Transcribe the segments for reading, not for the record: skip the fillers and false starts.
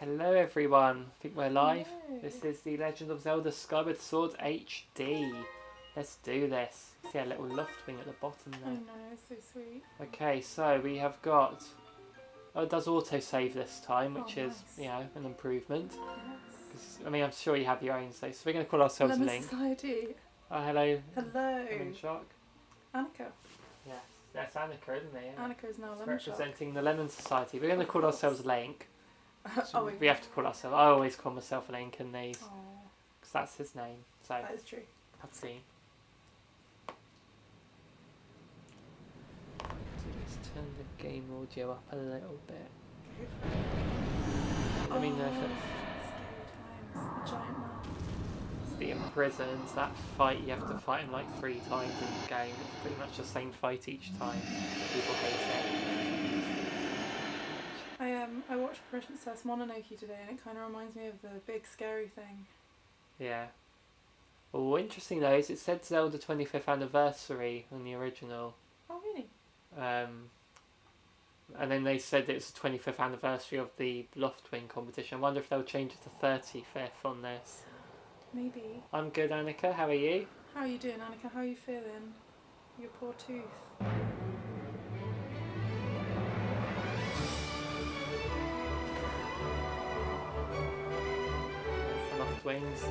Hello everyone, I think we're live. Hello. This is the Legend of Zelda Skyward Sword HD. Let's do this. See a little Luftwing at the bottom I there. know, it's so sweet. Okay, so we have got... Oh, it does autosave this time, which is, nice. you know, an improvement. Yes. I mean, I'm sure you have your own, so we're going to call ourselves Lemon Link. Society. Oh, hello. Hello. Lemon Shark. Annika. Yes, that's Annika, isn't it? Annika is now It's Lemon Shark. representing the Lemon Society. We're going to call ourselves Link. So Oh, we have to call ourselves... I always call myself Link in these, Oh, because that's his name. So, that is true. I've seen. Let's turn the game audio up a little bit. I mean, oh, if it's scary times. The giant man. the imprisons, that fight, you have to fight him like 3 times in the game. It's pretty much the same fight each time. People hate it. I watched Princess Mononoke today and it kind of reminds me of the big scary thing. Yeah. Well, interesting though is it said Zelda 25th anniversary on the original. Oh, really? And then they said it's the 25th anniversary of the Luftwing competition. I wonder if they'll change it to 35th on this. Maybe. I'm good, Annika. How are you? How are you doing, Annika? How are you feeling? Your poor tooth. Luftwings.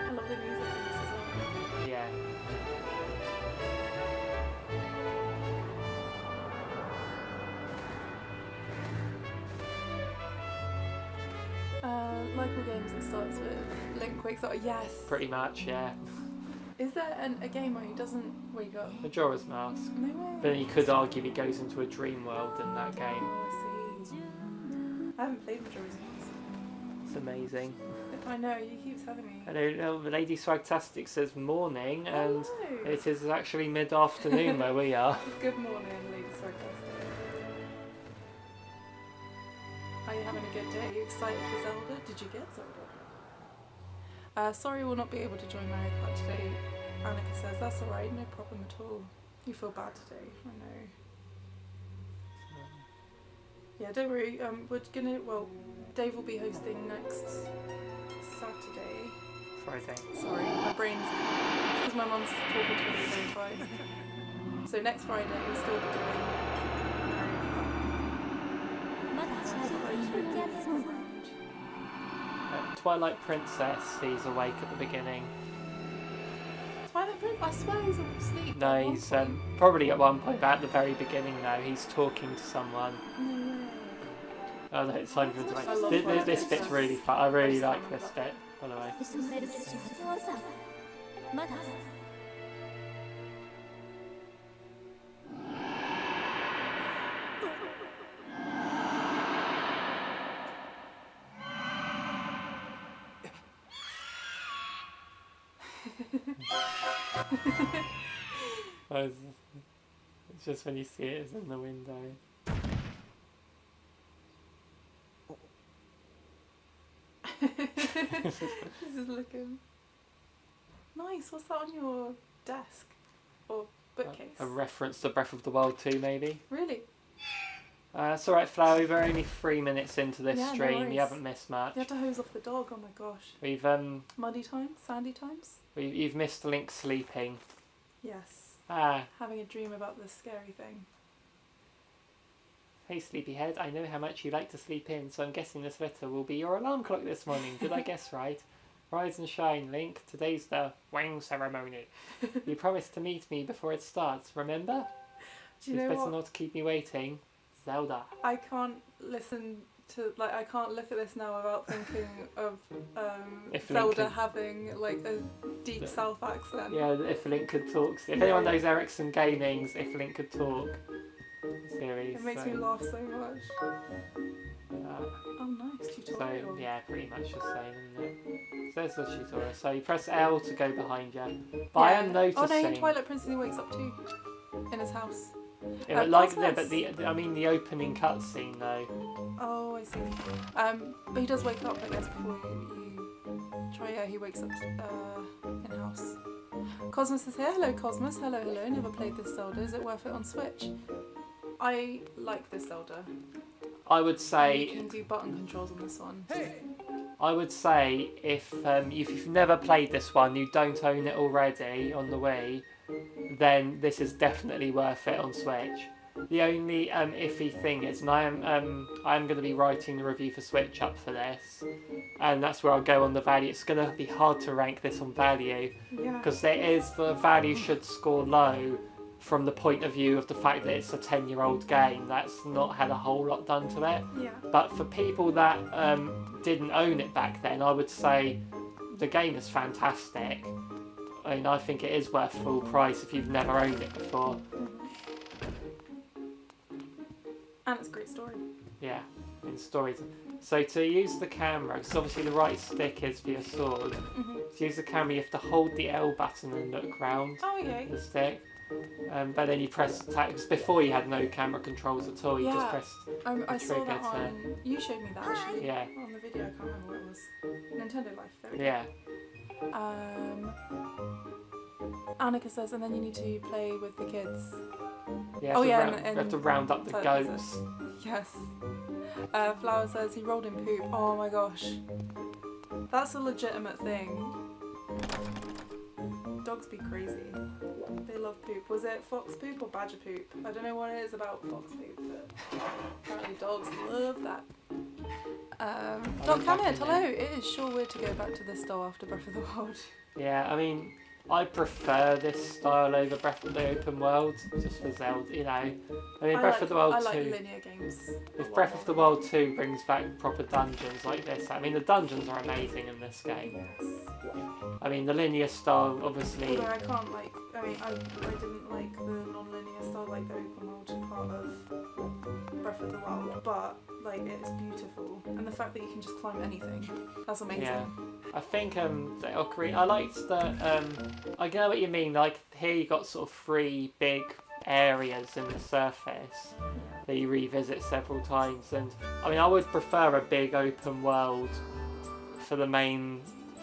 I love the music in this as well. Yeah. Like all games, it starts with Link wakes up. Yes. Pretty much, yeah. Is there a game where he doesn't wake up? Majora's Mask. No way. But you could argue he goes into a dream world in that game. Oh, I see. I haven't played Majora's Mask. It's amazing. I know, you keep telling me. Hello, Lady Swagtastic says morning, and Hello. it is actually mid-afternoon where we are. Good morning, Lady Sarcastic. Are you having a good day? Are you excited for Zelda? Did you get Zelda? Sorry we'll not be able to join Mario Kart today. Annika says, that's alright, no problem at all. You feel bad today, I know. Yeah, don't worry, Dave will be hosting next Saturday. Friday. Sorry, my brain's... It's because my mum's talking to me at the same time. So next Friday we'll still be doing Twilight Princess, he's awake at the beginning. Twilight Prince? I swear he's asleep. No, he's probably at one point, but at the very beginning now, he's talking to someone. No way. Oh no, it's time for him to I love make... Twilight This bit's Princess. really fun. I really like this bit, by the way. It's just when you see it, it's in the window. This is looking nice. What's that on your desk or bookcase? A reference to Breath of the Wild 2, maybe? Really? It's alright, Flower, we're only 3 minutes into this Yeah, no stream. worries. You haven't missed much. You had to hose off the dog. Oh my gosh. We've Muddy times? Sandy times? you've missed Link sleeping. Yes. Ah, Having a dream about this scary thing. hey sleepyhead, I know how much you like to sleep in, so I'm guessing this letter will be your alarm clock this morning. Did I guess right? Rise and shine, Link. Today's the wing ceremony. You promised to meet me before it starts, remember? Do you It's know better what? not to keep me waiting. Zelda. I can't listen to, like, I can't look at this now without thinking of If Zelda Link having like a deep South accent. Yeah, if Link could talk. If anyone knows Ericsson Gaming's If Link Could Talk series. It makes me laugh so much. Oh, nice So, tutorial. yeah, pretty much the same, isn't it? So there's the tutorial. So you press L to go behind you. But I am noticing... Oh no, in Twilight Princess he wakes up too. In his house. Yeah, but like, Princess. but the opening cutscene though. Oh, I see. But he does wake up, I guess, before you try. Yeah, he wakes up in house. Cosmos is here. Hello, Cosmos. Hello, hello. Never played this Zelda. Is it worth it on Switch? I like this Zelda. I would You say can do button controls on this one. if you've never played this one, you don't own it already on the Wii, then this is definitely worth it on Switch. The only iffy thing is, and I'm going to be writing the review for Switch up for this, and that's where I'll go on the value. It's going to be hard to rank this on value Yeah. because the value should score low from the point of view of the fact that it's a 10-year-old game that's not had a whole lot done to it. Yeah. But for people that didn't own it back then, I would say the game is fantastic. I mean, I think it is worth full price if you've never owned it before. And it's a great story. Yeah, in stories. So to use the camera, because obviously the right stick is for your sword. To use the camera, you have to hold the L button and look round Oh, okay. the stick. But then you press attack. Because before you had no camera controls at all. You just Yeah. pressed. I saw that trigger to- on... You showed me that, actually. Yeah. On the video. I can't remember what it was. Nintendo Life. There we go. Yeah. Annika says, and then you need to play with the kids. Yeah. Oh, to yeah, round, you have to round up the fertilizer. goats. Yes. Flower says he rolled in poop. Oh my gosh. That's a legitimate thing. Dogs be crazy. They love poop. Was it fox poop or badger poop? I don't know what it is about fox poop, but apparently dogs love that. Doc Hammett, hello. It is sure weird to go back to this style after Breath of the Wild. Yeah, I mean, I prefer this style over Breath of the Open World, just for Zelda, you know. I mean, Breath of the Wild 2... I like linear games. If Breath of the Wild 2 brings back proper dungeons like this, I mean, the dungeons are amazing in this game. Yes. I mean, the linear style, obviously... Although I can't like, I mean, I didn't like the non-linear style, like the open world part of Breath of the Wild, but like it's beautiful, and the fact that you can just climb anything, that's amazing. Yeah. I think the Ocarina, I liked the, I know what you mean, like here you got sort of 3 big areas in the surface that you revisit several times, and I mean I would prefer a big open world for the main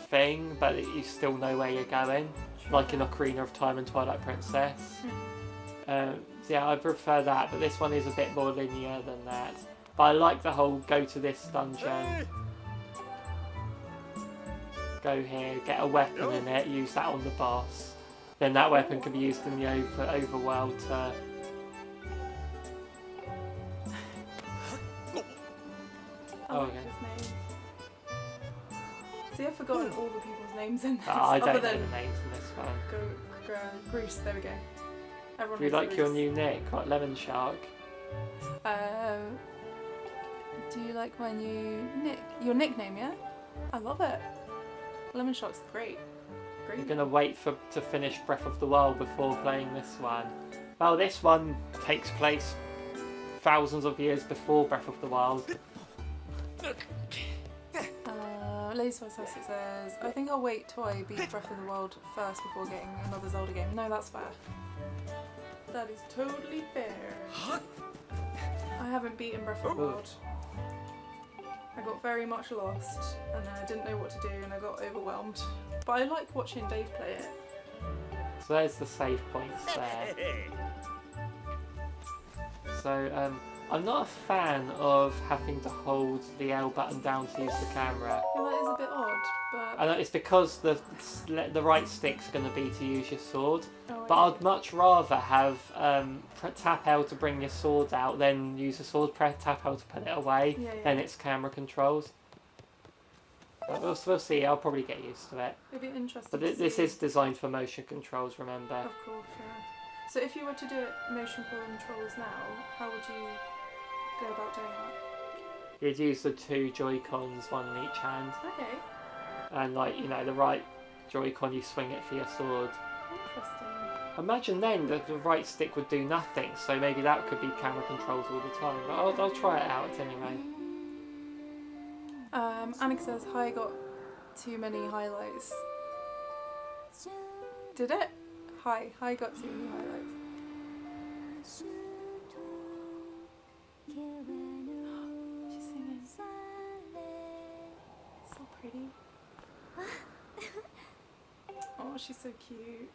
thing, but you still know where you're going, like in Ocarina of Time and Twilight Princess. Yeah, I prefer that, but this one is a bit more linear than that. But I like the whole go to this dungeon, go here, get a weapon in it, use that on the boss. Then that weapon can be used in the overworld to... I like his name. See, I've forgotten all the people's names in this. I don't know other the than names in this one. Bruce, there we go. Everyone Do you knows like your Bruce. new nick? What, Lemon Shark? Do you like my new your nickname, yeah? I love it. Lemon Shark's great. Great. You're going to wait to finish Breath of the Wild before playing this one. Well, this one takes place thousands of years before Breath of the Wild. Laser says, I think I'll wait till I beat Breath of the Wild first before getting another Zelda game. No, that's fair. That is totally fair. I haven't beaten Breath of the Wild. I got very much lost, and then I didn't know what to do, and I got overwhelmed. But I like watching Dave play it. So there's the save points there. So I'm not a fan of having to hold the L button down to use the camera. Yeah, that is a bit odd, but... I know it's because the right stick's going to be to use your sword. Oh, But I'd much rather have tap L to bring your sword out, then use the sword, tap L to put it away, Yeah. then it's camera controls. But we'll see, I'll probably get used to it. It'd be interesting But to this see. is designed for motion controls, remember? Of course, yeah. So if you were to do it motion controls now, how would you go about doing that? You'd use the 2 Joy-Cons, one in each hand, Okay, and like, you know, the right Joy-Con you swing it for your sword. interesting. Imagine then that the right stick would do nothing, so maybe that could be camera controls all the time. But I'll try it out anyway. Annika says, hi, got too many highlights. Did it? Hi, got too many highlights. She's singing. So pretty. Oh, Oh, she's so cute.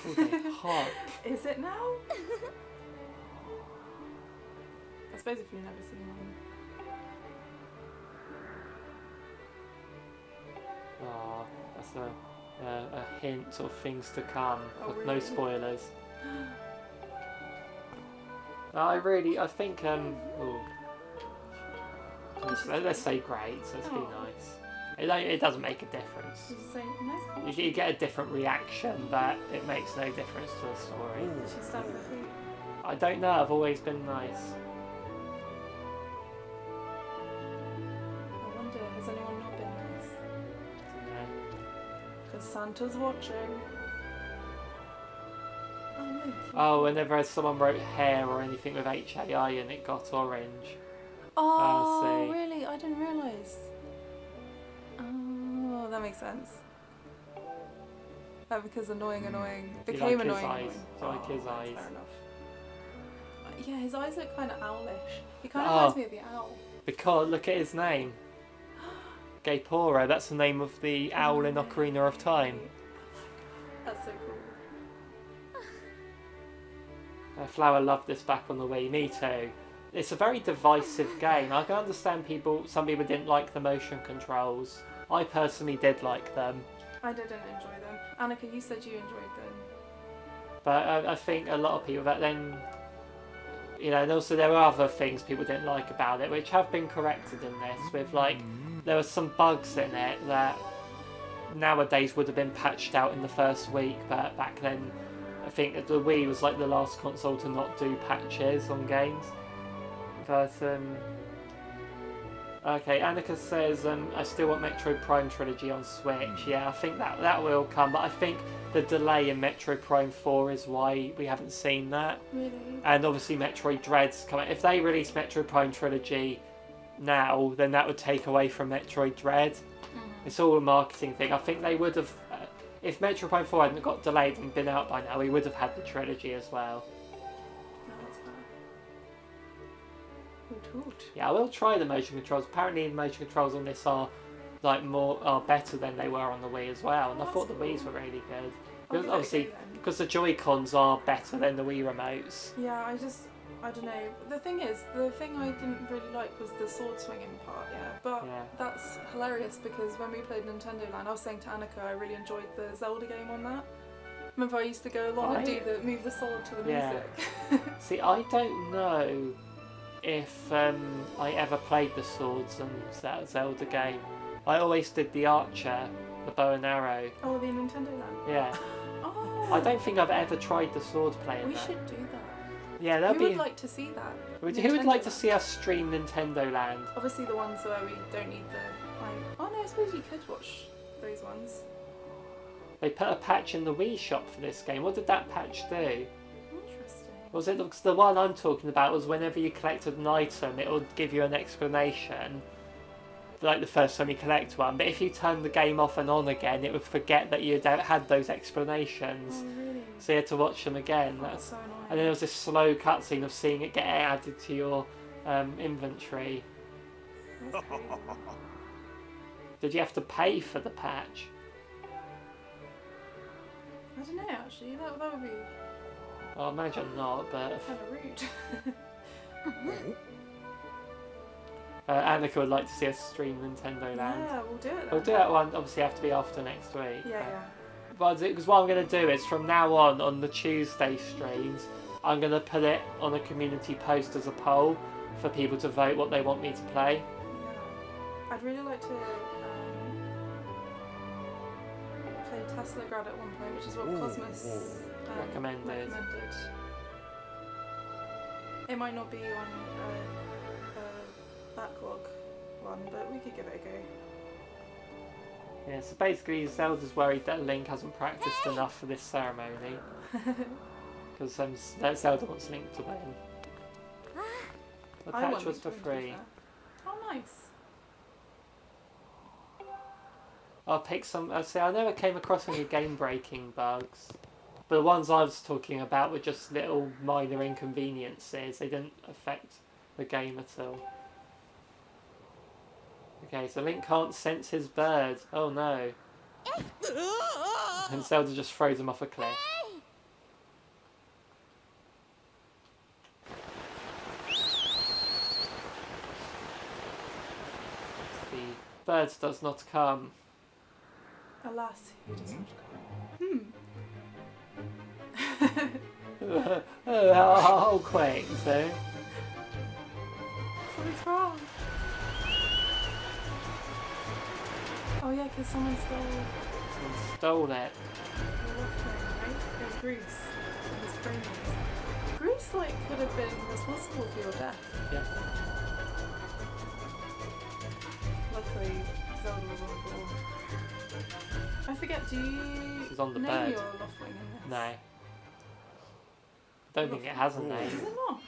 Oh, they hop. Is it now? I suppose if you've never seen one. Oh, that's a hint of things to come, Oh, with no really? spoilers. I think, let's say great, so let's be Oh. nice. It doesn't make a difference. Did you say nice colour? You get a different reaction, but it makes no difference to the story. Did she stamp her feet? I don't know, I've always been nice. I wonder, has anyone not been nice? Yeah. Because Santa's watching. Oh, no. Oh, whenever someone wrote hair or anything with HAI and it got orange. Oh, see. really? I didn't realise. Oh, that makes sense. Because annoying You became like his annoying. eyes. You like his that's eyes. Fair enough. Yeah, his eyes look kind of owlish. He kind of reminds me of the owl. Because look at his name. Gapora, that's the name of the owl in Ocarina of Time. That's so cool. Flower loved this back on the Wii, me too. It's a very divisive game. I can understand some people didn't like the motion controls. I personally did like them. I didn't enjoy them. Annika, you said you enjoyed them. But I think a lot of people that then, and also there were other things people didn't like about it, which have been corrected in this, with there were some bugs in it that nowadays would have been patched out in the first week, but back then I think that the Wii was like the last console to not do patches on games. But okay, Annika says I still want Metroid Prime Trilogy on Switch. Yeah, I think that will come, but I think the delay in Metroid Prime 4 is why we haven't seen that. Really? And obviously Metroid Dread's coming. If they release Metroid Prime Trilogy now, then that would take away from Metroid Dread. It's all a marketing thing. I think they would have, if Metroid Prime 4 hadn't got delayed and been out by now, we would have had the trilogy as well. No, that's fair. Hoot hoot. Yeah, I will try the motion controls. Apparently the motion controls on this are better than they were on the Wii as well, and I thought the Wii's were really good. I'll Because give it a obviously, go then. because the Joy-Cons are better than the Wii remotes. Yeah, I don't know. The thing is, the thing I didn't really like was the sword swinging part, yeah. But Yeah. that's hilarious because when we played Nintendo Land, I was saying to Annika I really enjoyed the Zelda game on that. Remember I used to go along and move the sword to the Yeah. music. See, I don't know if I ever played the swords in that Zelda game. I always did the archer, the bow and arrow. Oh, the Nintendo Land. Yeah. Oh. I don't think I've ever tried the sword play in We that. should do that. Yeah, that'd Who be. would like to see that? Who would Nintendo like to Land. see us stream Nintendo Land? Obviously the ones where we don't need the oh no, I suppose you could watch those ones. They put a patch in the Wii shop for this game. What did that patch do? Interesting. Was it the one I'm talking about? Was whenever you collected an item, it would give you an explanation, like the first time you collect one. But if you turned the game off and on again, it would forget that you had those explanations. Oh really? So you had to watch them again. That's so annoying. And then there was this slow cutscene of seeing it get added to your inventory. That's crazy. Did you have to pay for the patch? I don't know actually, that would be I imagine not, but kind of rude. Annika would like to see us stream Nintendo Land. Yeah, we'll do it then. We'll do that one, obviously have to be after next week. Yeah. But because what I'm going to do is from now on the Tuesday streams, I'm going to put it on a community post as a poll for people to vote what they want me to play. Yeah. I'd really like to play Tesla Grad at one point, which is what Cosmos Recommended. It might not be on a backlog one, but we could give it a go. Yeah, so basically Zelda's worried that Link hasn't practiced enough for this ceremony. Because Zelda wants Link to win. The I patch want was Link for to win, to be free. fair. Oh, nice. I'll pick some... see, I never came across any game-breaking bugs. But the ones I was talking about were just little minor inconveniences. They didn't affect the game at all. Okay, so Link can't sense his bird. Oh no. And Zelda just throws him off a cliff. The bird does not come. Alas, he does not come. How quick, so. Something's wrong. Oh yeah, because someone stole Someone stole it. the left wing, right? It was Greece. It was Ukrainians. Greece, like, could have been responsible for your death. Yeah. Luckily, Zelda was on board. I forget, do you She's on the name bird. your left wing in this? No. I don't think it has a Does name. it not?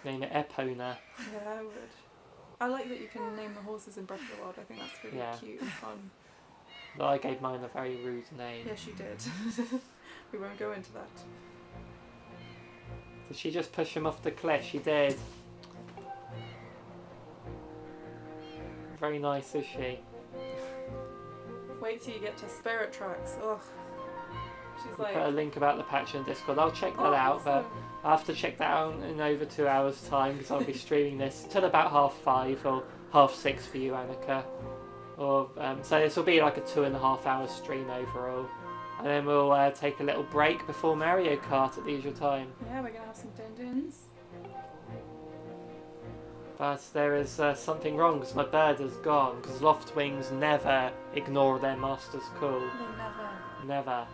Name it Epona. Yeah, I would. I like that you can name the horses in Breath of the Wild. I think that's really Yeah. cute and fun. But I gave mine a very rude name. Yes, you did. We won't go into that. Did she just push him off the cliff? She did. Very nice, is she? Wait till you get to Spirit Tracks. Ugh. She's We'll like, put a link about the patch in Discord. I'll check that oh, out, but awesome. I'll have to check that out in over 2 hours' time because I'll be streaming this till about 5:30 or 6:30 for you, Annika. Or so this will be like a 2.5 hour stream overall, and then we'll take a little break before Mario Kart at the usual time. Yeah, we're gonna have some din-dins. But there is something wrong because my bird has gone. Because Loftwings never ignore their master's call. They never. Never.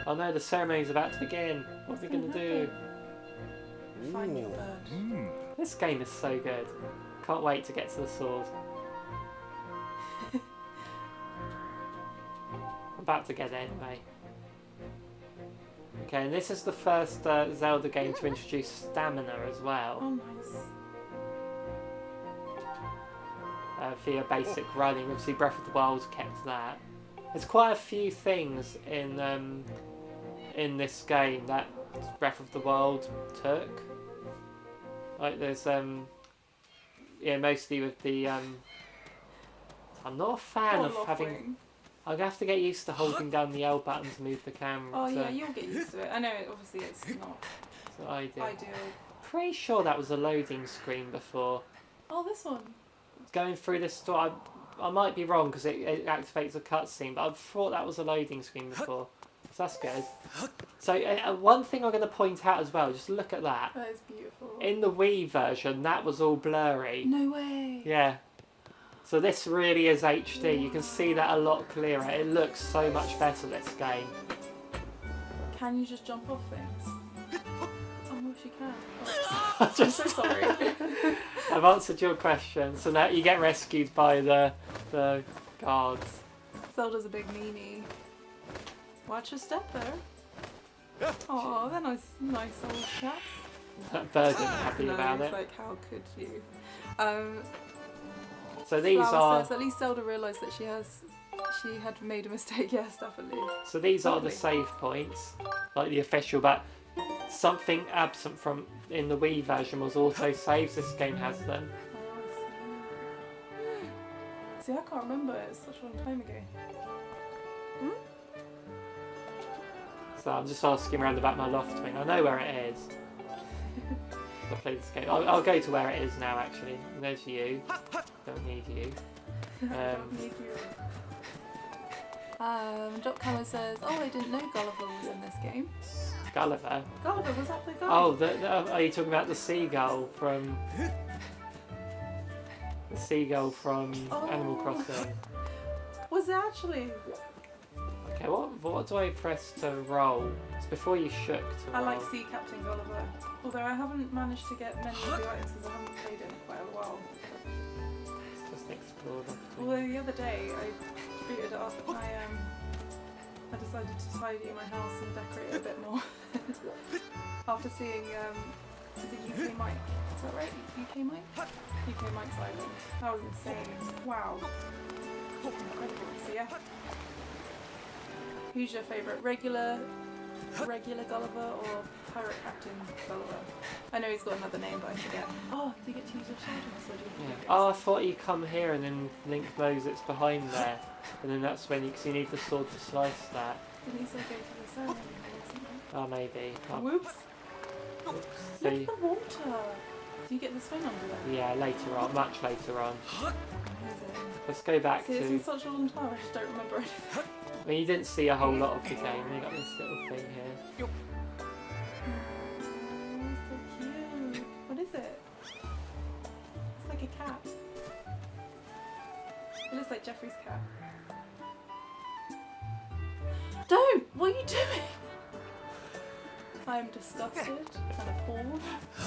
Oh no, the ceremony's about to begin. What's he gonna do? Find your bird. This game is so good. Can't wait to get to the sword. I'm about to get it anyway. Okay, and this is the first Zelda game to introduce stamina as well. Oh, nice. For your basic running. Obviously Breath of the Wild kept that. There's quite a few things in this game that Breath of the Wild took. Like there's yeah, mostly with the I'm not a fan of having. Wing. I'm gonna have to get used to holding down the L button to move the camera. Oh yeah, you'll get used to it. I know, obviously it's not That's what I do. ideal. Pretty sure that was a loading screen before. Oh, this one. Going through this store, I might be wrong because it activates a cutscene, but I thought that was a loading screen before. So that's good. So one thing I'm going to point out as well, just look at that. That is beautiful. In the Wii version, that was all blurry. No way. Yeah. So this really is HD. You can see that a lot clearer. It looks so much better, this game. Can you just jump off things? Oh, she can. Oh, I I'm just, so sorry. I've answered your question. So now you get rescued by the guards. Zelda's a big meanie. Watch your step there. Oh, they're nice old chaps. That bird isn't happy No, about it's it. like, how could you? So these Flower are says, at least Zelda realised that she had made a mistake. Yes, definitely. so these are the Lovely. save points, like the official. But something absent from in the Wii version was auto saves. This game has them. Oh, I see. See, I can't remember. It's such a long time ago. So I'm just asking around about my loft wing. I know where it is. I played this game. I'll go to where it is now. Actually, there's you. Don't need you. Don't need you. Drop Camera says, "Oh, I didn't know Gulliver was in this game." Gulliver. Gulliver, was that the guy? Oh, are you talking about the seagull from Animal Crossing? Was it actually? Okay, what do I press to roll? It's before you shook to I roll. like Sea Captain Gulliver. Although I haven't managed to get many of the items because I haven't played it in quite a while. Just explore the Well, the other day I booted it up and I decided to tidy my house and decorate it a bit more. After seeing, is it UK Mike? Is that right? UK Mike? UK Mike's Island. That was insane. Wow. Incredible. So yeah. Who's your favourite? Regular Gulliver or Pirate Captain Gulliver? I know he's got another name, but I forget. Oh, do you get to use your sword in this, or do you have to do Oh, I thought you come here and then Link knows it's behind there. And then that's when you need the sword to slice that. Didn't he say go to the ceremony or something? Oh, maybe. Oh, Whoops! oops. Look See? at the water! Do you get the swing under there? Yeah, later on, much later on. Amazing. Let's go back See, it's been to... such a long time, I just don't remember anything. I mean, you didn't see a whole lot of the game. You got this little thing here. Oh, so cute. What is it? It's like a cat. It looks like Jeffrey's cat. Don't! What are you doing? I am disgusted and appalled. I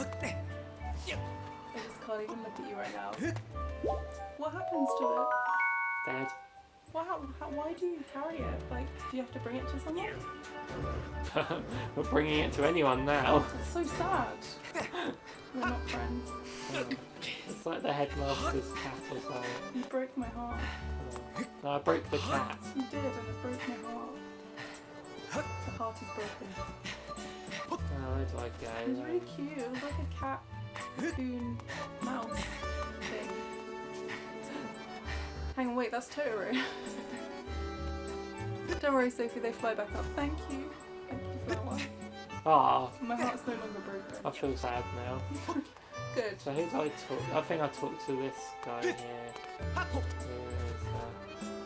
just can't even look at you right now. What happens to it? Dead. Why do you carry it? Like, do you have to bring it to someone? We're bringing it to anyone now. It's so sad. We're not friends. It's like the headmaster's cat or something. You broke my heart. No, I broke the cat. You did, and it broke my heart. The heart is broken. Oh, where do I It was go? really cute. It was like a cat, cocoon, mouse thing. Hang on, wait, that's Totoro. Don't worry, Sophie, they fly back up. Thank you. Thank you for that one. Ah, My heart's no longer broken. I feel sad now. Good. So who did I talk? I think I talked to this guy here.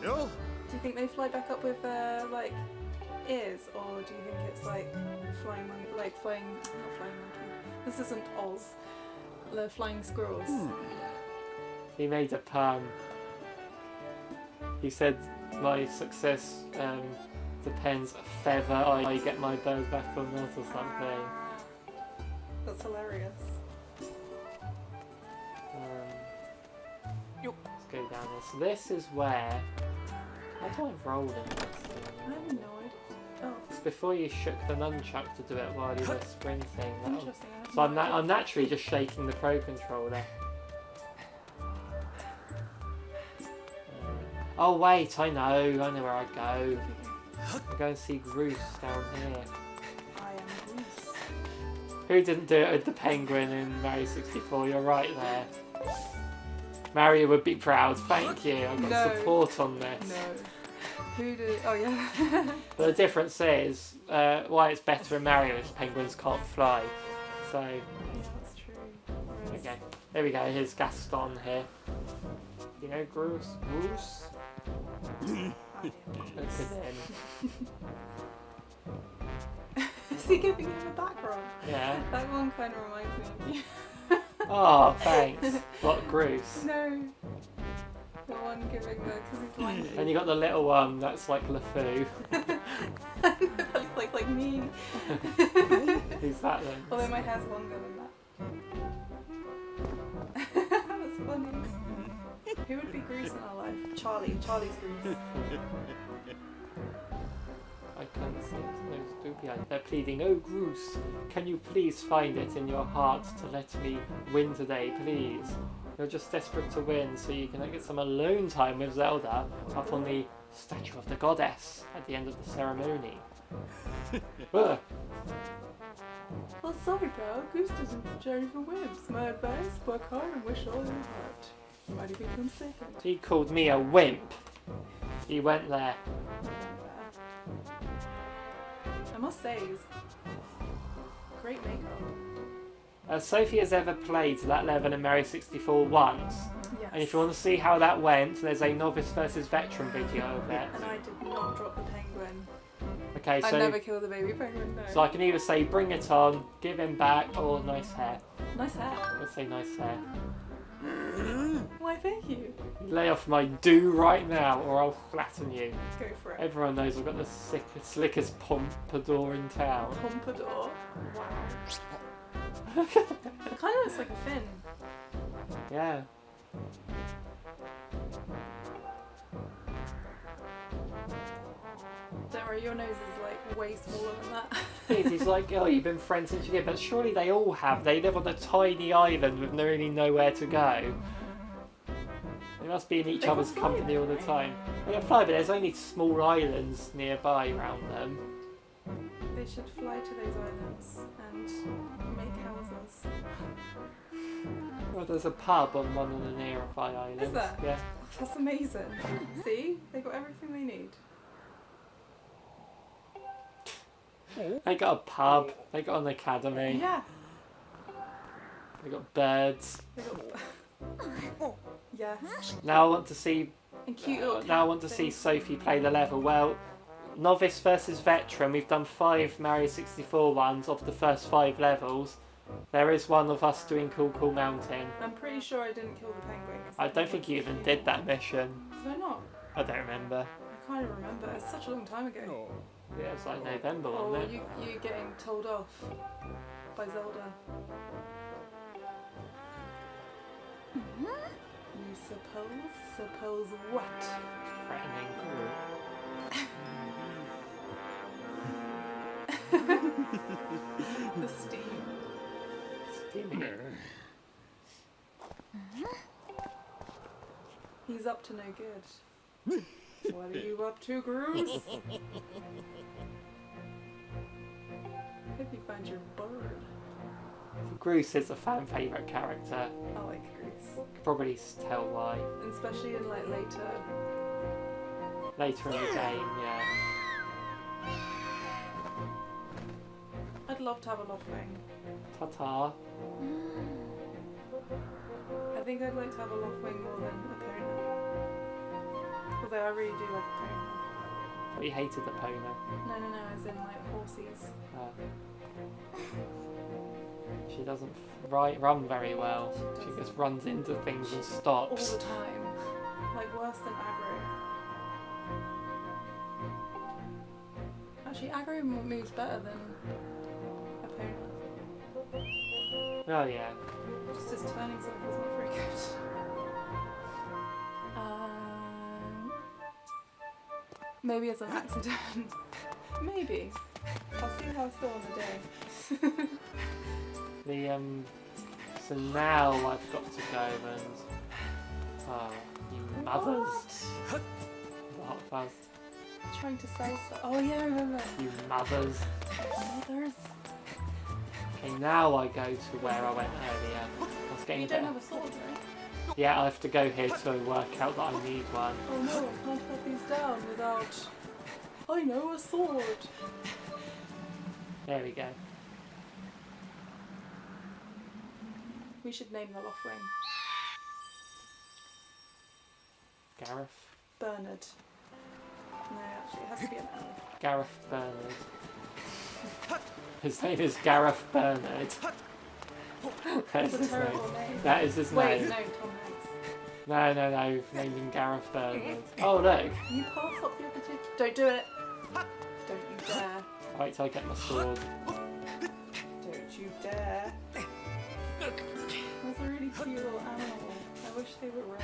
Do you think they fly back up with like ears, or do you think it's like flying monkey, not flying monkey? This isn't Oz. The flying squirrels. He made a pun. He said, "My success depends feather I get my bird back or not," or something. That's hilarious. Let's go down this. This is where. How do I roll in this? I have no idea. Oh, It's before you shook the nunchuck to do it while you were sprinting. That'll- interesting. I have So no idea. I'm naturally just shaking the Pro Controller. Oh wait, I know where I go. I go and see Groose down here. I am Greece. Who didn't do it with the penguin in Mario 64? You're right there. Mario would be proud, thank you. I've got No. support on this. No. Who did? Oh yeah. But the difference is, why it's better in Mario is penguins can't fly. So, Yeah, that's true. Whereas- okay. There we go, here's Gaston here. You know Groose? Groose? I am Look Greece. at him. Is he giving him a back rub? Yeah. That one kind of reminds me of you. Oh, thanks. What, Groose? No. The one giving the, because he's lanky. And you got the little one that's like LeFou. That's like me. Who's that then? Although my hair's longer than that. That's funny. Who would be Grease in our life? Charlie. Charlie's Grease. I can't see it. No, Spoopy. They're pleading, "Oh, Groose, can you please find it in your heart to let me win today, please? You're just desperate to win so you can get some alone time with Zelda up on the statue of the goddess at the end of the ceremony." Ugh. Well, sorry, pal. Goose doesn't cherry for wimps. My advice: work hard and wish all your heart. You might even come second. He called me a wimp. He went there. I must say, he's great makeup. Sophie has ever played that level in Mario 64 once. Yes. And if you want to see how that went, there's a novice versus veteran video of it. And I did not drop the penguin. Okay, I so never killed the baby penguin, no. so I can either say bring it on, give him back, or nice hair. Nice hair. Let's say nice hair. Why, thank you. Lay off my do right now, or I'll flatten you. Go for it. Everyone knows I've got the slickest pompadour in town. Pompadour. Wow. It kind of looks like a fin. Yeah. Don't worry, your nose is like way smaller than that. He's like, oh, you've been friends since you get, but surely they all have. They live on a tiny island with really nowhere to go. They must be in each They other's can fly, company all the right? time. They can fly, but there's only small islands nearby around them. They should fly to those islands and make houses. Well, there's a pub on one of the nearby islands. Is there? Yeah. Oh, that's amazing. See? They got everything they need. They got a pub. They got an academy. Yeah. They got birds. They got... yes. Now I want to see. And cute little Now I cat want to see things. Sophie play the level. Well, novice versus veteran. We've done 5 Mario 64 ones of the first 5 levels. There is one of us doing Cool Mountain. I'm pretty sure I didn't kill the penguins. I don't think you even did that mission. Did I not? I don't remember. I can't even remember. It's such a long time ago. Yeah, it was like November, Or wasn't it? you getting told off by Zelda. You suppose what? Threatening. The steam. Steamy. He's up to no good. What are you up to, Groose? Hope you find your bird. Groose is a fan favourite character. I like Groose. Probably tell why. And especially in like later. Later in the game, yeah. I'd love to have a Loftwing. Ta-ta. I think I'd like to have a Loftwing more than a Pona. Although I really do like a Pona. We hated the Pona. No, as in like horses. She doesn't run very well. She just runs into things and All stops. the time. Like worse than aggro. Actually, aggro moves better than a Pona. Oh yeah. Just his turning cycle is not very good. Maybe it's an accident. Maybe. I'll see how I feel on the day. So now I've got to go and... Oh, you mothers. What fuzz? Trying to sell stuff. Oh yeah, I remember. You mothers. Mothers. Okay, now I go to where I went earlier. I was getting You a don't bit... have a sword, right? Yeah, I have to go here to work out that I need one. Oh no, I can't put these down without... I know, a sword. There we go. We should name the Loftwing Gareth. Bernard. No, actually, it has to be an L. Gareth Bernard. His name is Gareth Bernard. That's It's a his terrible name. name. That is his Wait, name. no, Tom Hanks. No. We've named him Gareth Bernard. Oh, look. You pass up the opportunity. Don't do it. Don't you dare. Wait till I get my sword. Don't you dare. That's a really cute little animal. I wish they were real.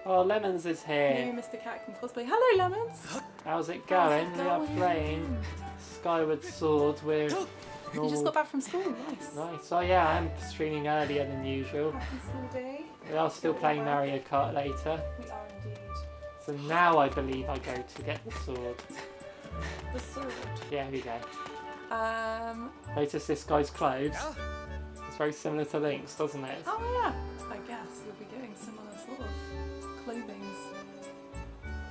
Oh, Lemons is Maybe here. Mr. Cat can cosplay. Hello, Lemons! How's it How's going? it We are going? playing Skyward Sword with You normal... just got back from school. Nice. Nice. Oh yeah, I'm streaming earlier than usual. Happy school day. We are still playing Mario Kart later. We are indeed. So now I believe I go to get the sword. The sword. Yeah, here we go. Notice this guy's clothes? It's very similar to Link's, doesn't it? Oh yeah. I guess you'll be getting similar sort of clothings.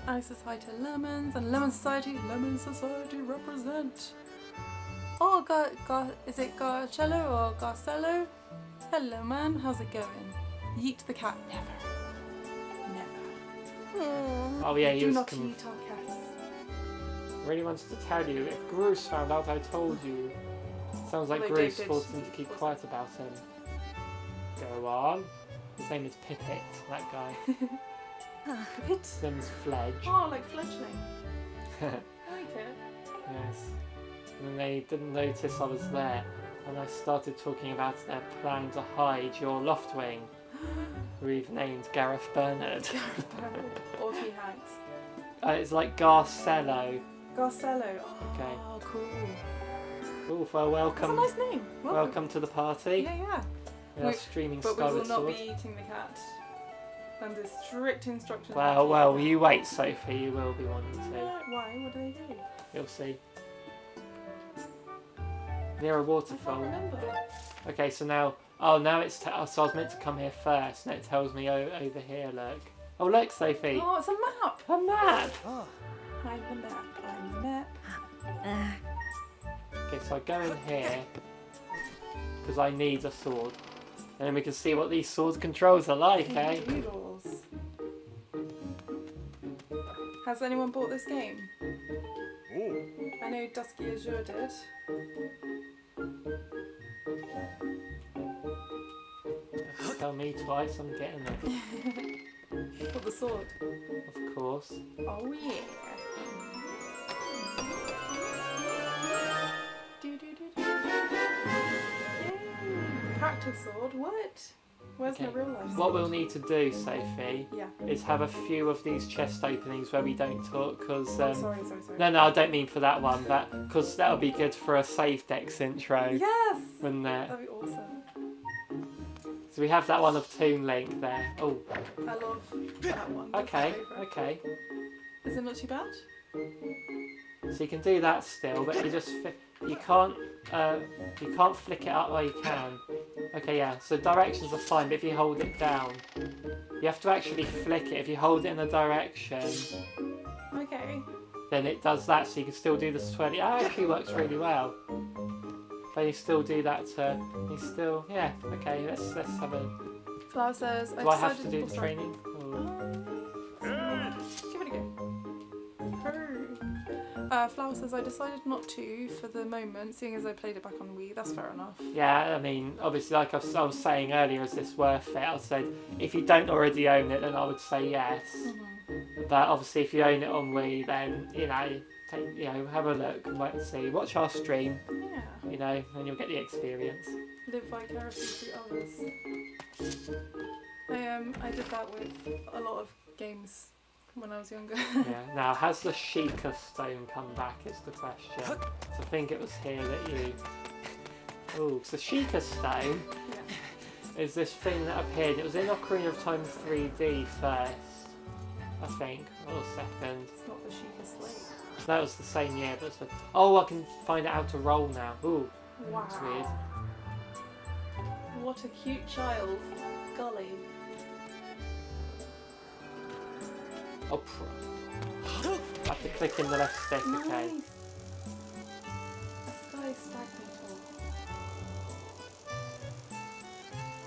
I says hi to Lemons and Lemon Society. Lemon Society represent. Oh, is it Garcello or Garcello? Hello, man. How's it going? Yeet the cat. Never. Oh yeah, he Do was not eat our cats. really wants to tell you. If Bruce found out I told you. Sounds like They Bruce did. forced him to keep quiet about him. Go on. His name is Pippet, that guy. Pit. His name's Fledge. Oh, like fledgling. I like it. Yes. And then they didn't notice I was there. And I started talking about their plan to hide your Loftwing. We've named Gareth Bernard. Or T. Hanks. It's like Garcello. Garcello. Okay. Oh, cool. Cool. Well, welcome. That's a nice name. Welcome to the party. Yeah. We are streaming But we Skyward will not Sword. be eating the cat. Under strict instructions. Well, you wait, Sophie. You will be wanting to. Why? What do they do? You'll see. Near a I can't waterfall. remember. Okay, so now... Oh, now it's... so I was meant to come here first, and it tells me over here, look. Oh, look, Sophie. Oh, it's a map. A map! I'm the map. I'm the map. Okay, so I go in here, because I need a sword. And then we can see what these swords controls are like, eh? Doodles. Has anyone bought this game? I know Dusky Azure did. Tell me twice, I'm getting it. For the sword. Of course. Oh yeah. Practice sword. What? Where's my real life? What we'll need to do, Sophie, is have a few of these chest openings where we don't talk, because... sorry. No, I don't mean for that one, but because that'll be good for a save decks intro. Yes! Wouldn't it? That'd be awesome. So we have that one of Toon Link there. Oh. I love that one. That's my Okay, favourite. okay. Is it not too bad? So you can do that still, but you just you can't flick it up while you can. Okay, yeah. So directions are fine, but if you hold it down, you have to actually flick it. If you hold it in a direction, Okay. then it does that. So you can still do the swirly. It actually works really well. But you still do that. You still, yeah. Okay, let's have a. Flower says, Do I have to do the training? Give it a go. Flower says, I decided not to for the moment, seeing as I played it back on Wii. That's fair enough. Yeah, I mean, obviously, like I was saying earlier, is this worth it? I said, if you don't already own it, then I would say yes. But obviously, if you own it on Wii, then, have a look and wait and see. Watch our stream, Yeah. and you'll get the experience. Live vicariously through others. I did that with a lot of games when I was younger. Yeah. Now, has the Sheikah stone come back is the question. So I think it was here that you... Oh, so Sheikah stone is this thing that appeared. It was in Ocarina of Time 3D first, I think, or second. It's not the Sheikah Slate. That was the same year, but it's the... Oh, I can find out how to roll now. Ooh, Wow. that's weird. What a cute child. Golly. Oh, I have to click in the left stick, okay. Nice. A sky stagnator.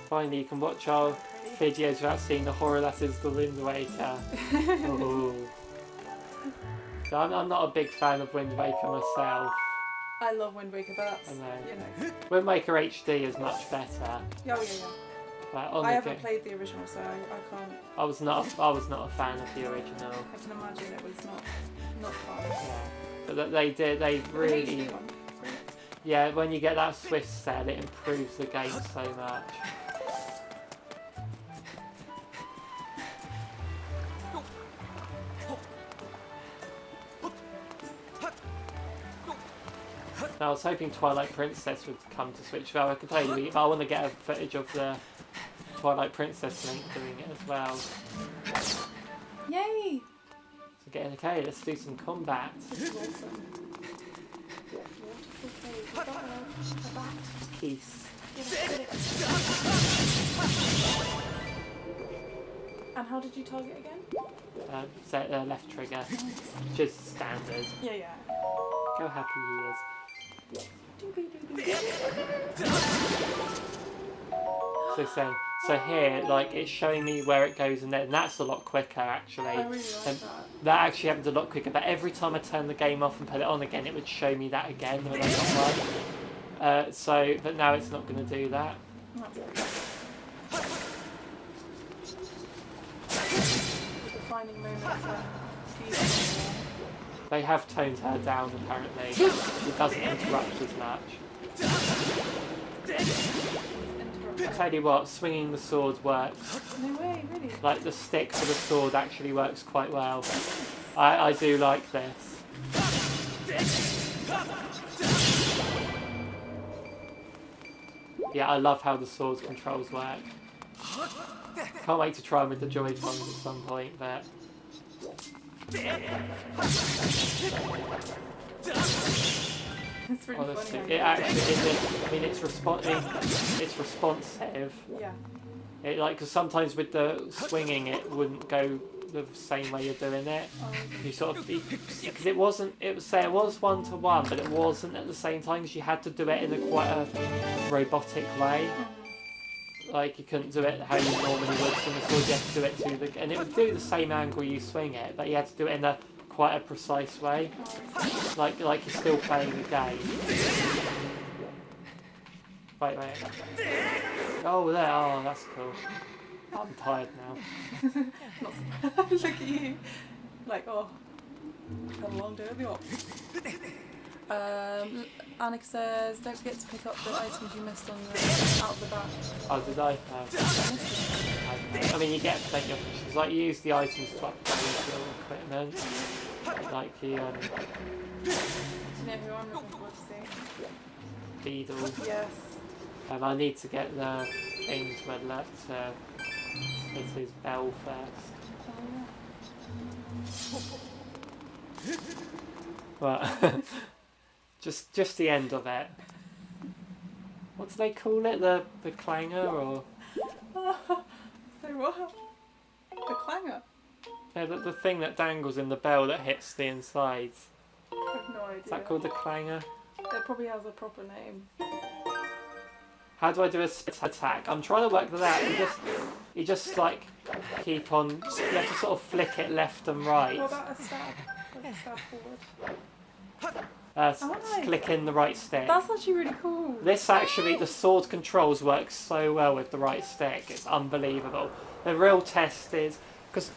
Finally, you can watch our videos without seeing the horror that is the Wind Waker. Oh. So I'm not a big fan of Wind Waker myself. I love Wind Waker, but that's, I know. Wind Waker HD is much better. Oh, yeah. But on I the haven't played the original, so I can't. I was not a fan of the original. I can imagine it was not fun. Yeah. But they really... The HD one. Yeah, when you get that Swift set, it improves the game so much. Now, I was hoping Twilight Princess would come to Switch. Well, I could play Wii, but I want to get a footage of the Twilight Princess Link doing it as well. Yay! So getting okay, let's do some combat. This is awesome. Waterfall cave. Is that a bat? Peace. Get it. And how did you target again? Set left trigger, just standard. Yeah. How happy he is. So here, like, it's showing me where it goes, and that's a lot quicker actually. I really like that. That actually happens a lot quicker, but every time I turn the game off and put it on again, it would show me that again when I got one. But now it's not going to do that. That's great. The defining moment when Fusion. They have toned her down apparently. She doesn't interrupt as much. Interrupt tell you what, swinging the sword works. No way, really? Like the stick for the sword actually works quite well. I do like this. Yeah, I love how the sword controls work. Can't wait to try them with the Joy-Cons at some point, but... It's really honestly, funny. it actually is. I mean, it's responsive. Yeah. It like because sometimes with the swinging, it wouldn't go the same way you're doing it. You sort of because it wasn't. It was say it was 1-to-1, but it wasn't at the same time because you had to do it in a quite a robotic way. Like you couldn't do it how you normally would swing a sword. You had to do it to the and it would do the same angle you swing it, but you had to do it in a quite a precise way. Like you're still playing the game. Wait. Oh, there. Oh, that's cool. I'm tired now. Not surprised. Look at you. Like, oh, had a long day at the office. Annika says, don't forget to pick up the items you missed on the out of the back. Oh, did I? No. I mean, you get plenty of options. Like, you use the items to upgrade your equipment. Like, you, Do you know who I'm looking forward to seeing? Beedle. Yes. I need to get the things where to hit his bell first. But just the end of it. What do they call it? The clanger or? So what? The clanger? Yeah, the thing that dangles in the bell that hits the insides. I have no idea. Is that called the clanger? It probably has a proper name. How do I do a split attack? I'm trying to work that out. You just like keep on. You have to sort of flick it left and right. What about a stab? Like a stab forward. Nice. Click in the right stick. That's actually really cool. This actually, the sword controls work so well with the right stick. It's unbelievable. The real test is because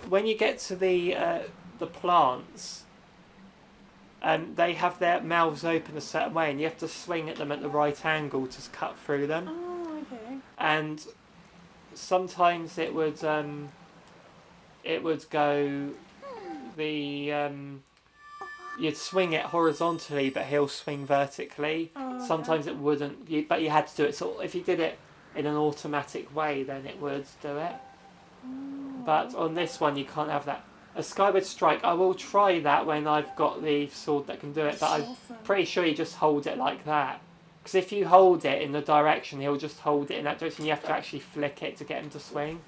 when you get to the plants, they have their mouths open a certain way, and you have to swing at them at the right angle to cut through them. Oh, okay. And sometimes it would go the you'd swing it horizontally, but he'll swing vertically. Oh, okay. Sometimes it wouldn't, but you had to do it. So if you did it in an automatic way, then it would do it. Oh. But on this one, you can't have that. A Skyward Strike, I will try that when I've got the sword that can do it, but Awesome. I'm pretty sure you just hold it like that. Because if you hold it in the direction, he'll just hold it in that direction. You have to actually flick it to get him to swing.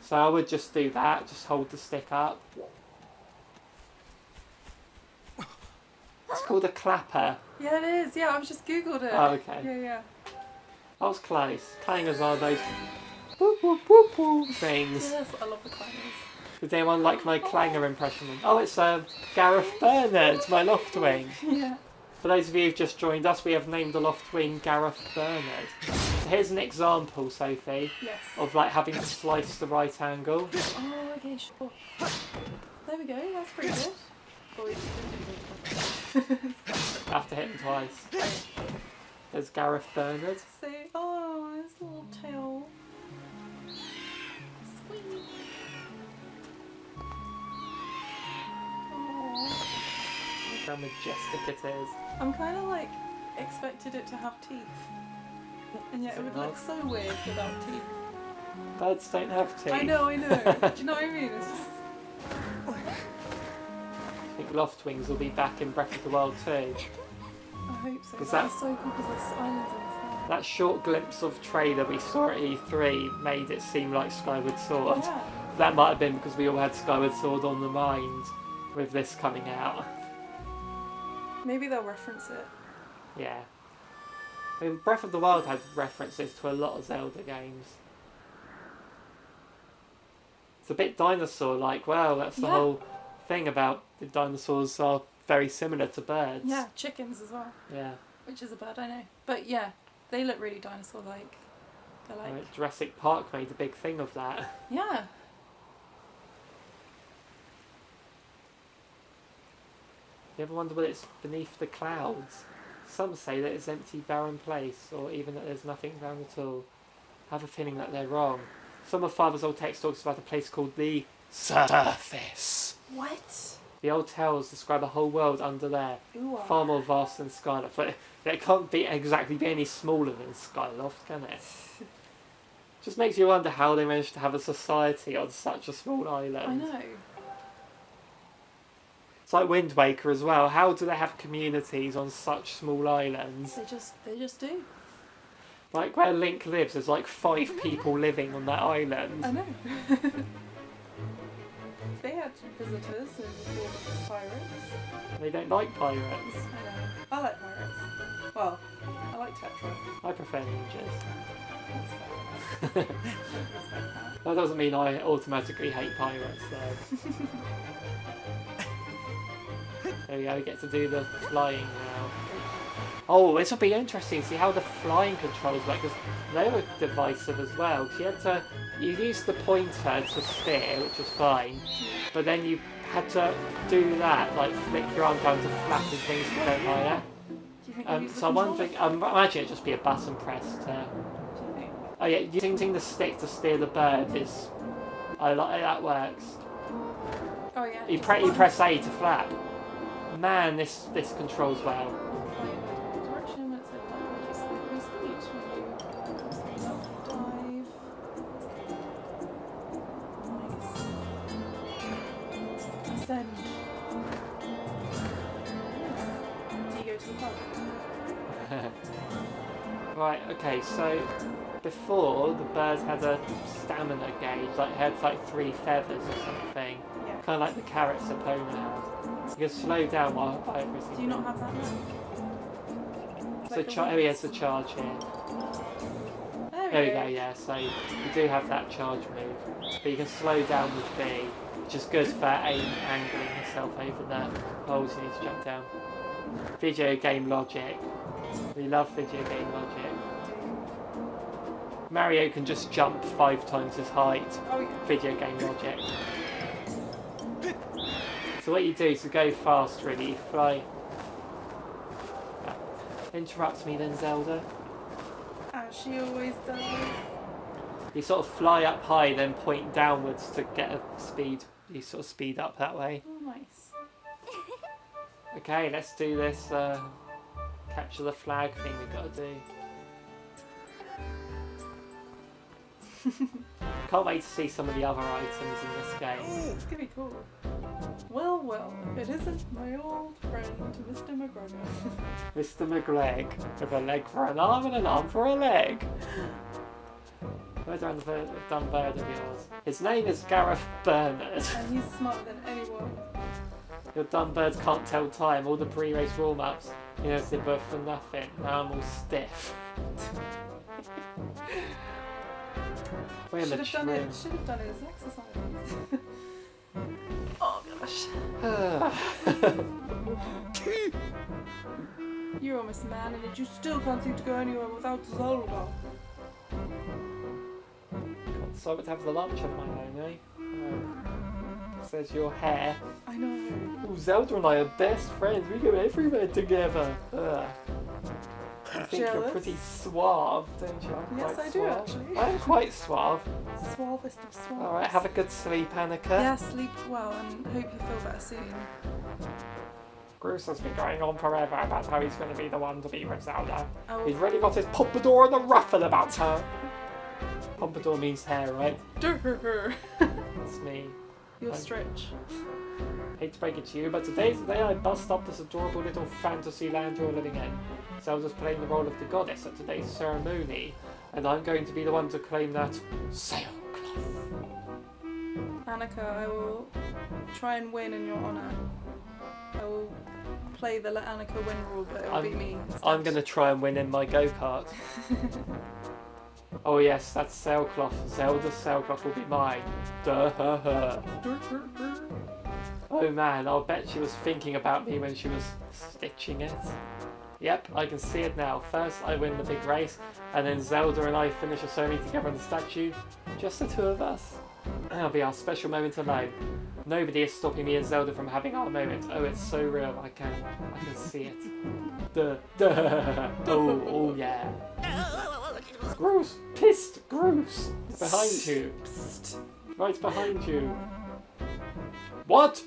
So I would just do that, just hold the stick up. It's called a clapper. Yeah, it is. Yeah, I've just googled it. Oh, okay. Yeah. That was close. Clangers are those boop, boop, boop, boop things. Yes, I love the clangers. Does anyone like my clanger impression? Oh, it's Gareth Bernard, my Loftwing. Yeah. For those of you who've just joined us, we have named the Loftwing Gareth Bernard. So here's an example, Sophie, Yes. of like having to slice the right angle. Oh, okay, sure. There we go. That's pretty good. Oh, you didn't do I have to hit him twice. There's Gareth Bernard. Say, oh, his little tail. Sweet. Oh. Look how majestic it is. I'm kind of like expected it to have teeth, and yet it would look so weird without teeth. Birds don't have teeth. I know. Do you know what I mean? It's just... I think Loftwings will be back in Breath of the Wild too. I hope so. Is That's so cool because there's islands in the sky. That short glimpse of trailer we saw at E3 made it seem like Skyward Sword. Yeah. That might have been because we all had Skyward Sword on the mind with this coming out. Maybe they'll reference it. Yeah. I mean, Breath of the Wild had references to a lot of Zelda games. It's a bit dinosaur-like. Well, that's the whole thing about the dinosaurs are very similar to birds. Yeah, chickens as well. Yeah. Which is a bird, I know. But yeah, they look really dinosaur-like. They're like... Right, Jurassic Park made a big thing of that. Yeah. You ever wonder what it's beneath the clouds? Some say that it's empty, barren place, or even that there's nothing around at all. I have a feeling that they're wrong. Some of Father's old text talks about a place called the Surface. What? The old tales describe a whole world under there, Ooh, far more vast than Skyloft. But it can't be any smaller than Skyloft, can it? Just makes you wonder how they managed to have a society on such a small island. I know. It's like Wind Waker as well. How do they have communities on such small islands? They just do. Like where Link lives, there's like 5 people living on that island. I know. They had visitors before the pirates. They don't like pirates. I know. I like pirates. Well, I like Tetra. I prefer ninjas. That's fair. Respect that. That doesn't mean I automatically hate pirates though. There we go, we get to do the flying now. Oh, this will be interesting to see how the flying controls work, because they were divisive as well. You used the pointer to steer, which was fine, but then you had to do that, like flick your arm down to flatten things to go higher. Do you think you use the So I'm controller? wondering, imagine it just be a button press to... Do you think? Oh yeah, using the stick to steer the bird is... that works. Oh yeah. You press A to flap. Man, this controls well. Direction when it said double, just increase speed when you speed up, dive. Nice. Ascend. Do you go to the pub? Right, okay, so before the bird had a stamina gauge, like it had like 3 feathers or something. Yeah. Kind of like the carrot's opponent had. You can slow down while everything. Do you not have that now? So he has the charge here. There we go, yeah, so you do have that charge move. But you can slow down with B, which is good for angling yourself over the holes you need to jump down. Video game logic. We love video game logic. Mario can just jump 5 times his height. Oh yeah. Video game logic. So what you do is to go fast, really, you fly. Interrupt me then, Zelda. As she always does. You sort of fly up high, then point downwards to get a speed. You sort of speed up that way. Oh, nice. Okay, let's do this capture the flag thing we've got to do. Can't wait to see some of the other items in this game. It's gonna be cool. Well, well, it isn't my old friend, Mr. McGregor. Mr. McGregor, with a leg for an arm and an arm for a leg. Where's our dumb bird of yours? His name is Gareth Bernard. And he's smarter than anyone. Your dumb birds can't tell time. All the pre-race warm-ups, he knows they're both for nothing. Now I'm all stiff. We're Should have done mature. it. Should have done it as exercise. Oh gosh. You're almost a man, and yet you still can't seem to go anywhere without Zelda. So I would have the lunch on my own, eh? Says your hair. I know. Ooh, Zelda and I are best friends. We go everywhere together. I think you're Jealous? pretty suave, don't you? I'm Yes, quite I do, suave. actually. I am quite suave. Suavest of suaves. Alright, have a good sleep, Annika. Yeah, sleep well, and hope you feel better soon. Bruce has been going on forever about how he's going to be the one to be with Zelda. I He's will. really got his pompadour and the ruffle about her. Pompadour means hair, right? That's me. You're stretch. Hate to break it to you, but today's the day I bust up this adorable little fantasy land you're living in. Zelda's playing the role of the goddess at today's ceremony, and I'm going to be the one to claim that sailcloth. Annika, I will try and win in your honour. I will play the let Annika win rule, but it will be me. I'm going to try and win in my go-kart. Oh yes, that's sailcloth. Zelda's sailcloth will be mine. Duh. Oh man, I'll bet she was thinking about me when she was stitching it. Yep, I can see it now. First I win the big race, and then Zelda and I finish a ceremony together on the statue. Just the 2 of us. That'll be our special moment alone. Nobody is stopping me and Zelda from having our moment. Oh, it's so real. I can see it. Duh. Oh yeah. Groose! Pissed! Groose! Behind you. Right behind you. What?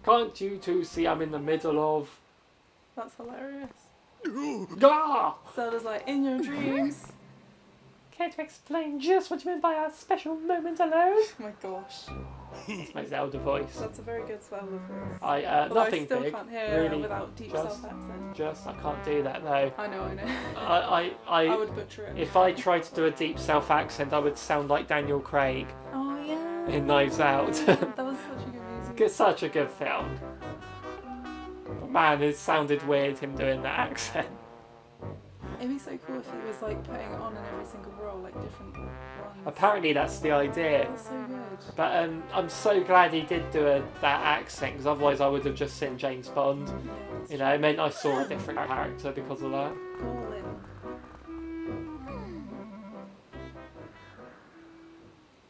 Can't you two see I'm in the middle of... That's hilarious. Gah! Zelda's like, in your dreams. Care to explain just what you meant by our special moment alone? Oh my gosh. That's my Zelda voice. That's a very good Zelda voice. Nothing Although I still big. can't hear Really, without deep self-accent. I can't do that though. I know. I would butcher it. If I tried to do a deep self-accent, I would sound like Daniel Craig Oh yeah. in Knives Out. That was such a good music. It's such a good film. But man, it sounded weird him doing that accent. It'd be so cool if he was like putting it on in every single role, like different ones. Apparently that's the idea. That's so good. But I'm so glad he did do that accent, because otherwise I would have just seen James Bond. Yeah, You know, it meant I saw a different character because of that. Colin.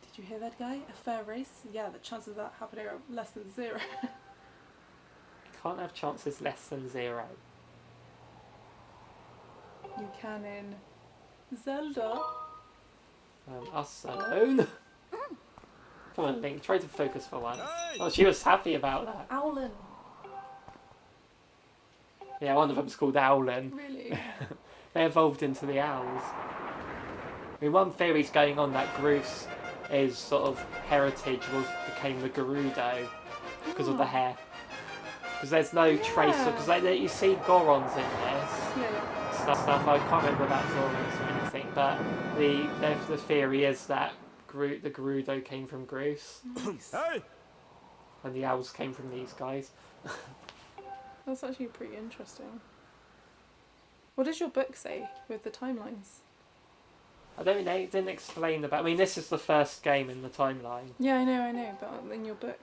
Did you hear that guy? A fair race? Yeah, the chances of that happening are less than 0. Can't have chances less than 0. You can in Zelda. Us alone. Come on, Link, try to focus for once. Oh, she was happy about that. Owlin. Yeah, one of them's called Owlin. Really? They evolved into the owls. I mean, one theory's going on that Groose is sort of heritage became the Gerudo because of the hair. Because there's no trace of... Because you see Gorons in this. Yeah. Stuff. I can't remember about Zorons or anything, but the theory is that the Gerudo came from Groose. Nice. And the owls came from these guys. That's actually pretty interesting. What does your book say with the timelines? I don't know, it didn't explain about... I mean, this is the first game in the timeline. Yeah, I know, but in your book.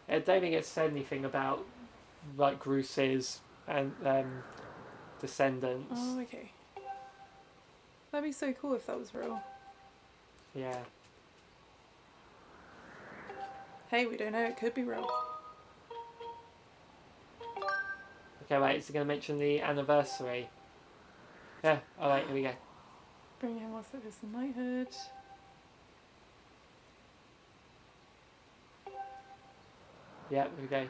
I don't think it said anything about, like, Groose's and descendants. Oh, okay. That'd be so cool if that was real. Yeah. Hey, we don't know, it could be real. Okay, wait, is it going to mention the anniversary? Yeah, alright, here we go. Bring in what's it is the knighthood. Yeah, here we go.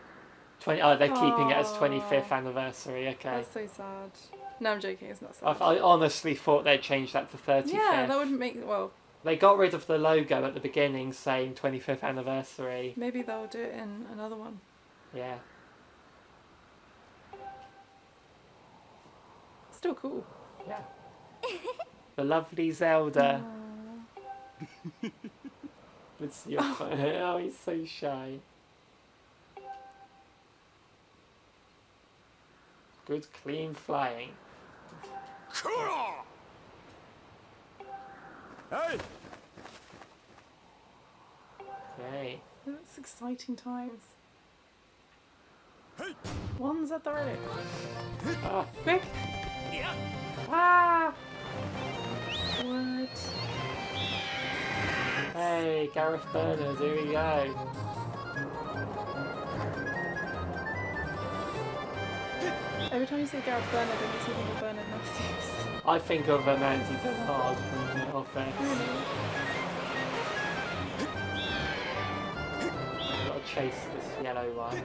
They're keeping it as 25th anniversary, okay. That's so sad. No, I'm joking, it's not sad. I honestly thought they'd change that to 35th. Yeah, that wouldn't make... Well... They got rid of the logo at the beginning saying 25th anniversary. Maybe they'll do it in another one. Yeah. Still cool. Yeah. The lovely Zelda. Let's see your phone. Oh, he's so shy. Good clean flying. Hey! Okay. It's exciting times. Hey! One's at the ready. Ah. Quick! Yeah! Ah! What? Hey, Gareth Bernard, here we go. Every time you say Gareth Bernard, I just think of Bernard Matthews. I think of Andy Bernard from The Office. Really? Gotta chase this yellow one.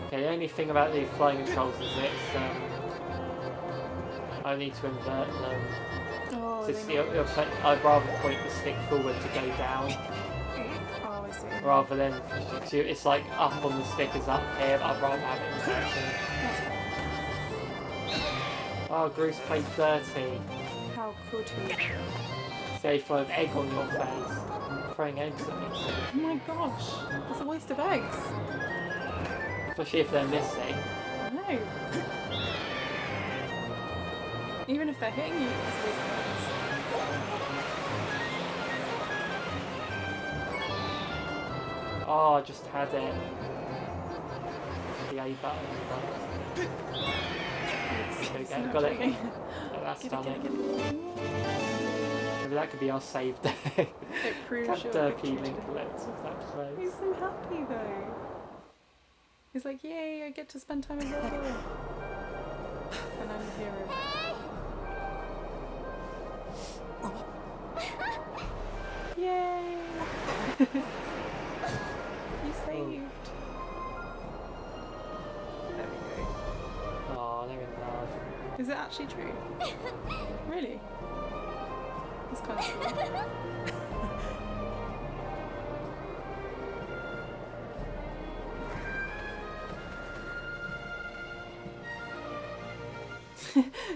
Okay, the only thing about the flying controls is it's I need to invert them. Oh, I'd rather point the stick forward to go down, Oh, I see. rather than it's like up on the stick is up here, but I'd rather have it inverted. Oh, Bruce played dirty. How could he? So he threw an egg on your face. Throwing eggs at me. Oh my gosh, it's a waste of eggs. Especially if they're missing. No. Even if they're hitting you, it's a waste of eggs. Oh, I just had it. The A button. There we go. Got it. Oh, that's done it. Maybe that could be our save day. It proves your Derpy victory. Link lives with that place. He's so happy though. He's like, yay, I get to spend time with Zelda. And I'm the hero. Yay! You saved. There we go. Oh, they're in love. Is it actually true? Really? That's kind of cool.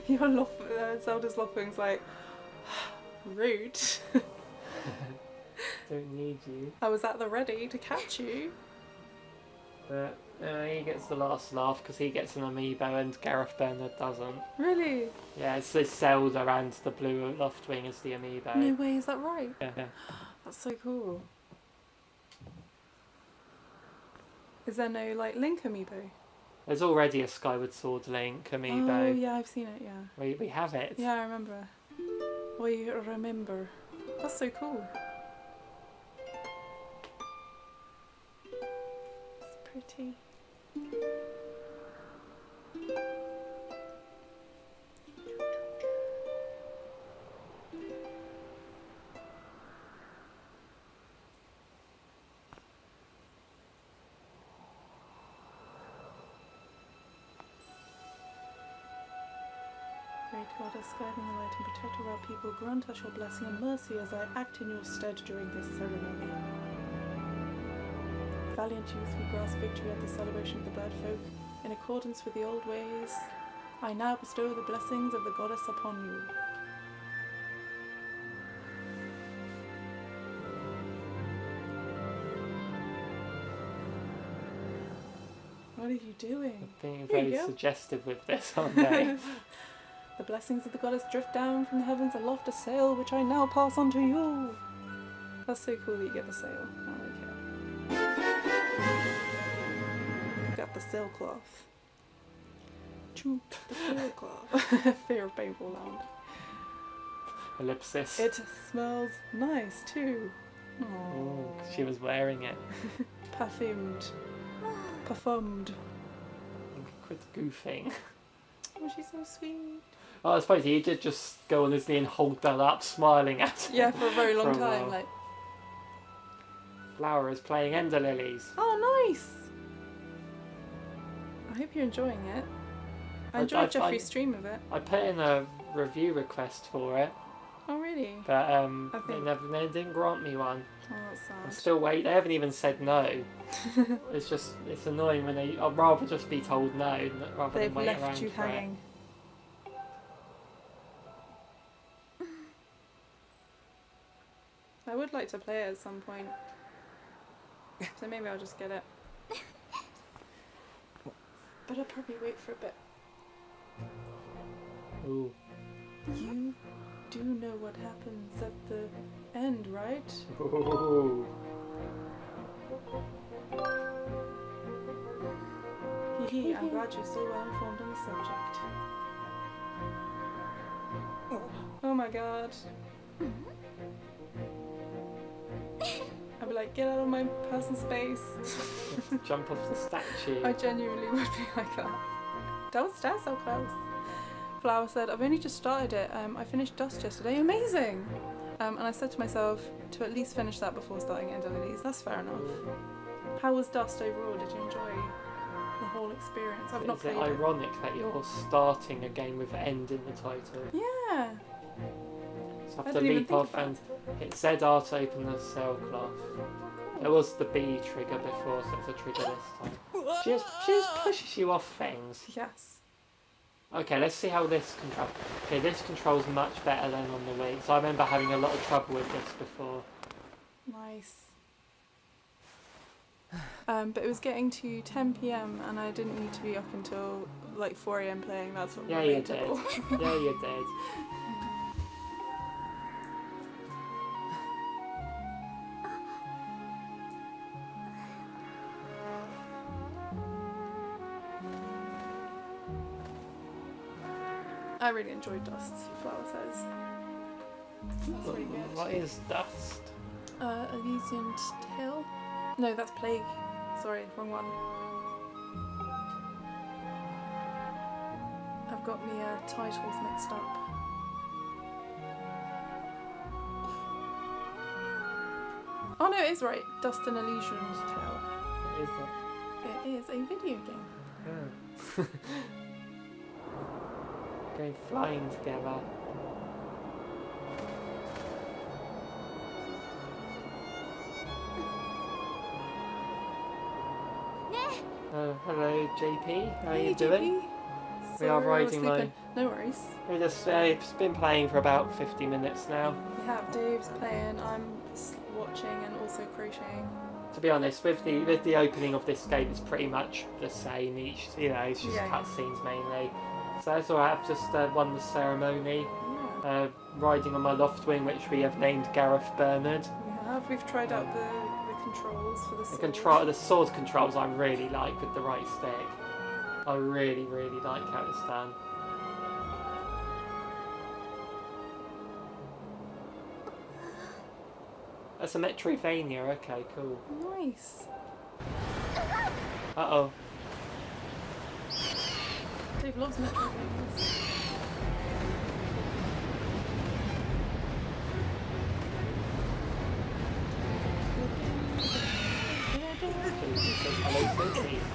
Your Zelda's Lopping's like, rude. Don't need you. I was at the ready to catch you. But he gets the last laugh because he gets an amiibo and Gareth Bernard doesn't. Really? Yeah, it's this Zelda and the blue Loftwing as the amiibo. No way, is that right? Yeah. That's so cool. Is there no like Link amiibo? There's already a Skyward Sword Link amiibo. Oh yeah, I've seen it, yeah. We have it. Yeah, I remember. We remember. That's so cool. It's pretty. Great Goddess, guiding the light and protector of our people, grant us your blessing and mercy as I act in your stead during this ceremony. Valiant youth who grasp victory at the celebration of the bird folk, in accordance with the old ways, I now bestow the blessings of the goddess upon you. What are you doing? Being There you very go. suggestive with this, aren't they? The blessings of the goddess drift down from the heavens aloft a sail, which I now pass on to you. That's so cool that you get the sail. I like it. Got the sailcloth. Choop, the sailcloth. Fear of painful land. Ellipsis. It smells nice too. Ooh, Aww. she was wearing it. Perfumed. Perfumed. Quit goofing. Oh, she's so sweet. Oh, I suppose he did just go on his knee and hold that up, smiling at it. Yeah, for a very long For a time. while. Like, Flower is playing Ender Lilies. oh, nice. I hope you're enjoying it. I enjoyed Jeffrey's stream of it. I put in a review request for it, Oh, really? but I they think- they didn't grant me one. Oh, that's I'm sad. still waiting. They haven't even said no. It's annoying when I'd rather just be told no rather They've than wait around left you for it. hanging. I would like to play it at some point. So maybe I'll just get it. But I'll probably wait for a bit. Ooh. You do know what happens at the end, right? Ooh. Hee I'm glad you're so well informed on the subject. Oh my god. I'd be like, get out of my personal space. Jump off the statue. I genuinely would be like that. Don't stand so close. Flower said, I've only just started it. I finished Dust yesterday. Amazing! And I said to myself to at least finish that before starting Ender Lilies. That's fair enough. How was Dust overall? Did you enjoy the whole experience? I've not Is it played it. ironic that you're starting a game with end in the title? Yeah. So I I have to didn't even leap think off of and hit Z to open the sailcloth. There was the B trigger before, so it's a trigger this time. She just pushes you off things. Yes. Okay, let's see how this controls. Okay, this controls much better than on the Wii. So I remember having a lot of trouble with this before. Nice. But it was getting to 10 PM and I didn't need to be up until like 4 AM playing. That's what Yeah, you did. Yeah, you did. I really enjoyed Dust, Flower says. That's really good. What is Dust? Elysian Tale? No, that's Plague. Sorry, wrong one. I've got me titles mixed up. Oh no, it is right. Dust and Elysian's Tale. What is it? It is a video game. Oh. Going flying together. Oh, hello JP, how are you doing? We are riding my... No worries. We just, it's been playing for about 50 minutes now. We have Dave's playing, I'm watching and also crocheting. To be honest, with the opening of this game, it's pretty much the same. Each, you know, it's just cutscenes mainly. So that's all right. I've just won the ceremony, riding on my loft wing, which we have named Gareth Bernard. We have. We've tried out the controls for the sword. The sword controls I really like with the right stick. I really, really like how it's done. That's a Metroidvania, okay, cool. Nice. Uh-oh. Dave loves Metroidvanias.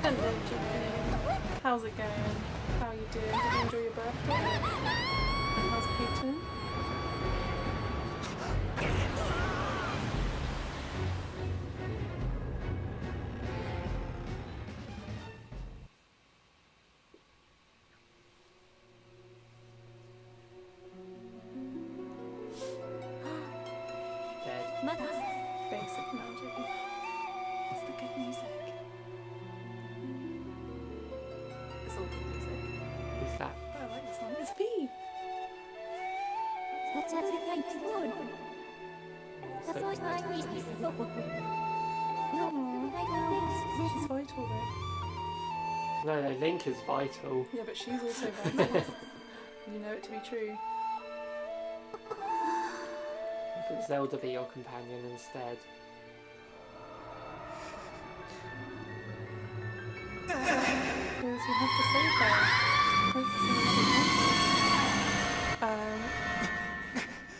Hello, Jimmy. How's it going? How are you doing? Did you enjoy your birthday? And how's Peyton? Basic magic. It's the good music. It's all good music. Who's that? Oh, I like this one. It's B. She's vital though. No, Link is vital. Yeah, but she's also vital. You know it to be true. Could Zelda be your companion instead? Because you have to save her.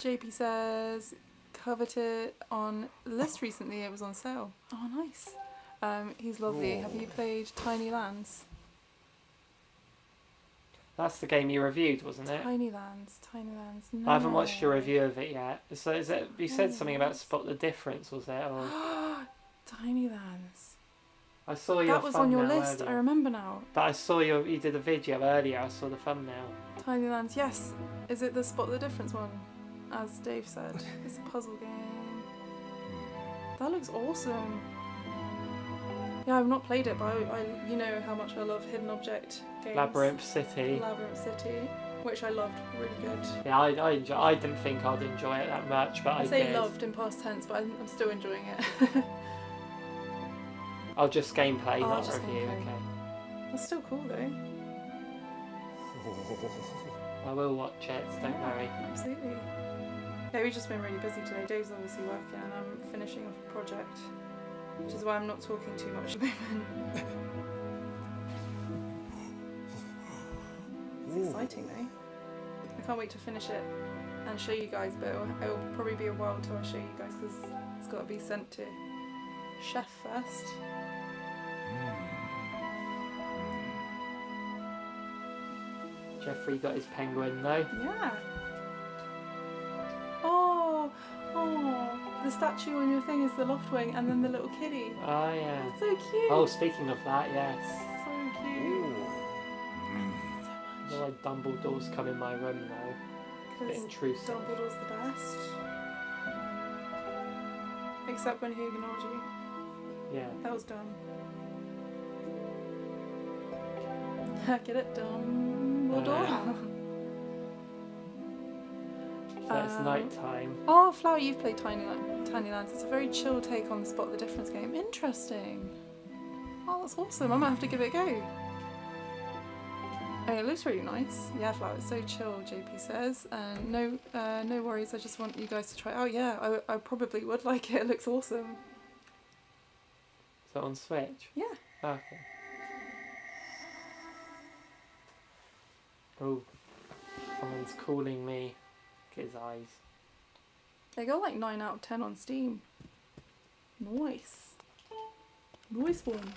JP says, coveted on the list recently, it was on sale. Oh, nice. He's lovely. Ooh. Have you played Tiny Lands? That's the game you reviewed, wasn't it? Tiny Lands. No. I haven't watched your review of it yet. So is it? You said something about Spot the Difference, was it? Or... Tiny Lands. I saw your That was on your thumbnail list. earlier. I remember now. But I saw you did a video earlier. I saw the thumbnail. Tiny Lands. Yes. Is it the Spot the Difference one? As Dave said, it's a puzzle game. That looks awesome. Yeah, I've not played it, but I you know how much I love hidden object games. Labyrinth City. Labyrinth City, which I loved, really good. Yeah, I didn't think I'd enjoy it that much, but I say did. loved in past tense, but I'm still enjoying it. Oh, just gameplay, Oh, not just review. gameplay. Okay. That's still cool though. I will watch it. Don't worry. Absolutely. Yeah, we've just been really busy today. Dave's obviously working, and I'm finishing off a project, which is why I'm not talking too much at the moment. It's exciting though. I can't wait to finish it and show you guys, but it'll probably be a while till I show you guys because it's got to be sent to chef first. Jeffrey got his penguin though. Yeah. Oh, the statue on your thing is the Loftwing, and then the little kitty. Oh yeah. That's so cute. Oh, speaking of that, yes. So cute. I feel like Dumbledore's come in my room though. A bit intrusive. Dumbledore's the best. Except when he ignored you. Yeah. That was dumb. Get it, Dumbledore? So it's night time. Oh, Flower, you've played Tiny Lands. It's a very chill take on the Spot the Difference game. Interesting. Oh, that's awesome. I might have to give it a go. Oh, it looks really nice. Yeah, flower, it's so chill, JP says. No worries, I just want you guys to try it out. Yeah, I probably would like it. It looks awesome. Is that on Switch? Yeah. Okay. Oh, someone's calling me. Look at his eyes. They got like 9 out of 10 on Steam. Nice. Nice one.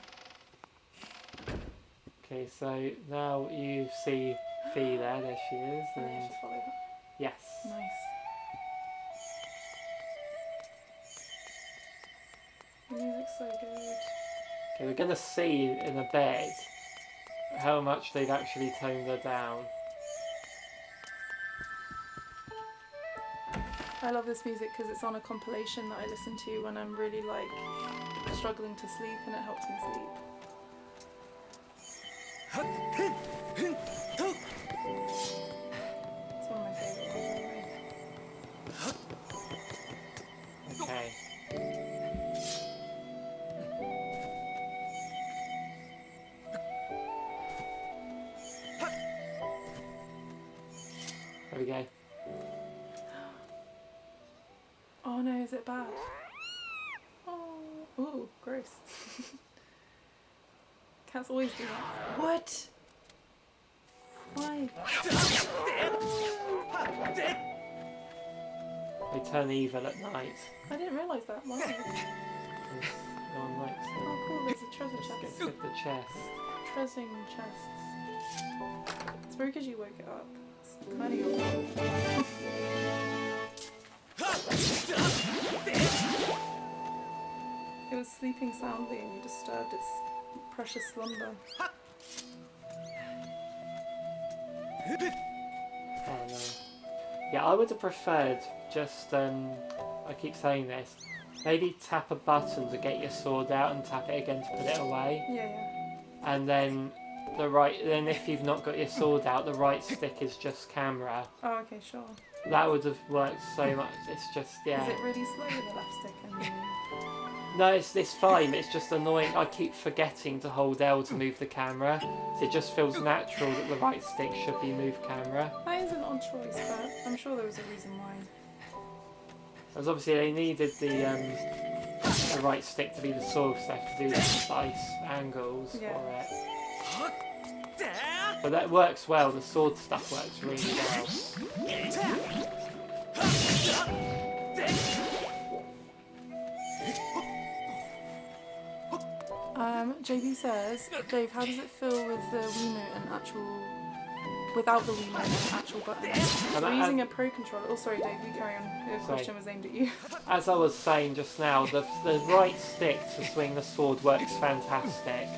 Okay, so now you see Fee there. There she is. I And have to follow her. yes. Nice. The music's so good. Okay, we're gonna see in a bit how much they've actually toned her down. I love this music because it's on a compilation that I listen to when I'm really like struggling to sleep, and it helps me sleep. It's one of my favourite ones anyway. Okay. There we go. Oh no, is it bad? Oh, ooh, gross. Cats always do that. What? Why? They turn evil at night. I didn't realise that. Why? 'Cause no one likes them. Oh cool, there's a treasure Just chest. gets with the chest. Treasuring chests. It's very because you woke it up. It's kind of your fault. It was sleeping soundly and you disturbed its precious slumber. Oh no. Yeah, I would have preferred just, I keep saying this, maybe tap a button to get your sword out and tap it again to put it away. Yeah. And then then if you've not got your sword out, the right stick is just camera. Oh, okay, sure. That would have worked so much. It's just, yeah. Is it really slow with the left stick? No, it's fine. It's just annoying. I keep forgetting to hold L to move the camera. So it just feels natural that the right stick should be move camera. That is an odd choice, but I'm sure there was a reason why. Because obviously they needed the right stick to be the sword, so they have to do the precise angles Yeah. for it. But that works well. The sword stuff works really well. JB says, Dave, how does it feel with the Wiimote and without the Wiimote and actual buttons? We're using a Pro controller. Oh, sorry, Dave, you carry on. The question was aimed at you. As I was saying just now, the right stick to swing the sword works fantastic.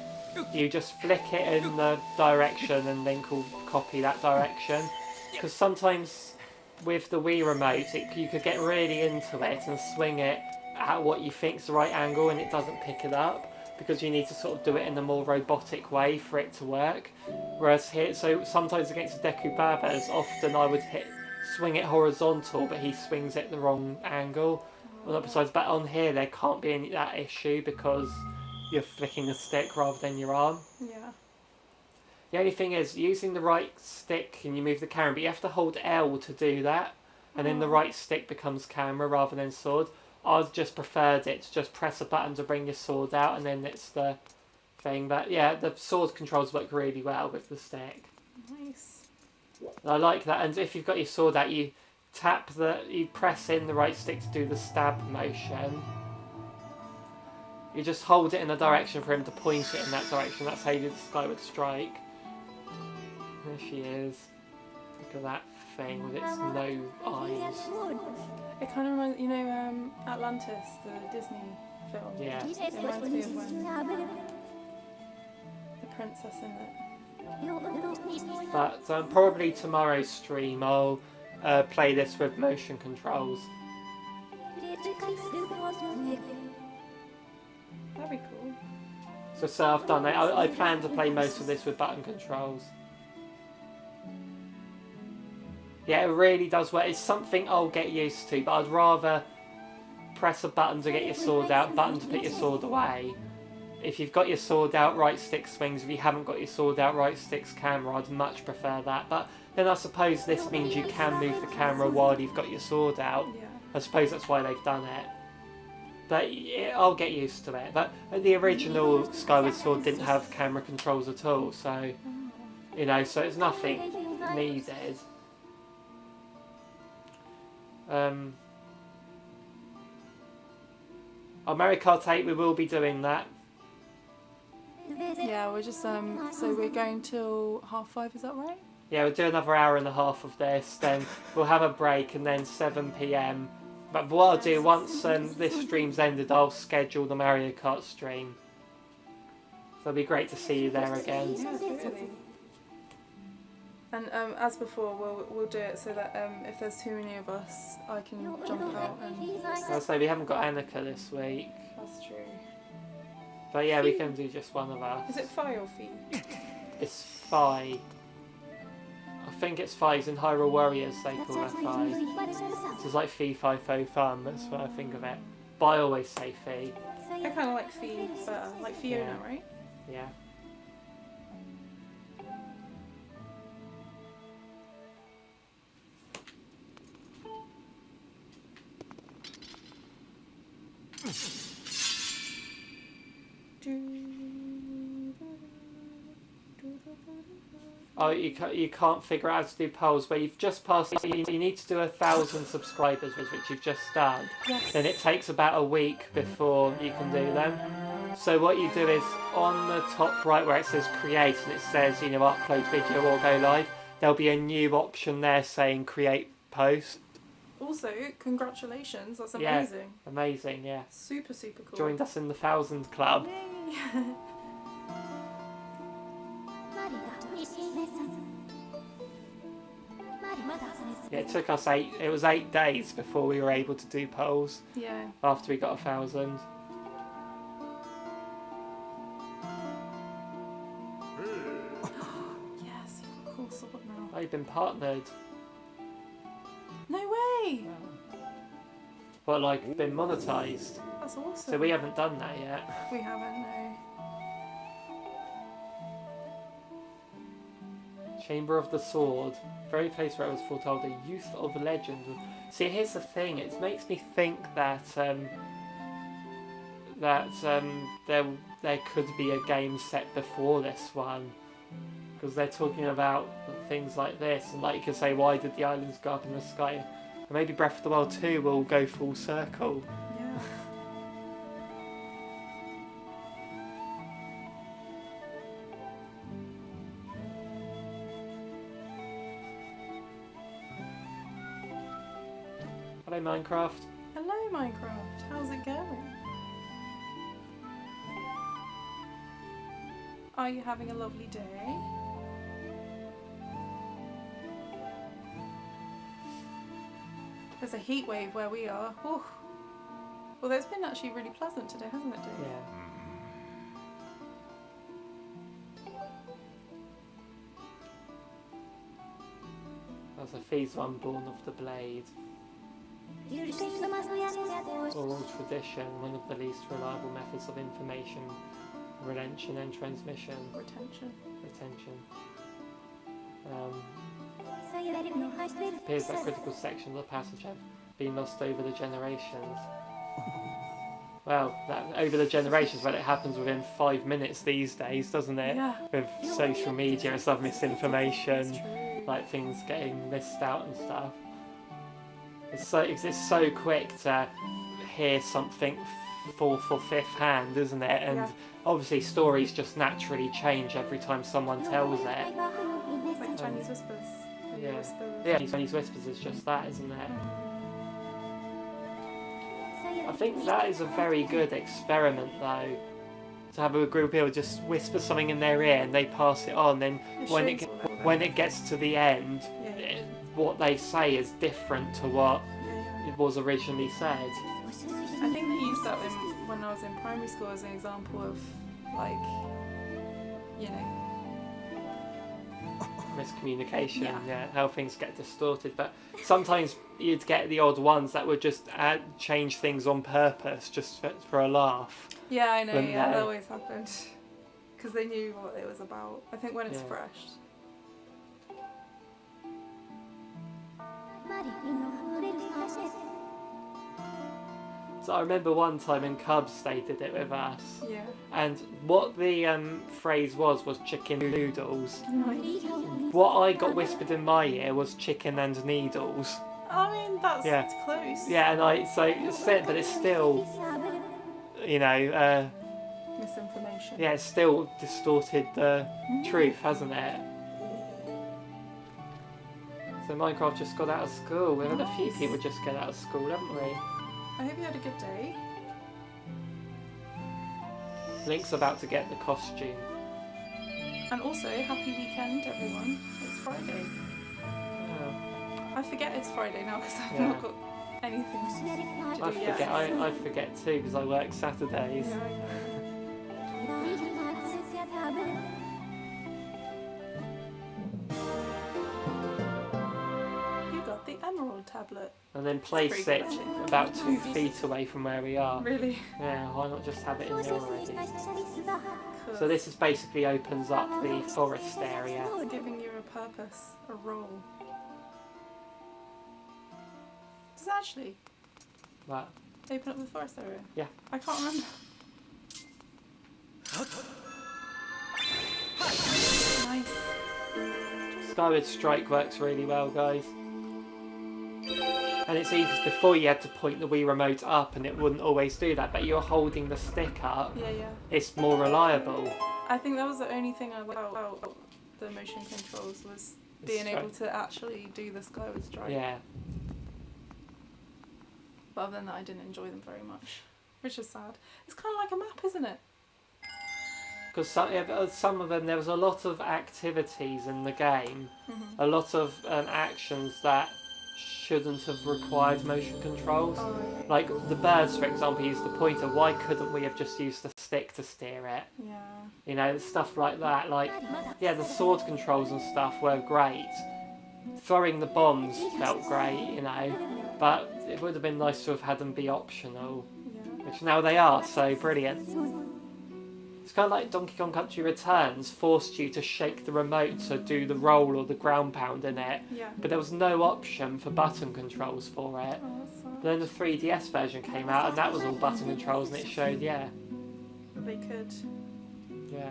You just flick it in the direction and Link will copy that direction. Because sometimes with the Wii remote, you could get really into it and swing it at what you think's the right angle and it doesn't pick it up. Because you need to sort of do it in a more robotic way for it to work. Whereas here, so sometimes against the Deku Babas, often I would swing it horizontal, but he swings it the wrong angle. Well, besides, but on here there can't be that issue because you're flicking the stick rather than your arm. Yeah. The only thing is, using the right stick and you move the camera, but you have to hold L to do that, and then the right stick becomes camera rather than sword. I've just preferred it to just press a button to bring your sword out and then it's the thing. But yeah, the sword controls work really well with the stick. Nice. And I like that. And if you've got your sword out, you press in the right stick to do the stab motion. You just hold it in a direction for him to point it in that direction. That's how you do the Skyward Strike. There she is. Look at that thing with its no eyes. It kind of reminds, Atlantis, the Disney film. Yeah. It reminds me of when the princess in it. But probably tomorrow's stream I'll play this with motion controls. That'd be cool. So I've done it. I plan to play most of this with button controls. Yeah, it really does work. It's something I'll get used to, but I'd rather press a button to get your sword out, button to put your sword away. if you've got your sword out, right stick swings. If you haven't got your sword out, right stick's camera. I'd much prefer that. But then I suppose this means you can move the camera while you've got your sword out. Yeah. I suppose that's why they've done it. But I'll get used to it. But the original Skyward Sword didn't have camera controls at all, so you know, so it's nothing needed. On Mario Kart 8 we will be doing that. Yeah, we're just so we're going till 5:30, is that right? Yeah, we'll do another hour and a half of this, then we'll have a break, and then 7 PM. But what I'll do, once this stream's ended, I'll schedule the Mario Kart stream. So it'll be great to see you there again. Yeah, totally. And as before, we'll do it so that if there's too many of us, I can jump out and... I'll say we haven't got Annika this week. That's true. But yeah, we can do just one of us. Is it Fi or Fee? It's Fi. I think it's Fi's in Hyrule Warriors, they call her Fi. So it's like Fee, Fi, Fo, Fun, that's what I think of it. But I always say Fee. I kind of like Fee better, like Fiona, Yeah. right? Yeah. Oh, you can't figure out how to do polls where you've just passed. You need to do 1,000 subscribers, which you've just done. Yes. Then it takes about a week before you can do them. So what you do is on the top right where it says create and it says, you know, upload video or go live, there'll be a new option there saying create post. Also, congratulations, that's Yeah. amazing. Amazing, yeah. Super, super cool. Joined us in the 1,000 club. Yay. Yeah, it took us 8 days before we were able to do polls Yeah. after we got 1,000. Yes, you've got a cool sword now. They've been partnered. No way! But like been monetized. That's awesome. So we haven't done that yet. We haven't, no. Chamber of the Sword. Very place where it was foretold the youth of legend. See, here's the thing. It makes me think that there could be a game set before this one, because they're talking about things like this, and like you could say, why did the islands go up in the sky? And maybe Breath of the Wild 2 will go full circle. Yeah. Hello, Minecraft. Hello, Minecraft. How's it going? Are you having a lovely day? There's a heat wave where we are. Ooh. Although it's been actually really pleasant today, hasn't it, Dave? Yeah. That's a phase one born of the blade. Oral tradition, one of the least reliable methods of information, retention and transmission. Retention. It appears that critical sections of the passage have been lost over the generations. Well, over the generations, but it happens within 5 minutes these days, doesn't it? Yeah. With social media and stuff, misinformation, It's true. like things getting missed out and stuff. It's so quick to hear something fourth or fifth hand, isn't it? And Yeah. obviously stories just naturally change every time someone tells it. Like Chinese whispers. Yeah. Whispers. Yeah, Chinese whispers is just that, isn't it? I think that is a very good experiment, though, to have a group of people just whisper something in their ear and they pass it on. Then when it gets to the end, Yeah. what they say is different to what Yeah. it was originally said. I think they used that when I was in primary school as an example of, like, you know, miscommunication, Yeah. how things get distorted. But sometimes you'd get the odd ones that would just change things on purpose, just for a laugh. Yeah, I know. Wouldn't Yeah, they? that always happened because they knew what it was about. I think when it's Yeah. fresh. So I remember one time in Cubs they did it with us, Yeah. and what the phrase was chicken noodles. Nice. What I got whispered in my ear was chicken and needles. I mean, that's Yeah. close. Yeah, and but it's still, Misinformation. yeah, it's still distorted the truth, hasn't it? So Minecraft just got out of school. We've had a few Nice. people just get out of school, haven't we? I hope you had a good day. Link's about to get the costume. And also, happy weekend, everyone. It's Friday. Oh, I forget it's Friday now because I've Yeah. not got anything to do I yet. forget. I forget too because I work Saturdays. Yeah, I know. You got the emerald tablet. And then place That's pretty it good, actually. about 2 feet away from where we are. Really? Yeah, why not just have it in there already? Cool. So this is basically opens up the forest area. Giving you a purpose, a role. Does it actually But open up the forest area? Yeah. I can't remember. Nice. Skyward Strike works really well, guys. And it's easy. Before you had to point the Wii remote up and it wouldn't always do that, but you're holding the stick up, Yeah, yeah. it's more reliable. I think that was the only thing I liked about the motion controls was being able to actually do the Skyward Strike. Yeah. But other than that, I didn't enjoy them very much, which is sad. It's kind of like a map, isn't it? Because some of them, there was a lot of activities in the game, Mm-hmm. a lot of actions that shouldn't have required motion controls. Oh, yeah. Like the birds, for example, use the pointer. Why couldn't we have just used the stick to steer it? Yeah. Stuff like that. Like, yeah, the sword controls and stuff were great. Throwing the bombs felt great, but it would have been nice to have had them be optional, Yeah. which now they are, so brilliant. It's kind of like Donkey Kong Country Returns forced you to shake the remote to do the roll or the ground pound in it, Yeah. but there was no option for button controls for it. Oh, that's sad. Then the 3DS version came out and that was all button controls and it showed, They could. yeah.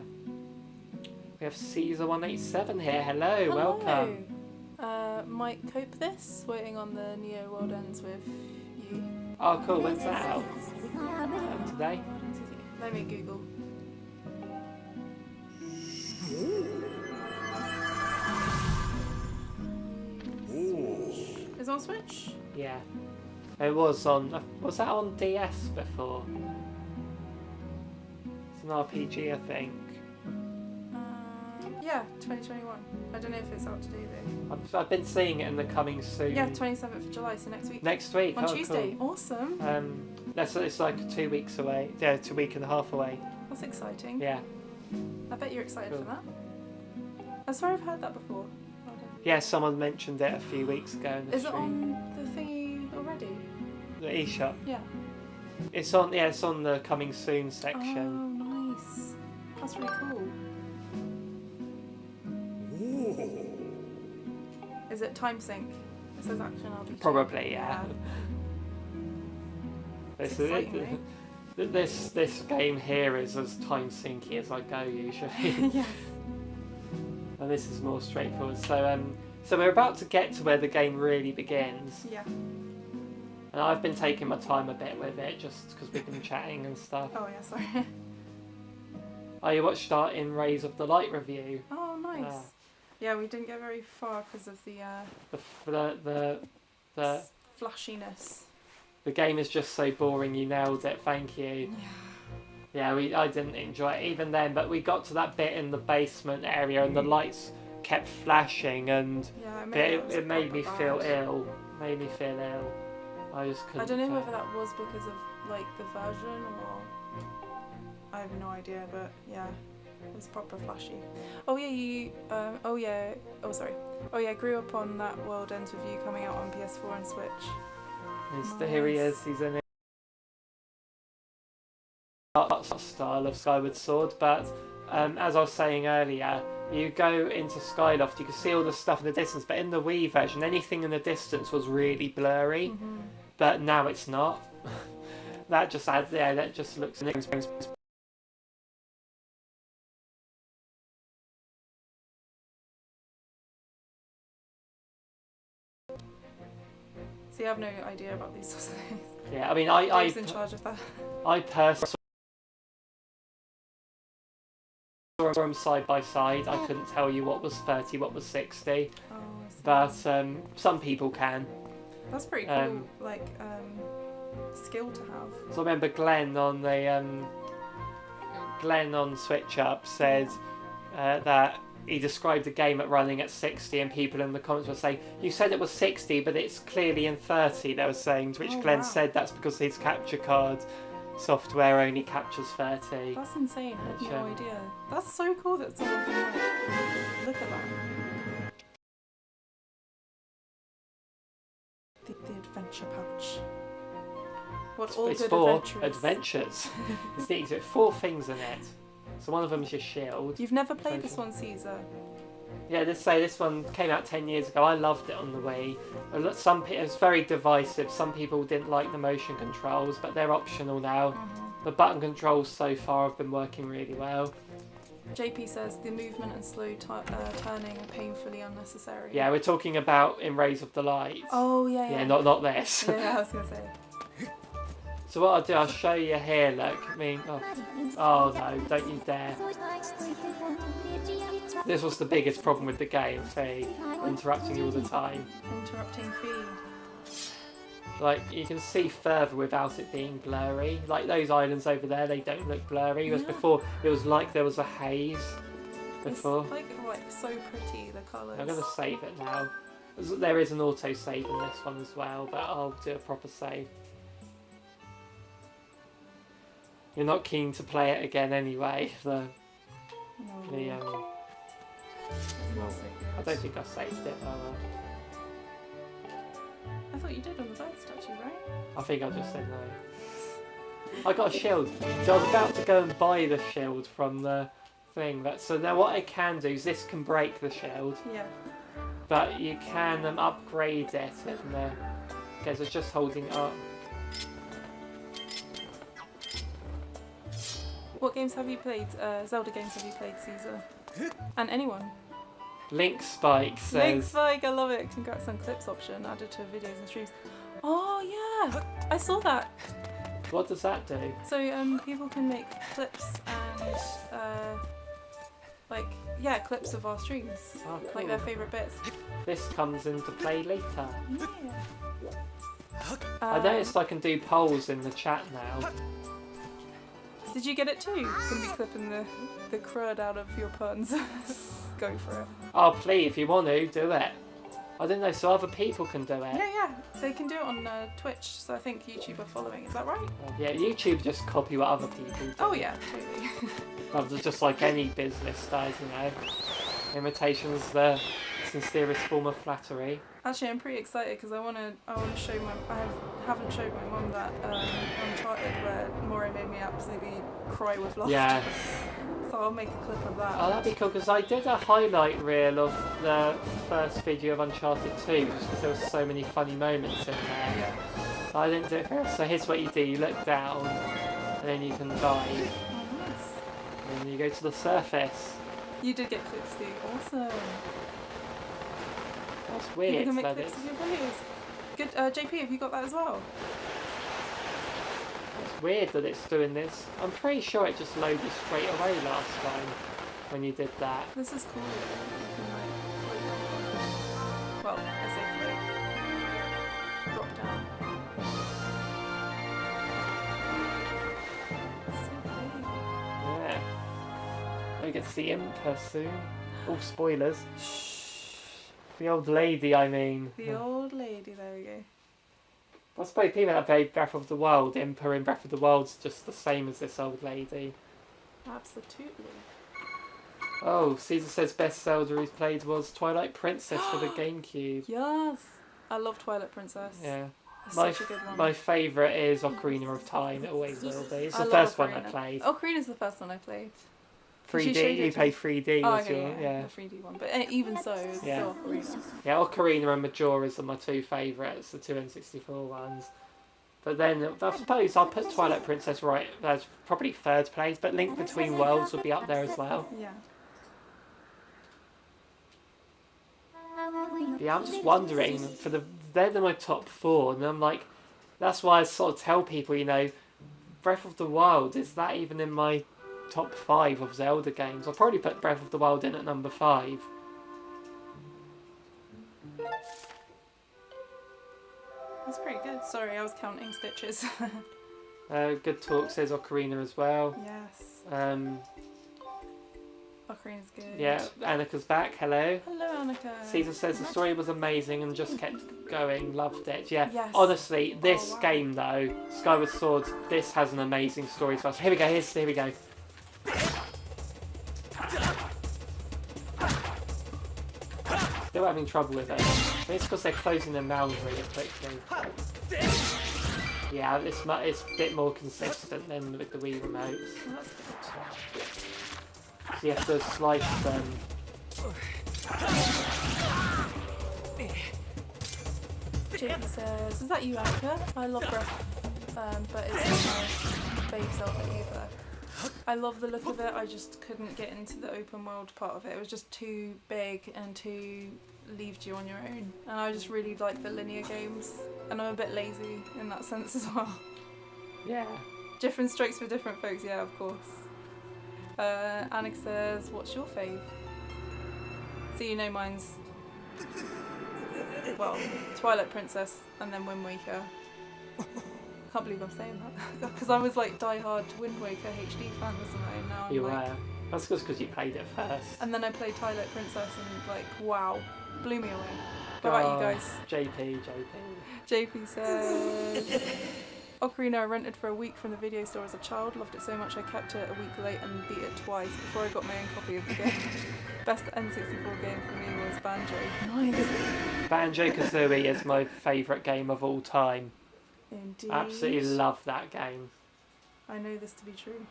We have Caesar 187 here, hello, welcome. Might cope this, waiting on the Neo World Ends with you. Oh cool, when's that out? Today? Let me Google. Is it on Switch? Yeah. It was that on DS before? It's an RPG, I think. Yeah, 2021. I don't know if it's out today though. I've been seeing it in the coming soon. Yeah, 27th of July, so next week. Next week, On oh, Tuesday. Cool. Awesome. It's like 2 weeks away. Yeah, 2 week and a half away. That's exciting. Yeah. I bet you're excited Cool. for that. I swear I've heard that before. Hold on. Yeah, someone mentioned it a few weeks ago in the Is it stream. on the thingy already? The eShop. Yeah. It's on the coming soon section. Oh, nice. That's really cool. Is it time sync? It says action RPG. Probably, yeah. It's This, exciting, this game here is as time syncy as I go usually. Yes. And this is more straightforward. So we're about to get to where the game really begins. Yeah. And I've been taking my time a bit with it just because we've been chatting and stuff. Oh yeah, sorry. Oh, you watched our In Rays of the Light review. Oh, nice. Ah. Yeah, we didn't get very far because of the The flashiness. the game is just so boring. You nailed it. Thank you. Yeah. Yeah, I didn't enjoy it even then, but we got to that bit in the basement area and the lights kept flashing and Yeah, it made me feel ill. Made me feel ill. I just couldn't. I don't know bear whether that was because of like the version or I have no idea, but yeah. It was proper flashy. Oh yeah, grew up on that World Ends With You coming out on PS4 and Switch. Here he is. He's in art style of Skyward Sword, but as I was saying earlier, you go into Skyloft, you can see all the stuff in the distance, but in the Wii version, anything in the distance was really blurry, but now it's not. That just adds, that just looks. See, I have no idea about these sorts of things. Yeah, I mean, Dave's in charge of that. I personally saw them side by side. I couldn't tell you what was 30, what was 60, but some people can. That's pretty cool, skill to have. So I remember Glenn on the Glenn on Switch Up said that he described the game at running at 60, and people in the comments were saying, "You said it was 60, but it's clearly in 30." They were saying, to which Glenn said that's because his capture card software only captures 30. That's insane. I had no idea. That's so cool that someone can look at that. The adventure pouch. What all it's good for adventures. It's neat. It's 4 things in it. So one of them is your shield. You've never played this one, Caesar? Yeah, this one came out 10 years ago. I loved it on the Wii. It was very divisive. Some people didn't like the motion controls, but they're optional now. The button controls so far have been working really well. JP says the movement and slow turning are painfully unnecessary. Yeah, we're talking about in Rays of the Light. Oh, yeah. Yeah, not this. Yeah, I was going to say. So what I'll do, I'll show you here, look. I mean, oh no, don't you dare. This was the biggest problem with the game, Fee, interrupting you all the time. Interrupting Fee. Like, you can see further without it being blurry. Like those islands over there, they don't look blurry. Whereas before, it was like there was a haze before. It's like so pretty, the colours. I'm going to save it now. There is an auto save in this one as well, but I'll do a proper save. You're not keen to play it again anyway. I don't think I saved it. I thought you did on the bird statue, right? I think I just said no. I got a shield. So I was about to go and buy the shield from the thing. So now what I can do is this can break the shield. Yeah. But you can upgrade it. Okay, so it's just holding it up. What games have you played? Zelda games have you played, Caesar? And anyone? Link Spike says... Link Spike, I love it. Congrats on clips option added to videos and streams. Oh yeah, I saw that. What does that do? So people can make clips and clips of our streams, cool. like their favourite bits. This comes into play later. Yeah. I noticed I can do polls in the chat now. Did you get it too? Can be clipping the crud out of your puns. Go for it. Oh, please, if you want to, do it. I didn't know, so other people can do it. Yeah. They can do it on Twitch, so I think YouTube are following. Is that right? Yeah, YouTube just copy what other people do. Oh yeah, totally. Just like any business does, you know. Imitation's the sincerest form of flattery. Actually, I'm pretty excited because I want to show haven't showed my mum that Uncharted where Mori made me absolutely cry with laughter. Yeah. So I'll make a clip of that. Oh, that'd be cool, because I did a highlight reel of the first video of Uncharted 2, just because there were so many funny moments in there. Yeah. I didn't do it first. So here's what you do: you look down, and then you can dive. Oh, nice. And then you go to the surface. You did get clips too. Awesome. That's weird. You can make clips of your videos. Good. JP, have you got that as well? It's weird that it's doing this. I'm pretty sure it just loaded straight away last time when you did that. This is cool. Well, I say float. Drop down. So cool. Yeah. We get to see Impa soon. All spoilers. Shh. The old lady, I mean. The old lady, there we go. I suppose people that played Breath of the Wild, Impa in Breath of the Wild's just the same as this old lady. Absolutely. Oh, Caesar says best Zelda he's played was Twilight Princess for the GameCube. Yes. I love Twilight Princess. Yeah. It's My such a good one. my favourite is Ocarina of Time. It always will be. It's the love first one I Ocarina. played. Ocarina's the first one I played. 3D. You played 3D. Oh, Was okay, your, yeah, the 3D one. But even so, it's Yeah. still Ocarina. Yeah, Ocarina and Majora's are my two favourites, the 2 N64 ones. But then I suppose I'll put Twilight Princess right as probably third place, but Link Between Worlds would be up there as well. Yeah. Yeah, I'm just wondering, they're my top 4, and I'm like, that's why I sort of tell people, you know, Breath of the Wild, is that even in my top 5 of Zelda games? I'll probably put Breath of the Wild in at number 5. That's pretty good. Sorry, I was counting stitches. Good Talk says Ocarina as well. Yes. Ocarina's good. Yeah, Annika's back, hello. Hello, Annika. Caesar says the story was amazing and just kept going, loved it. Yeah, Yes. honestly, this Oh, wow. game though, Skyward Sword, this has an amazing story as well. So here we go, here we go. Still having trouble with it. It's because they're closing their mouths really quickly. Yeah, it's a bit more consistent than with the Wii remotes. Oh, that's good. So you have to slice them. JP says, is that you, Annika? I love Breath, but it's not my fave Zelda either. I love the look of it, I just couldn't get into the open world part of it. It was just too big and too leaved you on your own. And I just really like the linear games. And I'm a bit lazy in that sense as well. Yeah. Different strokes for different folks, yeah, of course. Annika says, what's your fave? So you know mine's, well, Twilight Princess and then Wind Waker. I can't believe I'm saying that. Because I was like die-hard Wind Waker HD fan, wasn't I? And now I'm You like... were. That's just because you played it first. And then I played Twilight Princess and like, wow, blew me away. What about you guys? JP. JP says, Ocarina I rented for a week from the video store as a child, loved it so much I kept it a week late and beat it twice before I got my own copy of the game. Best N64 game for me was Banjo. Nice. Banjo-Kazooie is my favourite game of all time. Indeed. Absolutely love that game. I know this to be true.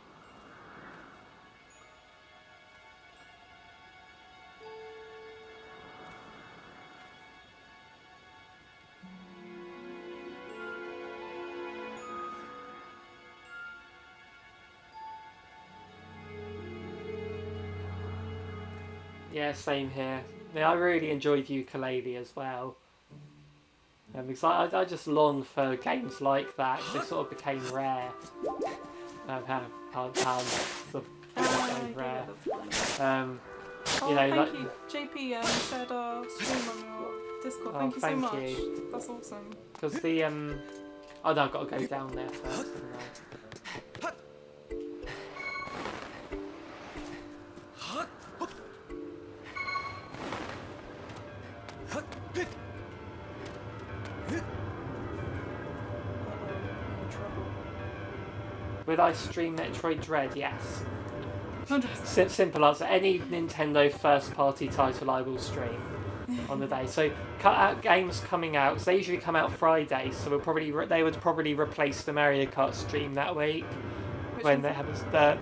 Yeah, same here. Yeah, I really enjoyed ukulele as well. Because I just long for games like that. They sort of became rare. Sort of became rare. You know, thank like, you. JP shared our stream on your Discord. Thank you so thank much. you. That's awesome. Because the oh no, I've got to go down there first. haven't I? Would I stream Metroid Dread? Yes. 100%. Simple answer. Any Nintendo first-party title I will stream on the day. So cut out games coming out. So they usually come out Fridays. So they would probably replace the Mario Kart stream that week when they have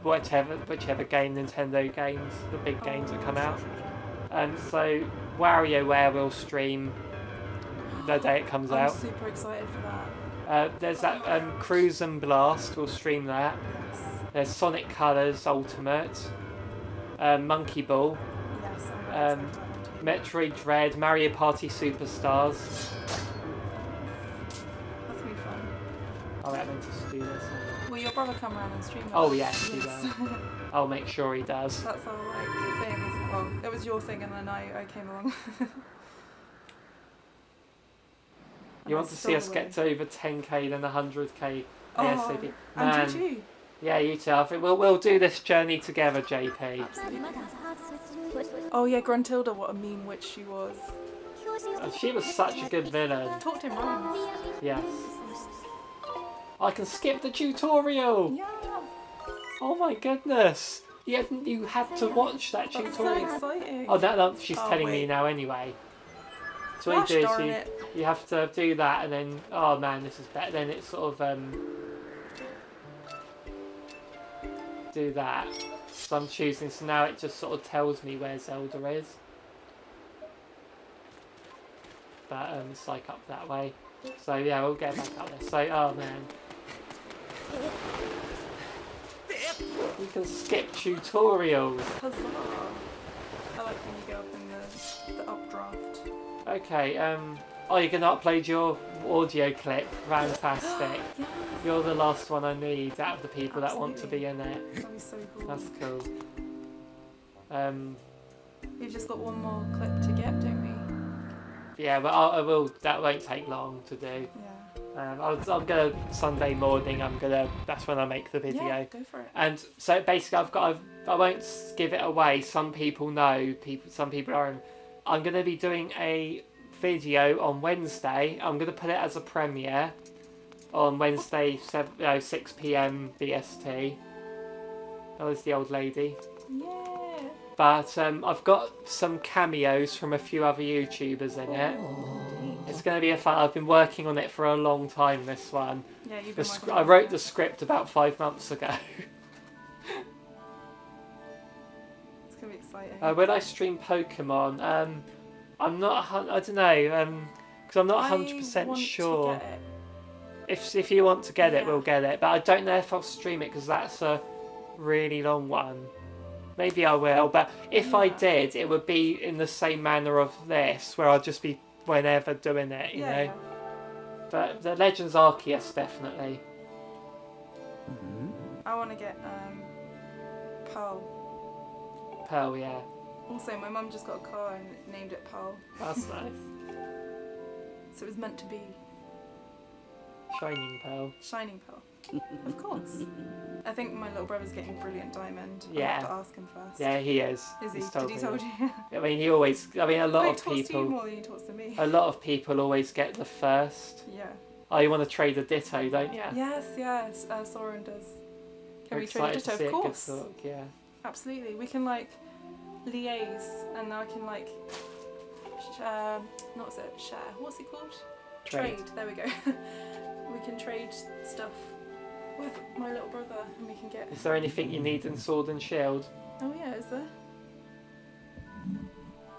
whichever game Nintendo games, the big games that come out. So WarioWare will stream the day it comes I'm out. super excited for that. There's that Cruise and Blast. We'll stream that. Yes. There's Sonic Colors Ultimate, Monkey Ball, Yes, I'm very excited. Metroid Dread, Mario Party Superstars. That's gonna be fun. Oh, I meant to do this. Will your brother come around and stream that? Oh yes, he will. I'll make sure he does. That's our like thing. Well, it was your thing, and then I came along. You want to see us get to over 10k then 100k ASAP? And you too. Yeah, you too. I think we'll do this journey together, JP. Absolutely. Oh yeah, Gruntilda, what a mean witch she was. And she was such a good villain. Talked in rhymes. Yes. I can skip the tutorial. Yeah. Oh my goodness. You had to watch that That's tutorial. so exciting. Oh, that she's Oh, telling me wait. now anyway. So Gosh what you do darn is it. you have to do that, and then oh man, this is better. Then it's sort of do that. So I'm choosing. So now it just sort of tells me where Zelda is. But it's like up that way. So yeah, we'll get back up there. So oh man. You can skip tutorials. Huzzah. I like when you go up in the updraft. Okay, oh, you're going to upload your audio clip. Fantastic. Yes. You're the last one I need out of the people that want to be in it. That'd be so cool. That's cool. We've just got one more clip to get, don't we? Yeah, but I will. That won't take long to do. Yeah. I'm gonna Sunday morning. That's when I make the video. Yeah, go for it. And so basically, I won't give it away. Some people know. Some people are. I'm gonna be doing a video on Wednesday. I'm gonna put it as a premiere on Wednesday, 6 p.m. BST. That was the old lady. Yeah. But I've got some cameos from a few other YouTubers in it. It's going to be a fun. I've been working on it for a long time. This one. Yeah, you've been working I wrote the script about 5 months ago. It's gonna be exciting. When I stream Pokemon, I'm not. I don't know. Because I'm not 100% sure. To get it. If you want to get it, Yeah. we'll get it. But I don't know if I'll stream it because that's a really long one. Maybe I will. But if I did, it would be in the same manner of this, where I'll just be whenever doing it, you know. Yeah. But the Legends Arceus definitely. I want to get Pearl. Pearl, yeah. Also, my mum just got a car and named it Pearl, That's nice. so it was meant to be Shining Pearl. Shining Pearl. Of course. I think my little brother's getting Brilliant Diamond. I'll Yeah. have to ask him first. Yeah, he is. Is he? He's Did he me told that. you? I mean, he always. I mean, a lot He of talks to you people. more than he talks to me. A lot of people always get the first. Yeah. Oh, you want to trade a Ditto, don't you? Yes. Soren does. Can You're we trade a excited to Ditto? see Of it, good course. talk, yeah. Absolutely. We can like liaise, and I can like. Not is it share? What's it called? Trade. There we go. We can trade stuff with my little brother, and we can get. Is there anything you need in Sword and Shield? Oh yeah, is there?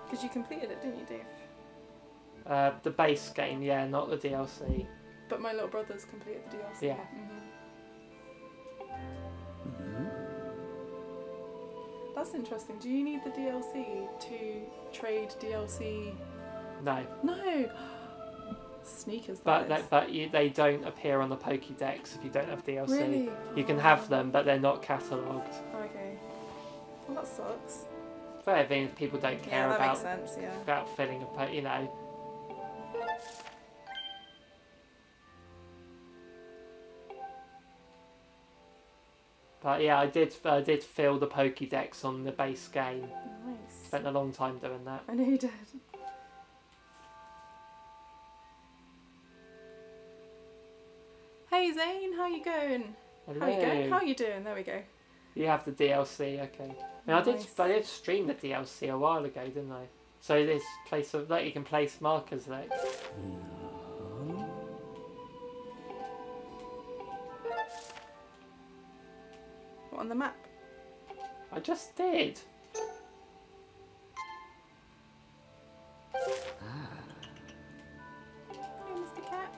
Because you completed it, didn't you, Dave? The base game, yeah, not the DLC. But my little brother's completed the DLC. Yeah. That's interesting. Do you need the DLC to trade DLC? No. No. Sneakers. But they don't appear on the Pokédex if you don't have DLC. Really? You can have them, but they're not catalogued. Okay. Well, that sucks. But I mean, if people don't Yeah, care that about makes sense. Yeah. about filling a you know. But yeah, I did fill the Pokédex on the base game. Nice. Spent a long time doing that. I know you did. Hey Zane, how you going? Hello. How you going? How you doing? There we go. You have the DLC, okay. I mean, Nice. I did stream the DLC a while ago, didn't I? So this place of like you can place markers there. What, on the map? I just did. Hey, Mr. Cat.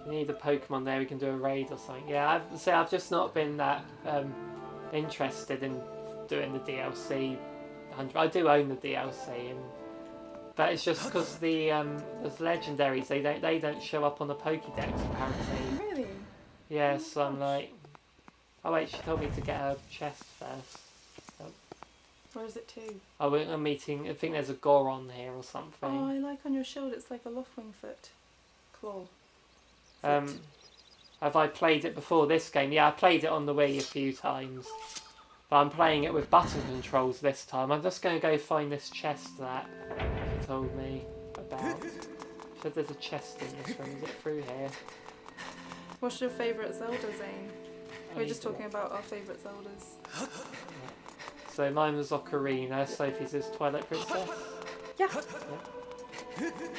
You need a Pokemon there. We can do a raid or something. Yeah, I've just not been that interested in doing the DLC. I do own the DLC, but it's just because the legendaries they don't show up on the Pokédex apparently. Really? Yeah, so I'm like, oh wait, she told me to get a chest first. Where is it to? Oh, I'm meeting. I think there's a Goron here or something. Oh, I like on your shield. It's like a Loftwing foot claw. Um, Foot. Have I played it before this game? Yeah, I played it on the Wii a few times. But I'm playing it with button controls this time. I'm just going to go find this chest that she told me about. She said there's a chest in this room. Is it through here? What's your favourite Zelda, Zane? We're just talking about our favourite Zeldas. So mine was Ocarina, Sophie's is Twilight Princess. Yeah.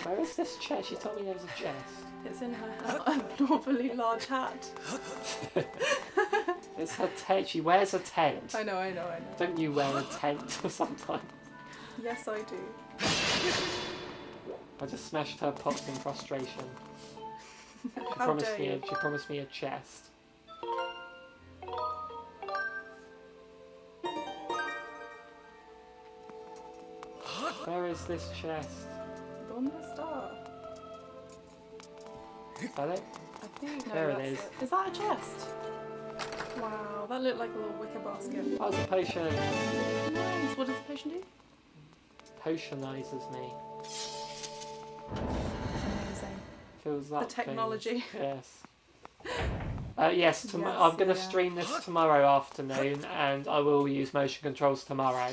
Where is this chest? She told me there was a chest. It's in her abnormally large hat. It's her tent. She wears a tent. I know. Don't you wear a tent sometimes? Yes, I do. I just smashed her pots in frustration. How dare you? She promised me a chest. Where is this chest? On the star. Is that it? I think no, There it that's is. it. Is that a chest? Wow, that looked like a little wicker basket. Oh, it's a potion. Nice. What does the potion do? Potionizes me. Amazing. Fills up The technology. things. Yes. Yes, Yes, I'm going to yeah. stream this tomorrow afternoon, and I will use motion controls tomorrow.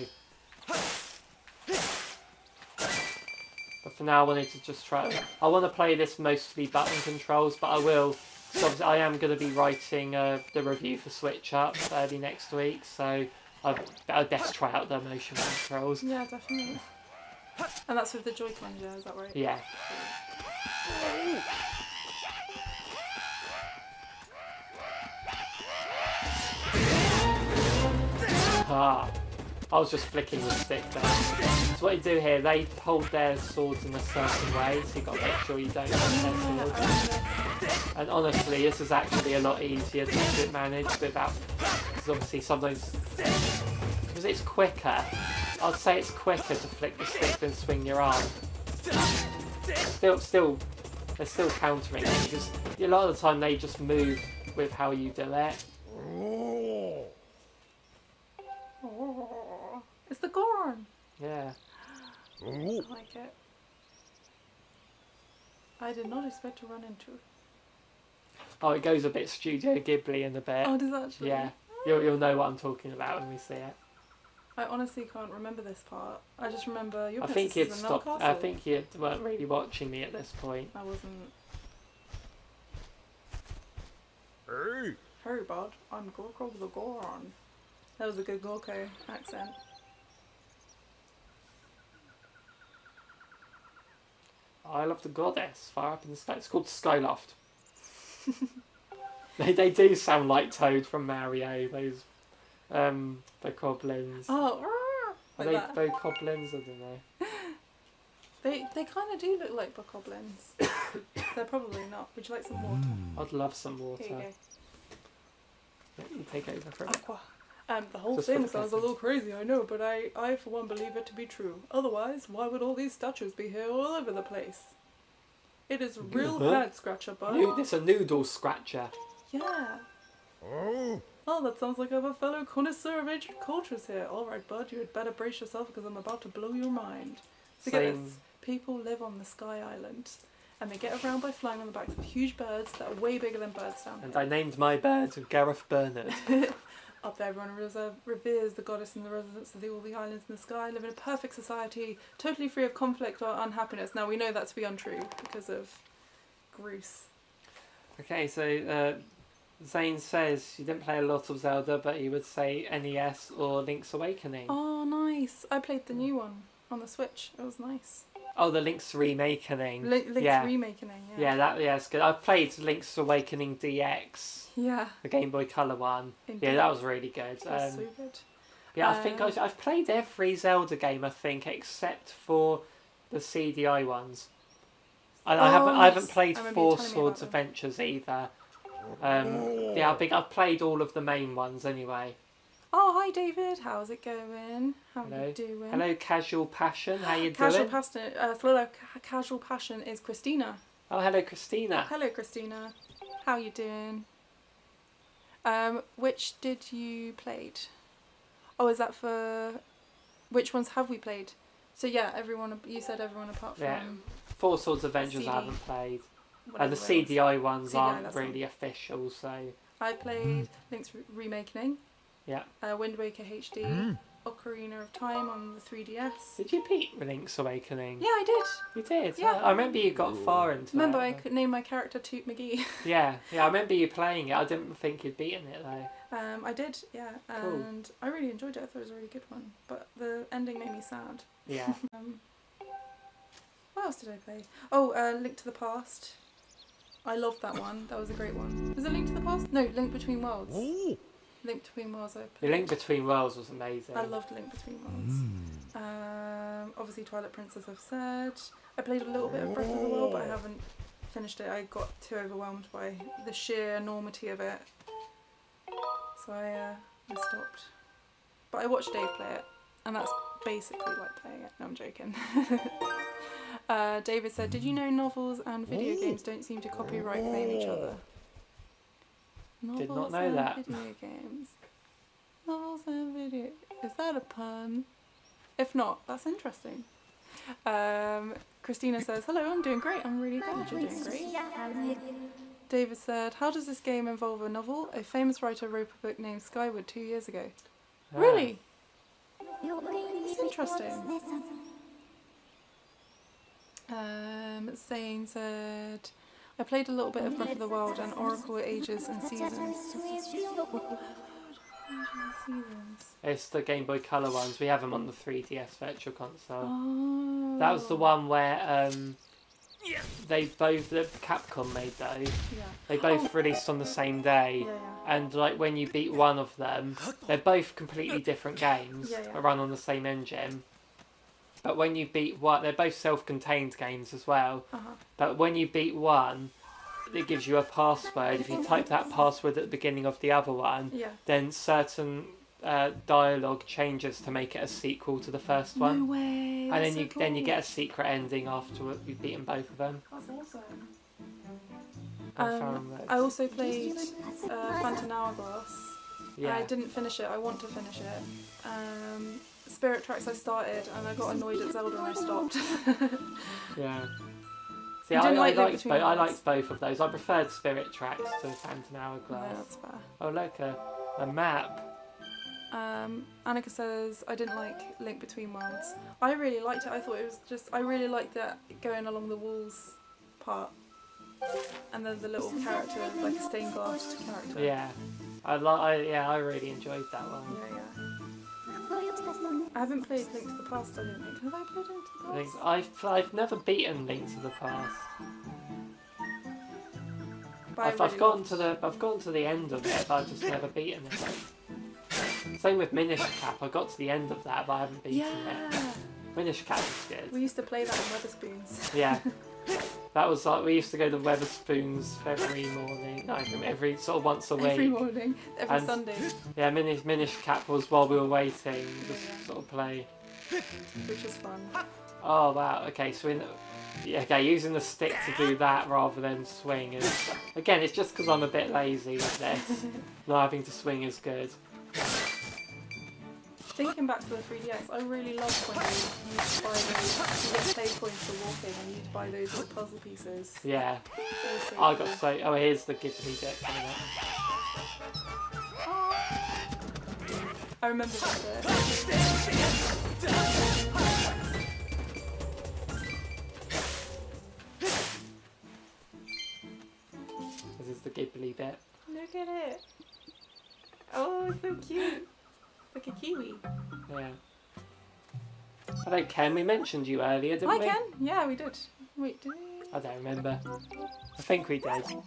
But for now, I wanted to just try. I want to play this mostly button controls, but I will. So obviously I am going to be writing the review for Switch Up early next week, so I'd best try out the motion controls. Yeah, definitely. And that's with the Joy-Con, yeah, is that right? Yeah. Ah, I was just flicking the stick there. So what you do here, they hold their swords in a certain way, so you've got to make sure you don't hit their swords. And honestly, this is actually a lot easier to get it managed without, because obviously sometimes, because it's quicker, I'd say it's quicker to flick the stick than swing your arm. Still, they're still countering it, because a lot of the time they just move with how you do it. Oh, it's the Goron. Yeah. I like it. I did not expect to run into it. Oh, it goes a bit Studio Ghibli in a bit. Oh, does that actually? Yeah. You'll know what I'm talking about when we see it. I honestly can't remember this part. I just remember your I think princess you'd is in an old stopped. castle. I think you weren't really watching me at this point. I wasn't. Hey! Hey, bud. I'm Gorko the Goron. That was a good Gorko accent. Isle of the Goddess, far up in the sky. It's called Skyloft. They do sound like Toad from Mario. Those the goblins. Oh, Are like they that. bokoblins? I don't know. They kind of do look like bokoblins. They're probably not. Would you like some water? I'd love some water. Here you go. Let me take over for a bit. Aqua. The whole Just for thing the sounds a present. little crazy, I know, but I for one believe it to be true. Otherwise, why would all these statues be here all over the place? It is a real Huh? head scratcher, bud. It's a noodle scratcher. Yeah. Oh! Oh, that sounds like I have a fellow connoisseur of ancient cultures here. Alright, bud, you had better brace yourself because I'm about to blow your mind. So get Same. this. People live on the Sky Island, and they get around by flying on the backs of huge birds that are way bigger than birds down And here. I named my bird Gareth Bernard. Up there, everyone reveres the goddess and the residents of all the islands in the sky, live in a perfect society, totally free of conflict or unhappiness. Now, we know that to be untrue because of Greece. Okay, so Zane says he didn't play a lot of Zelda, but he would say NES or Link's Awakening. Oh, nice. I played the new one on the Switch. It was nice. Oh, the Link's Remakening. Link's yeah. Remakening, Yeah, it's good. I've played Link's Awakening DX, Yeah. the Game Boy Color one. Indeed. Yeah, that was really good. It was so good. Yeah, I think I've played every Zelda game, I think, except for the CDI ones. I haven't yes. played I remember you Four telling me Swords about them. Adventures either. Yeah, I think I've played all of the main ones anyway. Oh, hi David. How's it going? How are Hello. you doing? Hello, Casual Passion. How you Casual doing? Casual Passion is Christina. Oh, hello, Christina. Hello, Christina. How you doing? Which did you played? Oh, is that for... Which ones have we played? So yeah, everyone. You said everyone apart from... Yeah. Four Swords Adventures CD. I haven't played. The CDI ones CDI, aren't that's really official, so I played Link's Remakening. yeah. Wind Waker HD. Ocarina of Time on the 3DS. Did you beat Link's Awakening? Yeah, I did. You did? Yeah. I remember you got far into Remember, it. I could name my character Toot McGee. Yeah, I remember you playing it. I didn't think you'd beaten it though. I did, yeah, and I really enjoyed it. I thought it was a really good one, but the ending made me sad. Yeah. What else did I play? Oh, Link to the Past. I loved that one. That was a great one. Was it Link to the Past? No, Link Between Worlds. Oh. Link Between Worlds. The Link Between Worlds was amazing. I loved Link Between Worlds. Obviously Twilight Princess I've said. I played a little bit of Breath of the Wild, but I haven't finished it. I got too overwhelmed by the sheer enormity of it. So I stopped. But I watched Dave play it, and that's basically like playing it. No, I'm joking. David said, did you know novels and video games don't seem to copyright claim each other? Did not Novels know and that. video games. Novels and video... Is that a pun? If not, that's interesting. Christina says, hello, I'm doing great. I'm really glad you're doing great. David said, how does this game involve a novel? A famous writer wrote a book named Skyward 2 years ago. Ah. Really? That's interesting. Zane said, I played a little bit of Breath of the Wild and Oracle Ages and Seasons. It's the Game Boy Color ones. We have them on the 3DS Virtual Console. Oh. That was the one where they both, the Capcom made those. Yeah. They both released on the same day. Yeah, And like when you beat one of them, they're both completely different games, but run on the same engine. But when you beat one, they're both self-contained games as well. But when you beat one, it gives you a password. If you type that password at the beginning of the other one, then certain dialogue changes to make it a sequel to the first one. No way. And That's then so you cool. get a secret ending after you've beaten both of them. That's awesome. I found that. I also played Phantom Hourglass. Yeah. I didn't finish it. I want to finish it. Spirit Tracks I started and I got annoyed at Zelda and I stopped. Yeah. See, You I didn't like Link liked Between I Worlds? liked both of those. I preferred Spirit Tracks to Phantom Hourglass. Yeah, that's fair. Oh, look, a map. Annika says, I didn't like Link Between Worlds. I really liked it. I thought it was just, I really liked that going along the walls part. And then the little character, like a stained glass character. Yeah. I really enjoyed that one. Yeah. I haven't played Link to the Past, I don't think. Have I played Link to the Past? I've never beaten Link to the Past. But I've gotten to the end of it, but I've just never beaten it. Same with Minish Cap. I got to the end of that, but I haven't beaten it. Minish Cap is good. We used to play that in Weatherspoons. Yeah. That was like, we used to go to Weatherspoons every morning, every sort of once a week. Every morning, every And- Sunday, Yeah, Minish Cap was while we were waiting, just sort of play. which was fun. Oh wow, okay, so using the stick to do that rather than swing is, again, it's just because I'm a bit lazy with this. Not having to swing is good. Thinking back to the 3DS, I really loved when you used to buy those, you get play points for walking and you'd buy those little puzzle pieces. Yeah. Also I got so, oh here's the Ghibli bit coming up. I remember that bit. This is the Ghibli bit. Look at it. Oh, it's so cute. It's like a kiwi. Yeah. Hello Ken, we mentioned you earlier, didn't Hi we? Ken. Yeah, we did. Wait, did we? I don't remember. I think we did. I think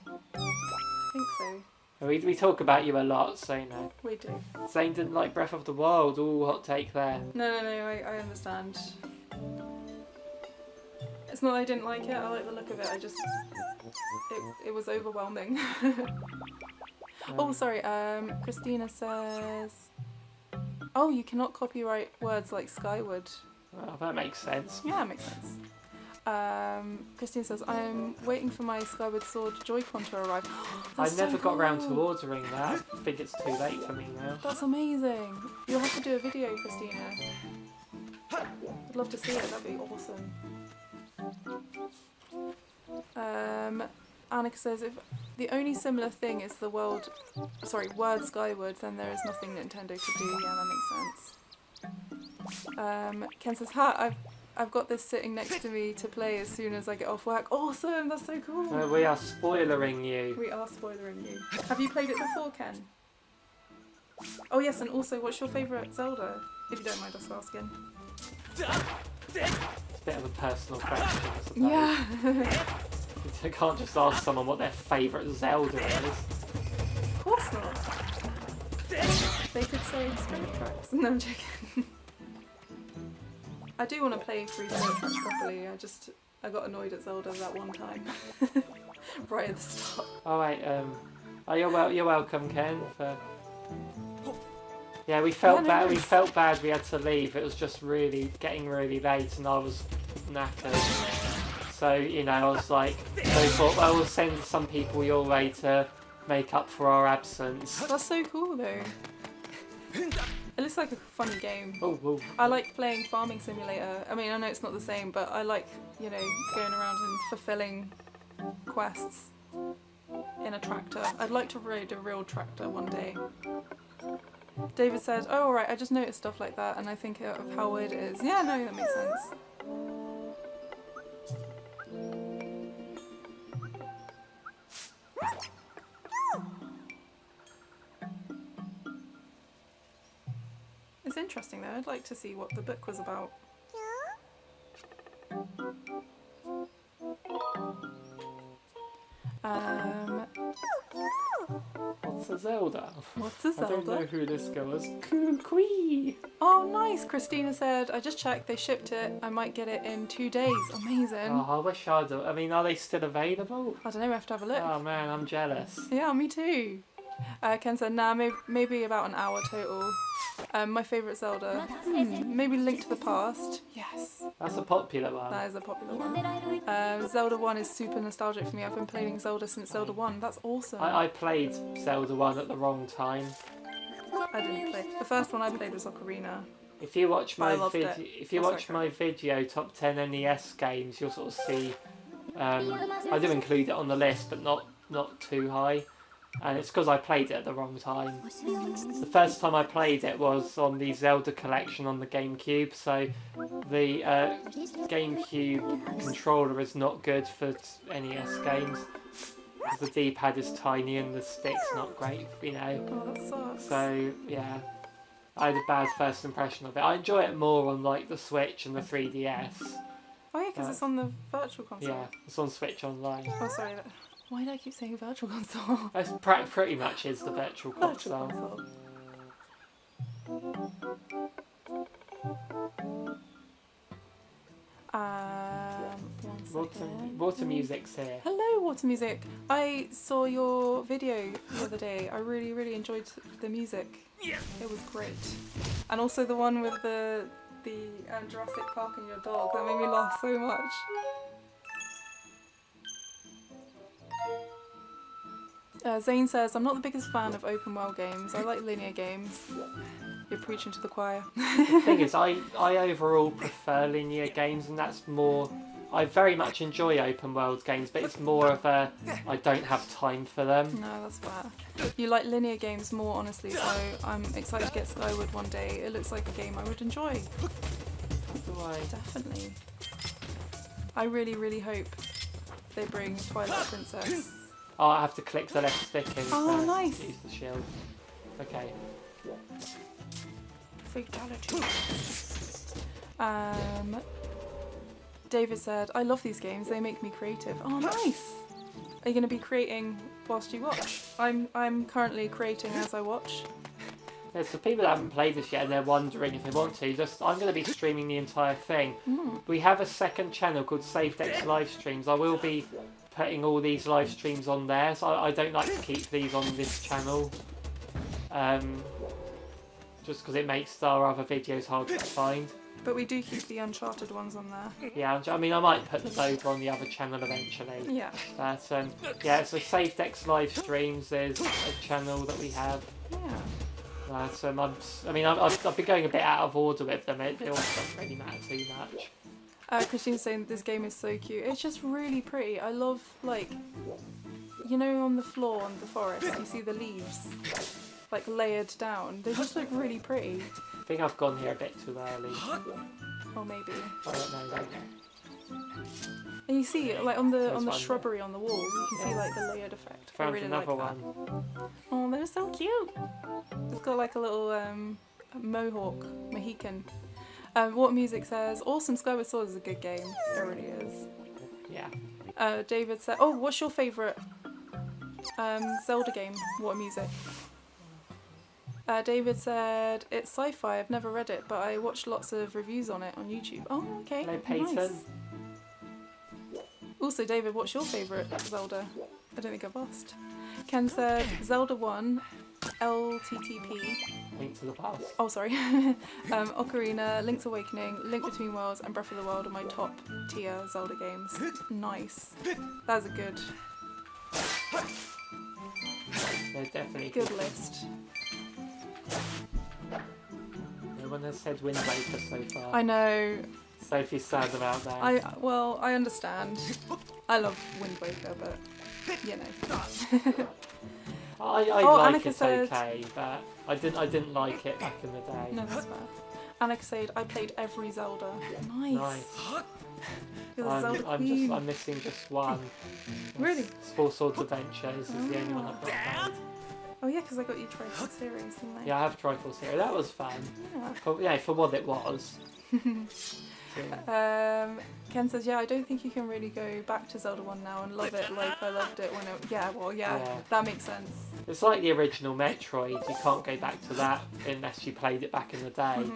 so. We talk about you a lot, so you know. We do. Zane didn't like Breath of the Wild. Ooh, hot take there. No, I understand. It's not that I didn't like it, I like the look of it, it was overwhelming. Oh, sorry, Christina says, oh, you cannot copyright words like Skyward. Well, that makes sense. Yeah, it makes sense. Christine says, I'm waiting for my Skyward Sword Joy-Con to arrive. I That's never so got round to cool. ordering that. I think it's too late for me now. That's amazing. You'll have to do a video, Christina. I'd love to see it, that'd be awesome. Annika says, if the only similar thing is the word Skyward, then there is nothing Nintendo could do. Yeah, that makes sense. Ken says, I've got this sitting next to me to play as soon as I get off work. Awesome, that's so cool. We are spoilering you. We are spoilering you. Have you played it before, Ken? Oh yes, and also, what's your favourite Zelda? If you don't mind us asking. It's a bit of a personal question, I suppose. Yeah. You can't just ask someone what their favourite Zelda is. Of course not. They could say Spirit Tracks. No, I'm joking. I do want to play through Spirit Tracks properly. I got annoyed at Zelda that one time. Right at the start. Alright, you're welcome, Ken. Yeah, we felt bad. nice. We felt bad. We had to leave. It was just getting really late, and I was knackered. So I was like, thought, well, we'll send some people your way to make up for our absence. That's so cool though. It looks like a funny game. Oh. I like playing Farming Simulator. I mean, I know it's not the same, but I like, going around and fulfilling quests in a tractor. I'd like to ride a real tractor one day. David said, oh, alright, I just noticed stuff like that and I think of how weird it is. Yeah, no, that makes sense. It's interesting though, I'd like to see what the book was about. What's a Zelda? What's a Zelda? I don't know who this girl is. Kukui. Oh, nice. Christina said, I just checked, they shipped it. I might get it in 2 days. Amazing. Oh, I wish I'd. I mean, are they still available? I don't know, we have to have a look. Oh man, I'm jealous. Yeah, me too. Ken said, nah, maybe about an hour total. My favourite Zelda. Maybe Link to the Past. Yes. That's a popular one. That is a popular one. Zelda 1 is super nostalgic for me. I've been playing Zelda since Zelda 1. That's awesome. I played Zelda 1 at the wrong time. I didn't play. The first one I played was Ocarina. If you watch my my video top 10 NES games, you'll sort of see. I do include it on the list, but not too high. And it's because I played it at the wrong time. The first time I played it was on the Zelda collection on the GameCube, so the GameCube controller is not good for NES games. The D-pad is tiny and the stick's not great, Oh, that sucks. So, yeah. I had a bad first impression of it. I enjoy it more on like the Switch and the 3DS. Oh yeah, because it's on the Virtual Console. Yeah, it's on Switch Online. Oh, sorry. Why did I keep saying Virtual Console? It's pretty much is the Virtual Console. One second. Water Music's here. Hello, Water Music. I saw your video the other day. I really, really enjoyed the music. It was great. And also the one with the Jurassic Park and your dog. That made me laugh so much. Zane says, I'm not the biggest fan of open world games. I like linear games. You're preaching to the choir. The thing is, I overall prefer linear games, and that's more... I very much enjoy open world games, but it's more of a... I don't have time for them. No, that's fair. You like linear games more, honestly, so I'm excited to get Skyward one day. It looks like a game I would enjoy. Do I? Definitely. I really, really hope they bring Twilight Princess. Oh, I have to click the left stick in Oh, first nice. to use the shield. Okay. Fatality. David said, I love these games, they make me creative. Oh, nice! Are you going to be creating whilst you watch? I'm currently creating as I watch. Yeah, so people that haven't played this yet and they're wondering if they want to, I'm going to be streaming the entire thing. We have a second channel called SaveDex Live Streams. I will be putting all these live streams on there, so I don't like to keep these on this channel. Just because it makes our other videos hard to find. But we do keep the Uncharted ones on there. Yeah, I mean, I might put them over on the other channel eventually. Yeah. But yeah, so SafeDex Live Streams is a channel that we have. Yeah. I've been going a bit out of order with them. It all doesn't really matter too much. Christine's saying this game is so cute. It's just really pretty. I love, like, you know, on the floor on the forest, you see the leaves like layered down. They just look really pretty. I think I've gone here a bit too early. Or maybe. I don't know. Like, And you see, like on the There's one shrubbery on the wall, you can see like the layered effect. I found really another like that. one. Oh, they're so cute. It's got like a little Mohican. What music says, awesome. Skyward Sword is a good game. It really is. Yeah. David said, oh, what's your favourite Zelda game? What music? David said, it's sci-fi. I've never read it, but I watched lots of reviews on it on YouTube. Oh, okay. Hello, Peyton. Nice. Also, David, what's your favourite Zelda? I don't think I've asked. Ken said, Zelda 1, LTTP. Link to the Past. Oh, sorry. Ocarina, Link's Awakening, Link Between Worlds, and Breath of the Wild are my top tier Zelda games. Nice. That's a good They're definitely good list. No one has said Wind Waker so far. I know. Sophie's sad about that. I understand. I love Wind Waker, but you know. I Oh, like Annika it said- okay, but I didn't like it back in the day. No, that's fair. Annika said I played every Zelda. Nice. Nice. You're the Zelda queen. I'm missing just one. Really? It's Four Swords Adventures is the only one I've got played. Oh yeah, because I got you Triforce Series, didn't I? Yeah, I have Triforce here. That was fun. Yeah. For what it was. Ken says, yeah, I don't think you can really go back to Zelda 1 now and love it like I loved it when it... Yeah, that makes sense. It's like the original Metroid. You can't go back to that unless you played it back in the day.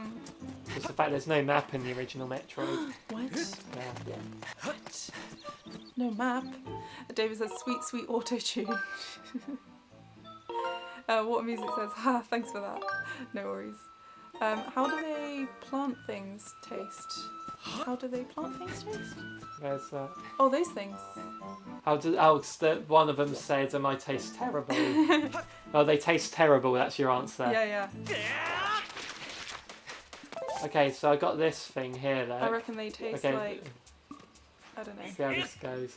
Just the fact there's no map in the original Metroid. What? Yeah. What? No map? David says, sweet, sweet auto-tune. What music says, ha, thanks for that. No worries. How do they plant things taste? How do they plant things taste? There's Oh, those things. one of them said, "Am I taste terrible?" Oh, they taste terrible. That's your answer. Yeah. Okay, so I got this thing here. Though. I reckon they taste like... I don't know. See how this goes.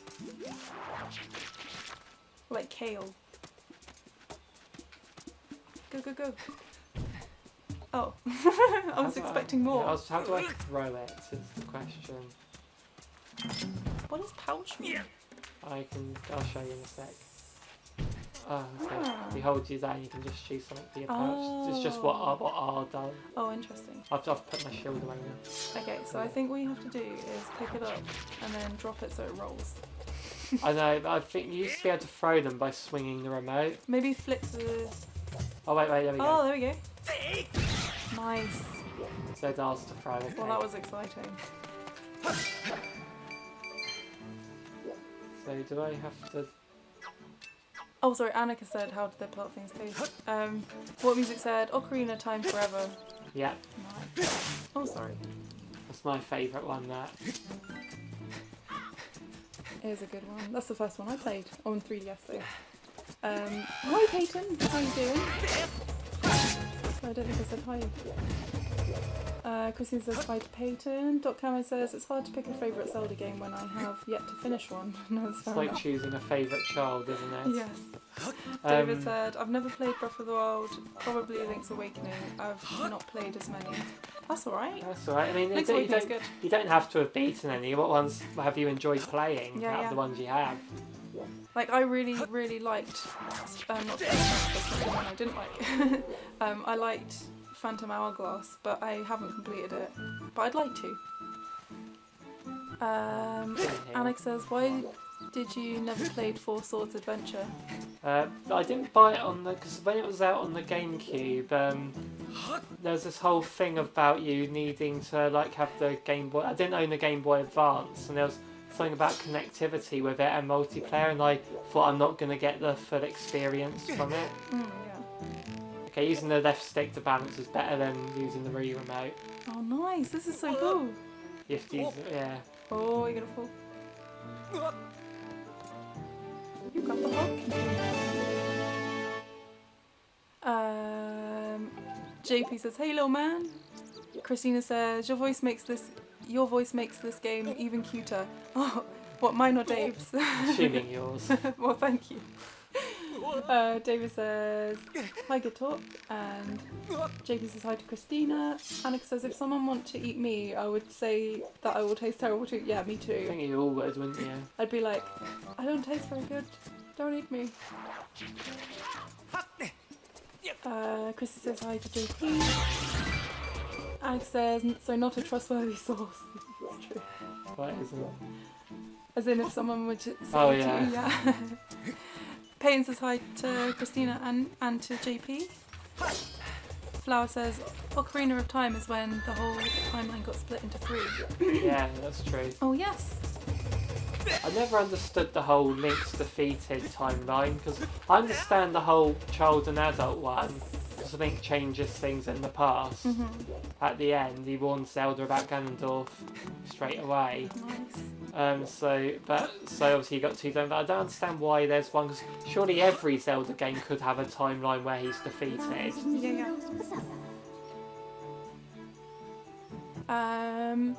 Like kale. Go. Oh. I was expecting more. How do I throw it is the question. What does pouch mean? I'll show you in a sec. Oh, okay. You hold you down, you can just choose something for your pouch. It's just what R does. Oh, interesting. I've put my shield away now. Okay, so I think what you have to do is pick it up and then drop it so it rolls. I know, but I think you used to be able to throw them by swinging the remote. Maybe flip the... Oh wait, there we go. Oh, there we go. Nice. So it asks to throw. Okay. Well, that was exciting. So do I have to... Oh, sorry, Annika said, how did they plant things taste? What music said, Ocarina Time Forever. Yeah. Nice. Oh, sorry. That's my favourite one, that. It is a good one. That's the first one I played on 3DS though. Hi Peyton, how you doing? I don't think I said hi. Christine says hi to Peyton. Cameron says it's hard to pick a favourite Zelda game when I have yet to finish one. No, that's It's fair like enough. choosing a favourite child, isn't it? Yes. David said, I've never played Breath of the Wild, probably Link's Awakening. I've not played as many. That's alright. That's alright. I mean, Link's Awakening's good. you don't have to have beaten any. What ones have you enjoyed playing out of the ones you have? Like, I really liked, not that's not the one I didn't like. I liked Phantom Hourglass, but I haven't completed it. But I'd like to. Alex says, why did you never played Four Swords Adventure? I didn't buy it on the... Because when it was out on the GameCube, there was this whole thing about you needing to, like, have the Game Boy... I didn't own the Game Boy Advance, and there was something about connectivity with it and multiplayer, and I thought I'm not going to get the full experience from it. Yeah. Okay, using the left stick to balance is better than using the Wii remote. Oh, nice. This is so cool. You have to use it, yeah. Oh, you're going to fall. You got the hook. JP says, hey, little man. Christina says, your voice makes this game even cuter. Oh, What, mine or Dave's? Assuming yours. Well, thank you. David says, hi, good talk. And JP says hi to Christina. Annika says, if someone wants to eat me, I would say that I will taste terrible too. Yeah, me I too. think you all would, wouldn't you? I'd be like, I don't taste very good. Don't eat me. Chrissy says hi to JP. Alex says, so not a trustworthy source. It's true. What isn't it? As in if someone would say Oh, to yeah. you, yeah. Payton says hi to Christina and to JP. Flower says, Ocarina of Time is when the whole timeline got split into 3. Yeah, that's true. Oh yes. I never understood the whole Link's defeated timeline, because I understand the whole child and adult one, because Link changes things in the past. Mm-hmm. At the end, he warns Zelda about Ganondorf straight away. Nice. So obviously you got 2 done, but I don't understand why there's one, because surely every Zelda game could have a timeline where he's defeated. Yeah, yeah.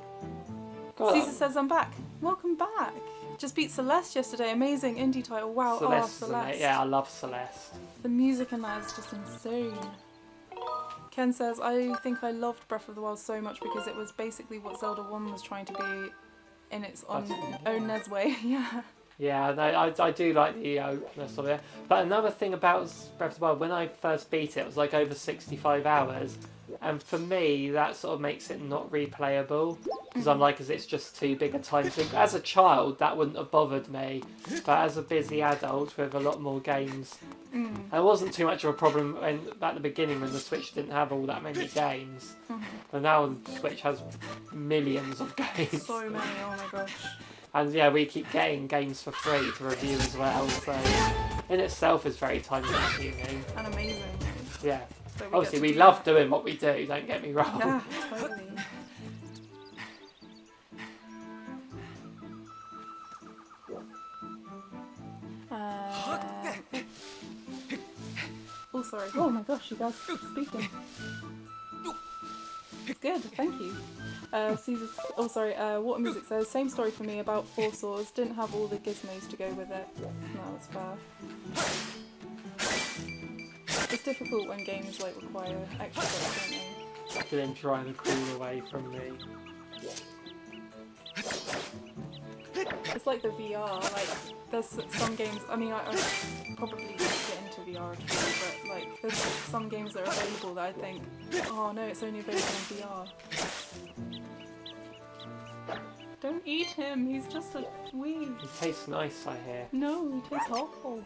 God, Caesar says I'm back. Welcome back. Just beat Celeste yesterday. Amazing indie title. Wow. Celeste, Celeste. yeah, I love Celeste. The music in that is just insane. Ken says, I think I loved Breath of the Wild so much because it was basically what Zelda 1 was trying to be in its own Nez way. Yeah. Yeah, no, I do like the openness of it. But another thing about Breath of the Wild, when I first beat it, it was like over 65 hours. And for me, that sort of makes it not replayable. Because I'm like, it's just too big a time sink. As a child, that wouldn't have bothered me. But as a busy adult with a lot more games, it wasn't too much of a problem at the beginning when the Switch didn't have all that many games. But now the Switch has millions of games. So many, oh my gosh. And yeah, we keep getting games for free to review as well. So in itself is very time consuming. And amazing. Yeah. So Obviously, we love doing what we do, don't get me wrong. Yeah, totally. Oh, sorry. Oh my gosh, you guys keep speaking. It's good, thank you. Caesar's, oh sorry, Water Music says, same story for me about Four Swords, didn't have all the gizmos to go with it. No, that's fair. It's difficult when games like require extra bits, don't they? Look at him trying to crawl away from me. It's like the VR, like there's some games, I mean I probably won't get into VR at all, but like there's some games that are available that I think, oh no, it's only available in VR. Don't eat him, he's just a wee. He tastes nice, I hear. No, he tastes awful.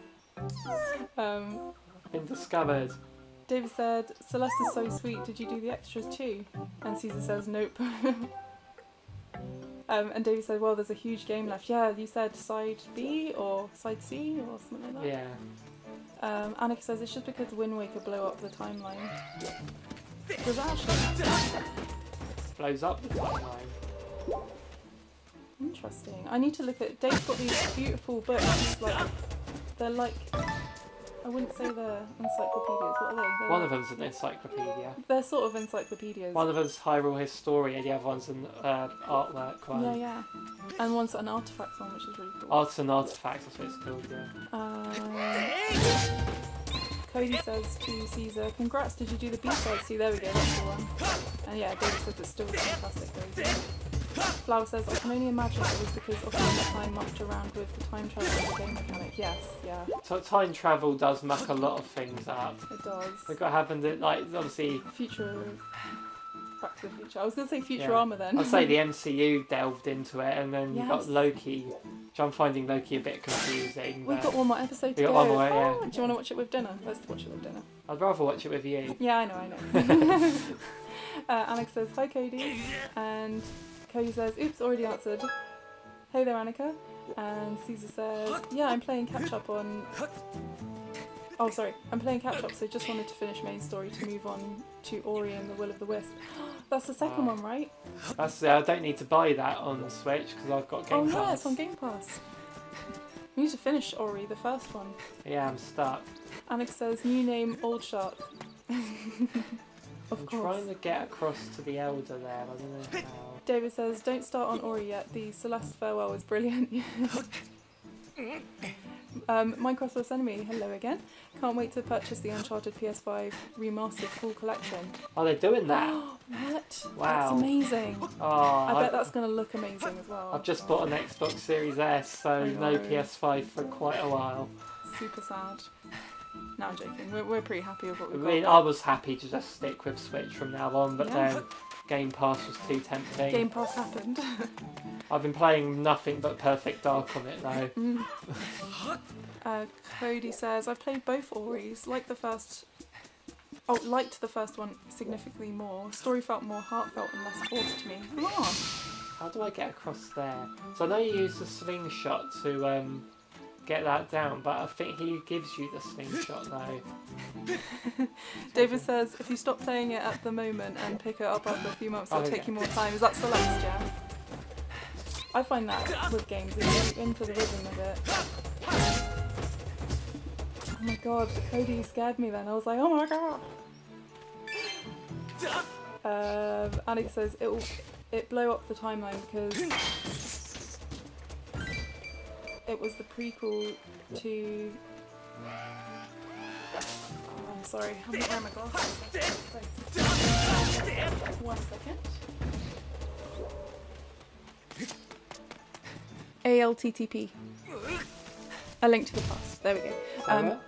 Been discovered. David said, Celeste is so sweet, did you do the extras too? And Caesar says, nope. And David said, well, there's a huge game left. Yeah, you said side B or side C or something like that? Yeah. Annika says, it's just because Wind Waker blew up the timeline. Does that actually? Blows up the timeline. Interesting. I need to look at, Dave's got these beautiful books, like, they're like, I wouldn't say they're encyclopedias. What are they? They're One of them's an encyclopedia. They're sort of encyclopedias. One of them's Hyrule Historia, the other one's an artwork one. Yeah, yeah. And one's an artifact one, which is really cool. Arts and Artifacts, that's what it's called, yeah. Cody says to Caesar, congrats, did you do the B-side? See, there we go, that's the one. And yeah, David says it's still fantastic, Cody. Flower says, I can only imagine it was because Ocarina of Time mucked around with the time travel and the game mechanic. Yes, yeah. So time travel does muck a lot of things up. It does. Look what happened, like, obviously... Back to the Future. I was going to say Futurama then. I'd say the MCU delved into it, and then you got Yes. Loki, which I'm finding Loki a bit confusing. We've got one more episode to We've go. got one more, yeah. Oh, do you want to watch it with dinner? Let's watch it with dinner. I'd rather watch it with you. Yeah, I know. Alex says, hi Cody. And Cody says, oops, already answered. Hey there, Annika. And Caesar says, yeah, I'm playing catch up on... Oh, sorry. I'm playing catch up, so just wanted to finish main story to move on to Ori and the Will of the Wisp. That's the second one, right? That's I don't need to buy that on the Switch because I've got Game Pass. Oh yeah, it's on Game Pass. We need to finish Ori, the first one. Yeah, I'm stuck. Alex says, new name, Old Shark. Of I'm course. trying to get across to the Elder there. I don't know how. David says, don't start on Ori yet. The Celeste farewell is brilliant. Minecraft Enemy, hello again. Can't wait to purchase the Uncharted PS5 remastered full collection. Are they doing that? What? Wow. That's amazing. Oh, I bet that's going to look amazing as well. I've just bought an Xbox Series S, so no PS5 for quite a while. Super sad. No, I'm joking. We're pretty happy with what I we've mean, got. I was happy to just stick with Switch from now on, but then Game Pass was too tempting. Game Pass happened. I've been playing nothing but Perfect Dark on it though. Cody says, I've played both Oris. Liked the first one significantly more. Story felt more heartfelt and less forced to me. Oh. How do I get across there? So I know you use the slingshot to get that down, but I think he gives you the slingshot though. David says, if you stop playing it at the moment and pick it up after a few months, it'll take you more time. Is that Celeste, yeah? I find that with games, if you're into the rhythm of it. Oh my god, Cody scared me then. I was like, oh my god! Alex says, it blow up the timeline because it was the prequel to... Oh, I'm sorry, I'm not wearing my glasses. 1 second. ALTTP. A Link to the Past. There we go.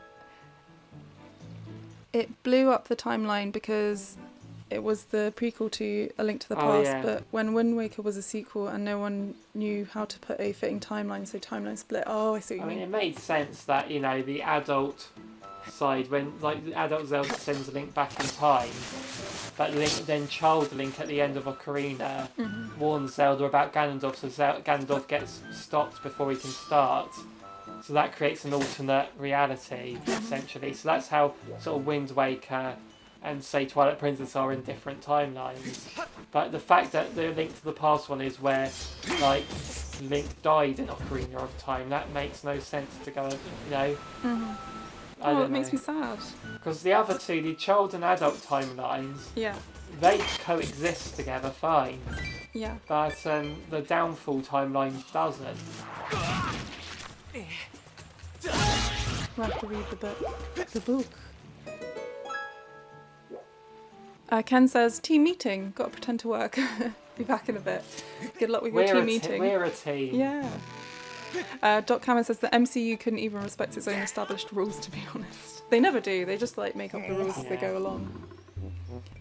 It blew up the timeline because it was the prequel to A Link to the Past, but when Wind Waker was a sequel and no one knew how to put a fitting timeline, so timeline split. Oh, I see what you mean. It made sense that, you know, the adult side, when like the adult Zelda sends Link back in time, but then child Link at the end of Ocarina warns Zelda about Ganondorf, so Ganondorf gets stopped before he can start. So that creates an alternate reality, essentially. So that's how sort of Wind Waker and, say, Twilight Princess are in different timelines. But the fact that the Link to the Past one is where, like, Link died in Ocarina of Time, that makes no sense to go, you know. Oh, it makes me sad. Because the other two, the child and adult timelines, they coexist together fine. Yeah. But the Downfall timeline doesn't. We'll have to read the book. Ken says, team meeting. Got to pretend to work. Be back in a bit. Good luck with your team meeting. We're a team. Yeah. Doc Cameron says the MCU couldn't even respect its own established rules, to be honest. They never do. They just like make up the rules as they go along.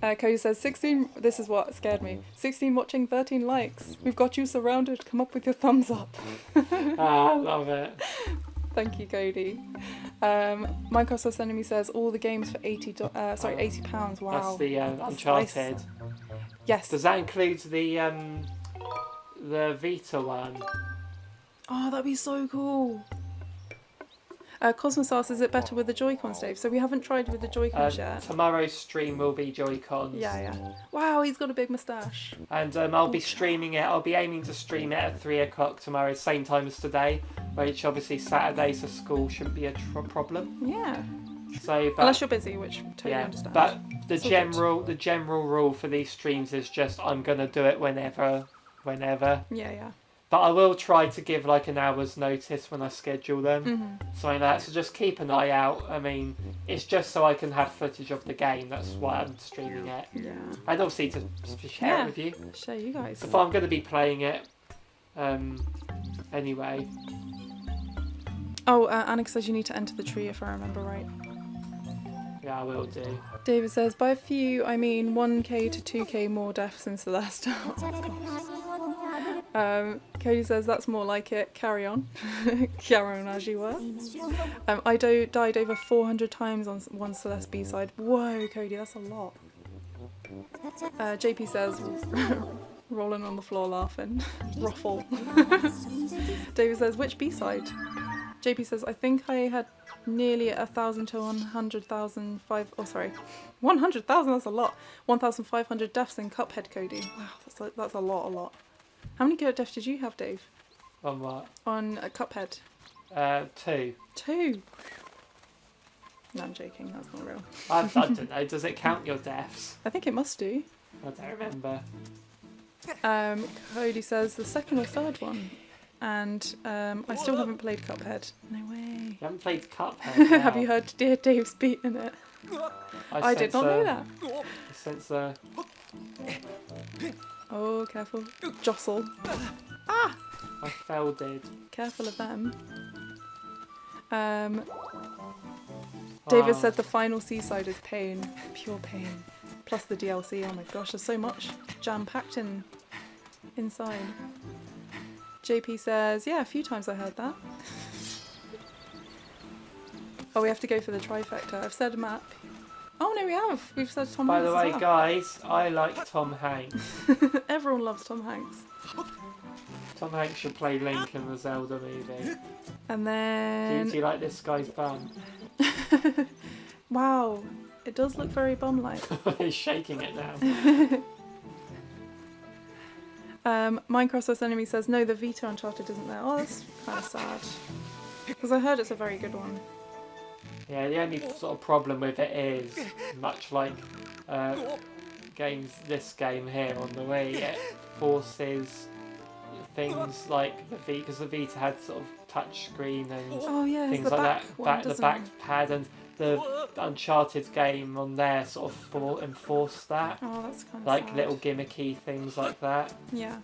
Cody says, 16, this is what scared me. 16 watching, 13 likes. We've got you surrounded. Come up with your thumbs up. I love it. Thank you, Cody. Microsoft Enemy says all the games for £80. Wow. That's the Uncharted. Nice. Yes. Does that include the Vita one? Oh, that'd be so cool. Cosmos asks, is it better with the Joy-Cons, Dave? So we haven't tried with the Joy-Cons yet. Tomorrow's stream will be Joy-Cons. Yeah. Wow, he's got a big moustache. And I'll be streaming it. I'll be aiming to stream it at 3 o'clock tomorrow, same time as today, which obviously Saturday, so school shouldn't be a problem. Yeah. So, unless you're busy, which totally understand. But the general rule for these streams is just I'm gonna do it whenever. Yeah. But I will try to give like an hour's notice when I schedule them. Something like that. So just keep an eye out. I mean, it's just so I can have footage of the game. That's why I'm streaming it. Yeah. And obviously to share it with you. Share you guys. If I'm going to be playing it anyway. Oh, Annika says you need to enter the tree if I remember right. Yeah, I will do. David says, by a few, I mean 1k to 2k more deaths in Celeste. Cody says, that's more like it. Carry on. Carry on as you were. I died over 400 times on one Celeste B-side. Whoa, Cody, that's a lot. JP says, rolling on the floor laughing. Ruffle. David says, which B-side? JP says, I think I had nearly 1,000 to 100,000 100,000, that's a lot. 1,500 deaths in Cuphead, Cody. Wow, that's a lot. How many deaths did you have, Dave? On what? On Cuphead. 2. 2? No, I'm joking, that's not real. I don't know, does it count your deaths? I think it must do. I don't remember. Cody says the second or third one. And I still haven't played Cuphead. No way. You haven't played Cuphead now. Have you heard Dear Dave's beaten it? I did not know that. Since Oh, careful. Jostle. I fell dead. Careful of them. David said the final seaside is pain. Pure pain. Plus the DLC. Oh my gosh, there's so much jam-packed inside. JP says, yeah, a few times I heard that. Oh, we have to go for the trifecta. I've said map. Oh no, we have. We've said Tom By Hanks the way, as well. guys, I like Tom Hanks. Everyone loves Tom Hanks. Tom Hanks should play Link in the Zelda movie. And Do then... you like this guy's bum? Wow, it does look very bum-like. He's shaking it now. Minecraft vs Enemy says, no, the Vita Uncharted isn't there. Oh, that's kind of sad. Because I heard it's a very good one. Yeah, the only sort of problem with it is, much like this game here on the Wii, it forces things like the Vita, because the Vita had sort of touch screen and Oh yeah, it's things the like back that, one, the doesn't back it? pad, and the Uncharted game on there sort of enforced that. Oh, that's kind of Like sad. little gimmicky things like that. Yeah.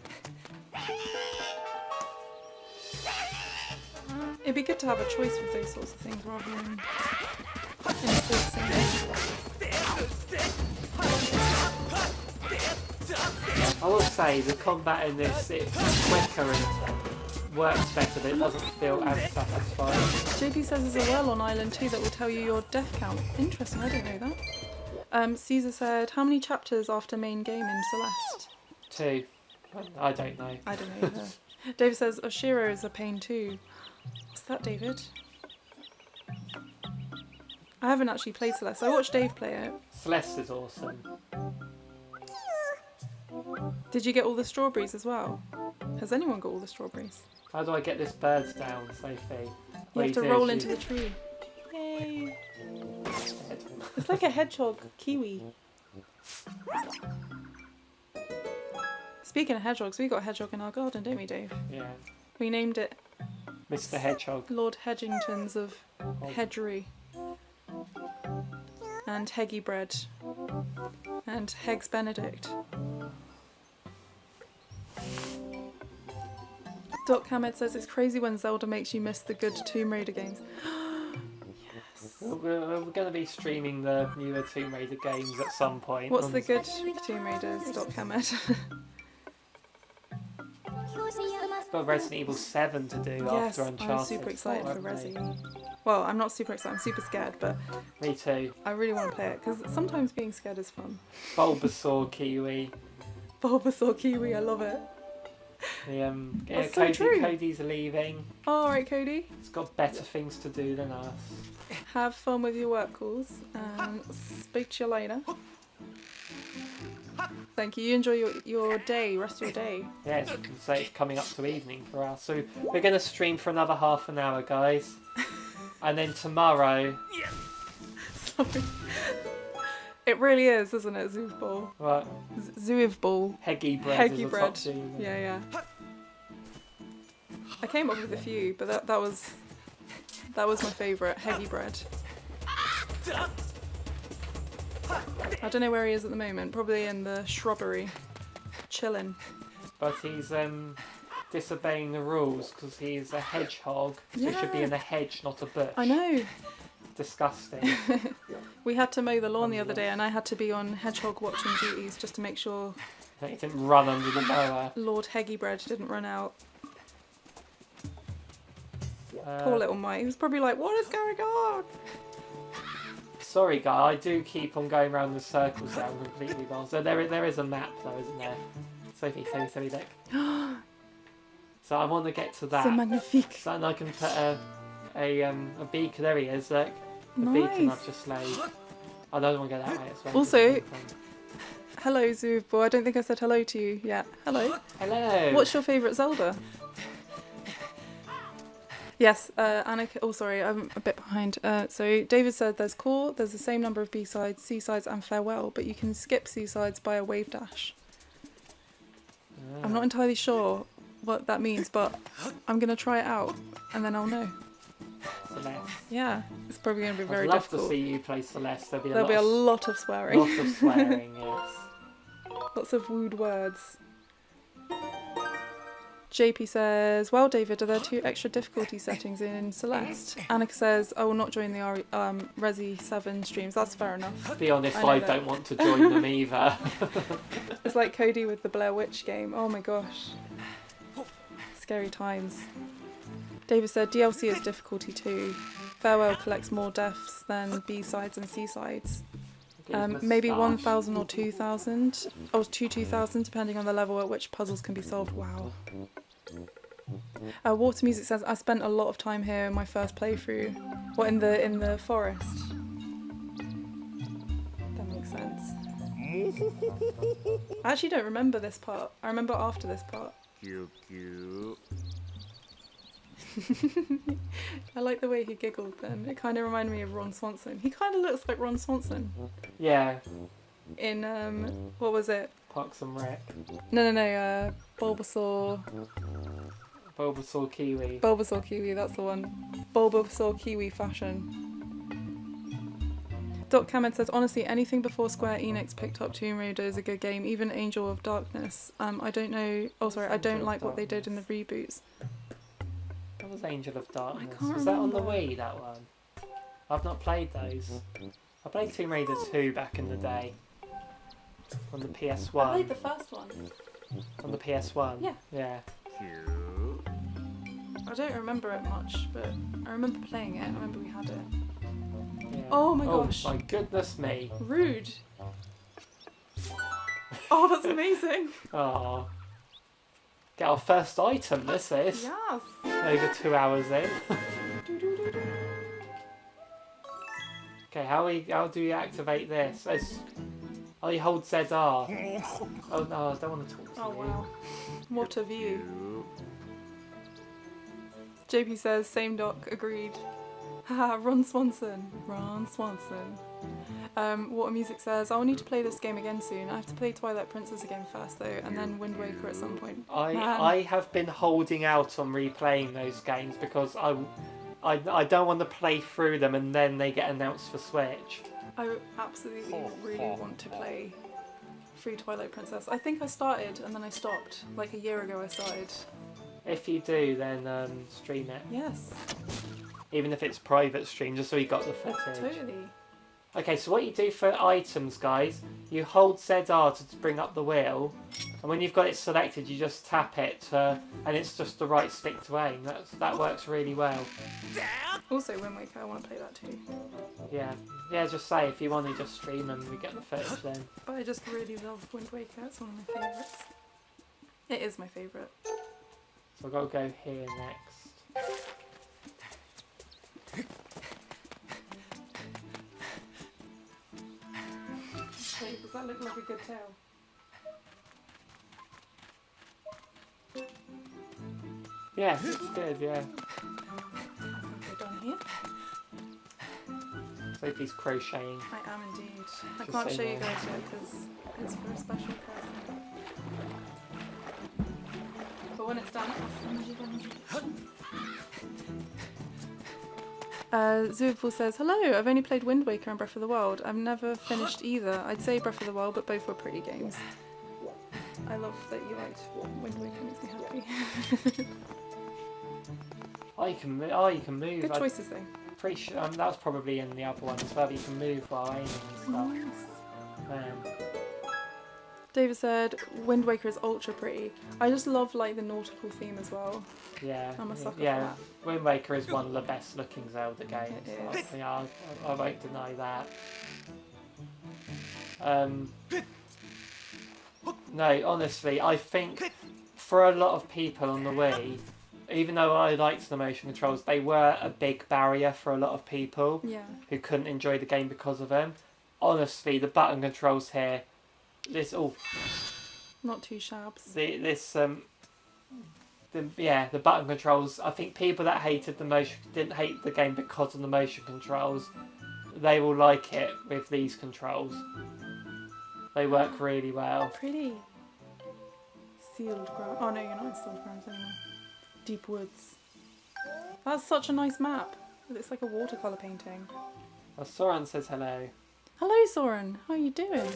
It'd be good to have a choice with those sorts of things rather than enforcing it. I will say the combat in this, it's quicker and works better, but it doesn't feel as satisfying. JP says there's a well on Island 2 that will tell you your death count. Interesting, I didn't know that. Caesar said, how many chapters after main game in Celeste? 2. I don't know. I don't know either. David says, Oshiro is a pain too. What's that, David? I haven't actually played Celeste. I watched Dave play it. Celeste is awesome. Did you get all the strawberries as well? Has anyone got all the strawberries? How do I get this bird down, Sophie? You have to roll into the tree. Yay! It's like a hedgehog kiwi. Speaking of hedgehogs, we got a hedgehog in our garden, don't we, Dave? Yeah. We named it Mr. Hedgehog. Lord Hedgingtons of Hedgery. And Heggy Bread. And Hegs Benedict. Doc Hammett says it's crazy when Zelda makes you miss the good Tomb Raider games. Yes. We're going to be streaming the newer Tomb Raider games at some point. What's the good Tomb Raiders, Doc Hammett? Got Resident Evil 7 to do Yes, after Uncharted. I'm super excited for haven't they? Resi. Well, I'm not super excited, I'm super scared, but Me too. I really want to play it, because sometimes being scared is fun. Bulbasaur, Kiwi. Bulbasaur Kiwi, I love it. Yeah, That's so true. Cody's leaving. Oh, alright, Cody. He's got better things to do than us. Have fun with your work calls, and speak to you later. Thank you. You enjoy your day, rest of your day. Yeah, so it's coming up to evening for us. So we're going to stream for another half an hour, guys. And then tomorrow... Sorry. It really is, isn't it, Zoofball? What? Zoofball. Heggy bread. Heggy is bread. the top two. Yeah. I came up with a few, but that was my favourite, Heggy bread. I don't know where he is at the moment. Probably in the shrubbery, chilling. But he's disobeying the rules because he's a hedgehog. So he should be in a hedge, not a bush. I know. Disgusting. We had to mow the lawn the other day, and I had to be on hedgehog watching duties just to make sure He didn't run under the mower. Lord Heggy bread didn't run out. Uh, Poor little mite. He was probably like, "What is going on?" Sorry, guy. I do keep on going round the circles there. I'm completely lost. So there is a map, though, isn't there? Sophie, look. So I want to get to that. C'est magnifique. So then I can put a beacon. There he is. Look, the beacon Nice. I've just laid. I don't want to go that way. It's where I'm Also- coming from. Hello, Zoofball. I don't think I said hello to you yet. Hello. Hello. What's your favourite Zelda? Yes, Annika. Oh, sorry, I'm a bit behind. So David said there's Core, there's the same number of B-sides, C-sides, and Farewell, but you can skip C-sides by a wave dash. I'm not entirely sure what that means, but I'm going to try it out and then I'll know. Celeste. Yeah, it's probably going to be very I'd love difficult. to see you play Celeste. There'll be a lot of swearing. Lots of swearing, yes. Lots of wooed words. JP says, well, David, are there 2 extra difficulty settings in Celeste? Annika says, I will not join the Resi 7 streams. That's fair enough. To be honest, I I know don't want to join them either. It's like Cody with the Blair Witch game. Oh my gosh. Scary times. David said, DLC is difficulty 2. Farewell collects more deaths than B-sides and C-sides. Maybe 1,000 or 2,000. Or 2,000, depending on the level at which puzzles can be solved. Wow. Water Music says, I spent a lot of time here in my first playthrough. What, in the forest? That makes sense. I actually don't remember this part. I remember after this part. Cute, cute. I like the way he giggled then. It kind of reminded me of Ron Swanson. He kind of looks like Ron Swanson. Yeah. In, what was it? Parks and Rec. No, Bulbasaur. Bulbasaur Kiwi. Bulbasaur Kiwi, that's the one. Bulbasaur Kiwi fashion. Doc Cameron says, honestly, anything before Square Enix picked up Tomb Raider is a good game, even Angel of Darkness. I don't know, I don't like what they did in the reboots. That was Angel of Darkness. can't Was that on the remember. Wii, that one? I've not played those. I played Tomb Raider 2 back in the day. On the PS1. I played the first one. On the PS1? Yeah. Yeah. Cute. I don't remember it much, but I remember playing it. I remember we had it. Yeah. Oh my gosh. Oh my goodness me. Rude. Oh, that's amazing. Oh. Get our first item, this is. Yes. Over 2 hours in. Okay, how do you activate this? You hold ZR. Oh no, I don't want to talk to Oh you. wow. What a view. Cute. JP says, same doc, agreed. Haha, Ron Swanson. Ron Swanson. Water Music says, I'll need to play this game again soon. I have to play Twilight Princess again first though, and then Wind Waker at some point. I have been holding out on replaying those games because I don't want to play through them and then they get announced for Switch. I absolutely really want to play through Twilight Princess. I think I started and then I stopped. Like a year ago I started. If you do, then stream it. Yes, Even if it's private stream, just so you got the footage. totally. Okay, so what you do for items, guys, you hold ZR to bring up the wheel, and when you've got it selected, you just tap it, and it's just the right stick to aim. That works really well. Also Wind Waker, I want to play that too. Yeah, just say if you want to just stream and we get the footage then. But I just really love Wind Waker, it's one of my favourites. It is my favourite. So I've got to go here next. Wait, does that look like a good tail? Yeah, it's good, yeah. We're done here. Sophie's crocheting. I am indeed. I Just can't say show you no. guys yet because it's for a special person. But when it's done, I'll send you guys. Zuvul says, hello, I've only played Wind Waker and Breath of the Wild. I've never finished either. I'd say Breath of the Wild, but both were pretty games. I love that you liked Wind Waker, makes me happy. You can move. Good choices though. Pretty sure that was probably in the other one as well. You can move while aiming and stuff. Nice. David said, Wind Waker is ultra pretty. I just love like the nautical theme as well. Yeah, I'm a sucker for yeah. that. Wind Waker is one of the best looking Zelda games. It is. So, yeah, I won't deny that. No, honestly, I think for a lot of people on the Wii, even though I liked the motion controls, they were a big barrier for a lot of people Yeah. who couldn't enjoy the game because of them. Honestly, the button controls here, Not too shabs. the button controls. I think people that didn't hate the game because of the motion controls, they will like it with these controls. They work really well. Pretty. Sealed ground. Oh no, you're not in sealed grounds anymore. Deep woods. That's such a nice map. It looks like a watercolour painting. Oh, Soren says hello. Hello Soren, how are you doing?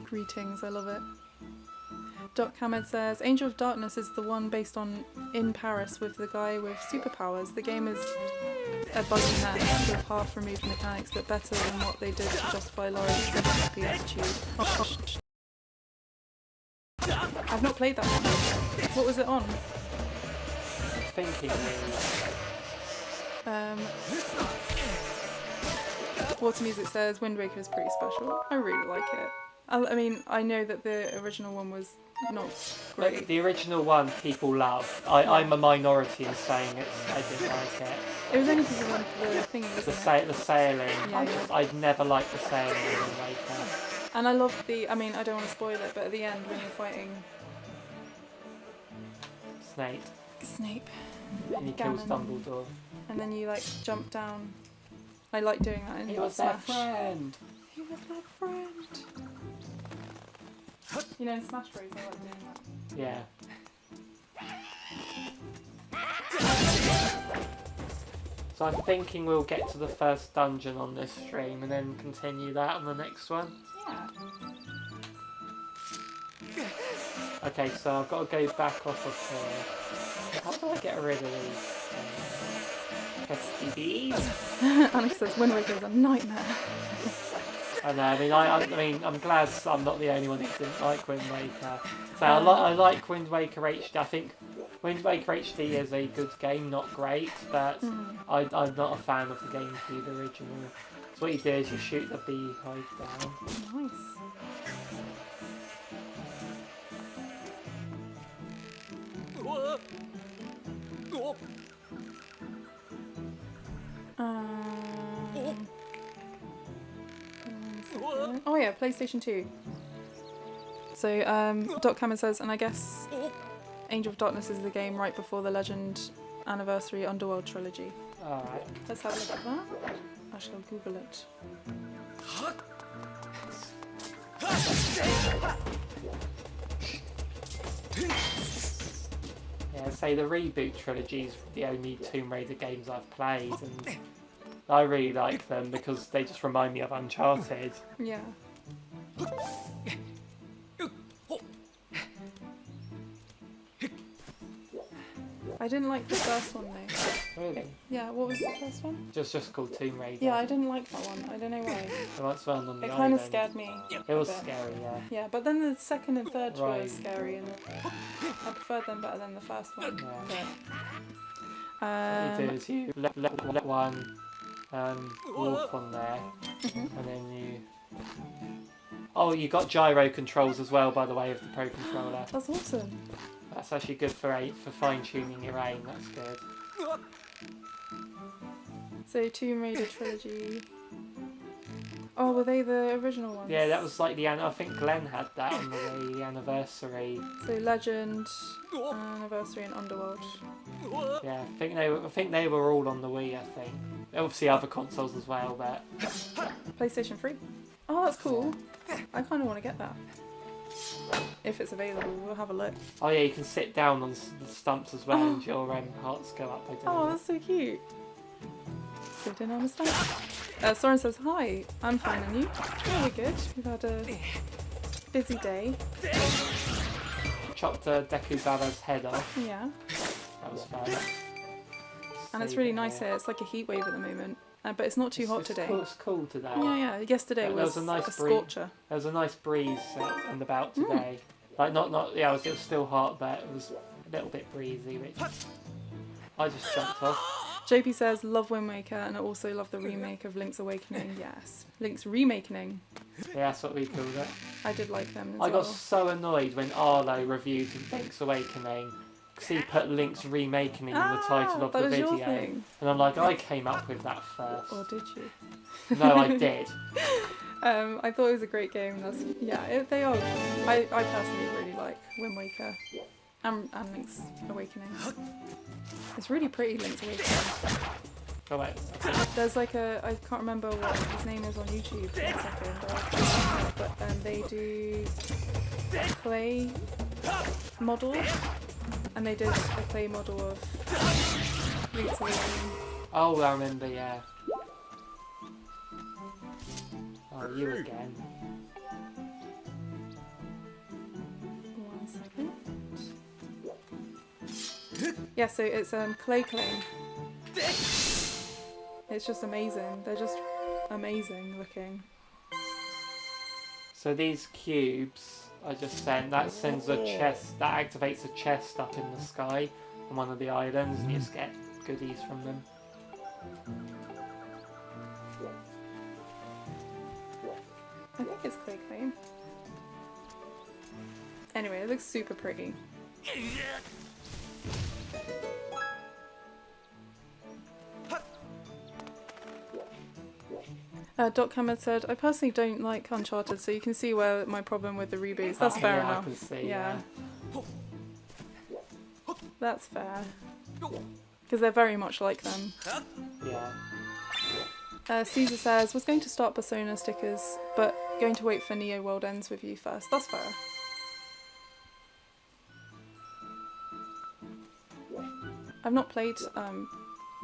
Greetings, I love it. Doc Hamed says, Angel of Darkness is the one based on In Paris with the guy with superpowers. The game is a buggy mess with half removed mechanics, but better than what they did to justify Laurie's happy attitude. Oh, gosh. I've not played that one. What was it on? Thinking Water Music says Wind Waker is pretty special. I really like it. I mean, I know that the original one was not great. the original one people love. I'm a minority in saying I didn't like it. It was only because of the thingy, wasn't it? The sailing. Yeah, I'd never liked the sailing in Wind Waker. And I love the, I mean, I don't want to spoil it, but at the end when you're fighting Snape And he kills Ganon. Dumbledore. And then you like jump down. I like doing that in He was their Smash. friend. He was their friend. You know, in Smash Bros, I like doing that. Yeah. So I'm thinking we'll get to the first dungeon on this stream and then continue that on the next one. Yeah. Okay, so I've got to go back off of here. How do I get rid of these pesky bees? Alex says Wind Waker is a nightmare. I know, I mean, I'm glad I'm not the only one who didn't like Wind Waker. So I like Wind Waker HD. I think Wind Waker HD is a good game, not great, but I'm not a fan of the GameCube original. So what you do is you shoot the beehive down. Nice. Oh yeah, PlayStation 2. So Doc Cameron says, and I guess Angel of Darkness is the game right before the Legend Anniversary Underworld trilogy. Alright. Let's have a look at that. I shall Google it. Yeah, say the reboot trilogy's the only Tomb Raider games I've played, and I really like them because they just remind me of Uncharted. Yeah. I didn't like the first one though. Really? Yeah, what was the first one? Just called Tomb Raider. Yeah, I didn't like that one. I don't know why. The one's one on the It kind of island. scared me. It was a bit. scary, yeah. Yeah, but then the second and third were Right. scary, and I preferred them better than the first one. Yeah. But, What you do is you let one walk on there, and then you... Oh, you got gyro controls as well, by the way, of the Pro Controller. That's awesome. That's actually good for fine-tuning your aim, that's good. So Tomb Raider trilogy. Oh, were they the original ones? Yeah, that was like I think Glenn had that on the anniversary. So Legend, Anniversary, and Underworld. Yeah, I think they were all on the Wii, I think. Obviously other consoles as well, but... PlayStation 3. Oh, that's cool. I kind of want to get that. If it's available, we'll have a look. Oh yeah, you can sit down on the stumps as well, and your hearts go up. I don't Oh, know. that's so cute. Sitting on a stump. Soren says, hi, I'm fine, and you? Yeah, we're good. We've had a busy day. Chopped Deku Baba's head off. Yeah. That was fun. And it's really nice here. It's like a heat wave at the moment. But it's not too hot today. It's cool today. Yeah. Yesterday There was was a nice a scorcher. There was a nice breeze and about today. Like it was still hot, but it was a little bit breezy, which I just jumped off. JP says, love Wind Waker, and I also love the remake of Link's Awakening. Yes. Link's Remakening. Yeah, that's what we called it. I did like them as I got well. so annoyed when Arlo reviewed Link's Awakening because he put Link's Remakening in the title of that the was your video. thing. And I'm like, I came up with that first. Or did you? No, I did. I thought it was a great game. They are. I personally really like Wind Waker and Link's Awakening. It's really pretty, Link's Awakening. Oh wait. There's like I can't remember what his name is on YouTube for a second, but they do clay models, and they did a clay model of Link's Awakening. Oh, I remember, yeah. Oh, you again. 1 second. Yeah, so it's clay. It's just amazing. They're just amazing looking. So these cubes I just sent, that sends a chest, that activates a chest up in the sky on one of the islands, and you just get goodies from them. I think it's clay. Anyway, it looks super pretty. Doc Hammond said, I personally don't like Uncharted, so you can see where my problem with the reboots. That's fair yeah, enough. I can see, yeah. That's fair. Because they're very much like them. Yeah. Caesar says, was going to start Persona stickers, but going to wait for Neo World Ends with you first. That's fair. I've not played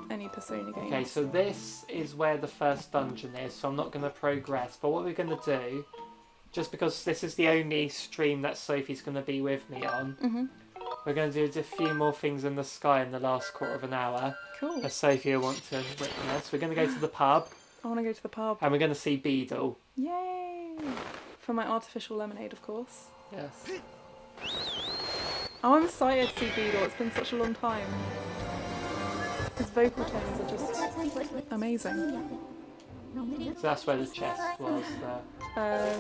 any Persona games. Okay, so this is where the first dungeon is, so I'm not going to progress. But what we're going to do, just because this is the only stream that Sophie's going to be with me on, we're going to do a few more things in the sky in the last quarter of an hour. Cool. As Sophie will want to witness. We're going to go to the pub. I want to go to the pub. And we're going to see Beedle. Yay! For my artificial lemonade, of course. Yes. Oh, I'm excited to see Beedle. It's been such a long time. His vocal tones are just amazing. So that's where the chest was there.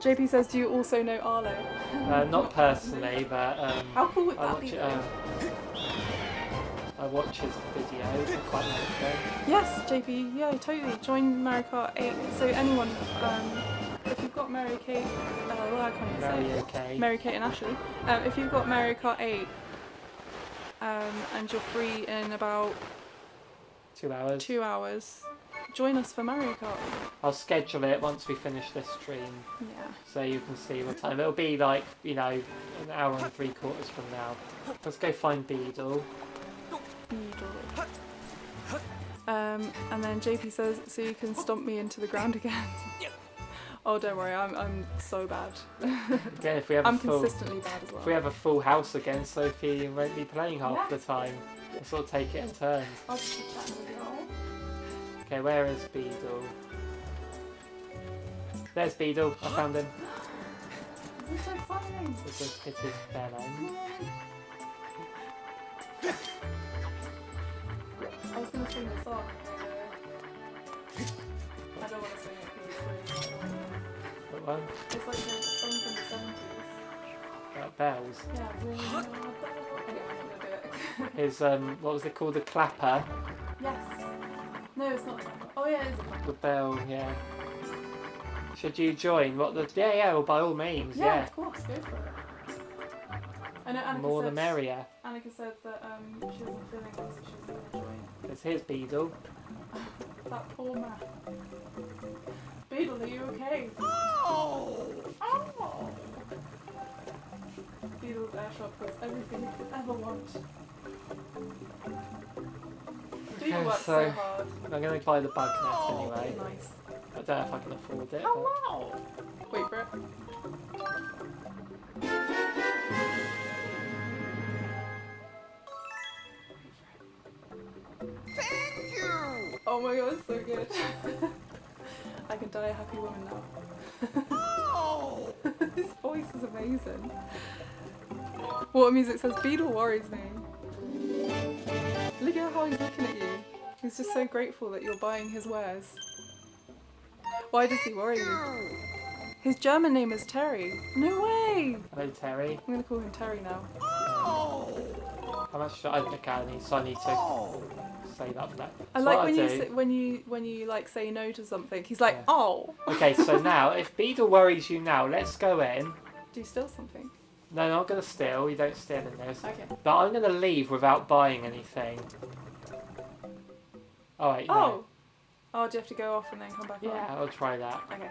JP says, do you also know Arlo? Not personally, but How cool would I that watch be? I watch his videos. I quite like them. Yes, JP, yeah, totally. Join Mario Kart 8. So anyone, if you've got Mary Kate, well, I can't even say it. Okay. Mary Kate and Ashley. If you've got Mario Kart 8, and you're free in about 2 hours. 2 hours, join us for Mario Kart. I'll schedule it once we finish this stream, Yeah. so you can see what time. It'll be like, you know, an hour and 3/4 from now. Let's go find Beedle. And then JP says, so you can stomp me into the ground again. Oh, don't worry, I'm so bad. Again, if we have I'm a full, consistently bad as well. if we have a full house again, Sophie won't be playing half Yeah. the time. We'll sort of take it in turns. I'll just keep chatting with you. Okay, where is Beedle? There's Beedle. I found him. This is so exciting. Let's just hit his belly. I was going to sing the song. I don't want to sing it because it's really What one? It's like a song from the 70s. Bells. Yeah, really. Anyway, I'm not going to do it. His what was it called? The clapper. Yes. No, it's not. Oh yeah, it is a clap. The bell. Yeah. Should you join? What the? Yeah. Well, by all means. Yeah, Yeah. of course, go for it. I know Annika More said, the merrier. Annika said that she wasn't feeling it, so she was going to join. There's his Beedle. That poor man. Beedle, are you okay? Oh! Oh! Beedle's airshop was everything you could ever want. Beedle works so hard. I'm going to buy the bug net anyway. Nice. I don't know if I can afford it. Hello! Wait for it. Thank you! Oh my god, it's so good. I can die a happy woman now. Oh! His voice is amazing. What music says Beedle worries me. Look at how he's looking at you. He's just so grateful that you're buying his wares. Why does he worry you? His German name is Terry. No way! Hello, Terry. I'm gonna call him Terry now. How much should I look at? So I need to save up for that. I So like what when I you do- say, when you like say no to something. He's like, Yeah. oh. Okay, so now, if Beedle worries you now, let's go in. Do you steal something? No, I'm not going to steal. You don't steal in there. Okay. But I'm going to leave without buying anything. Oh wait, Oh! no. Oh, do you have to go off and then come back on? Yeah, I'll try that. Okay.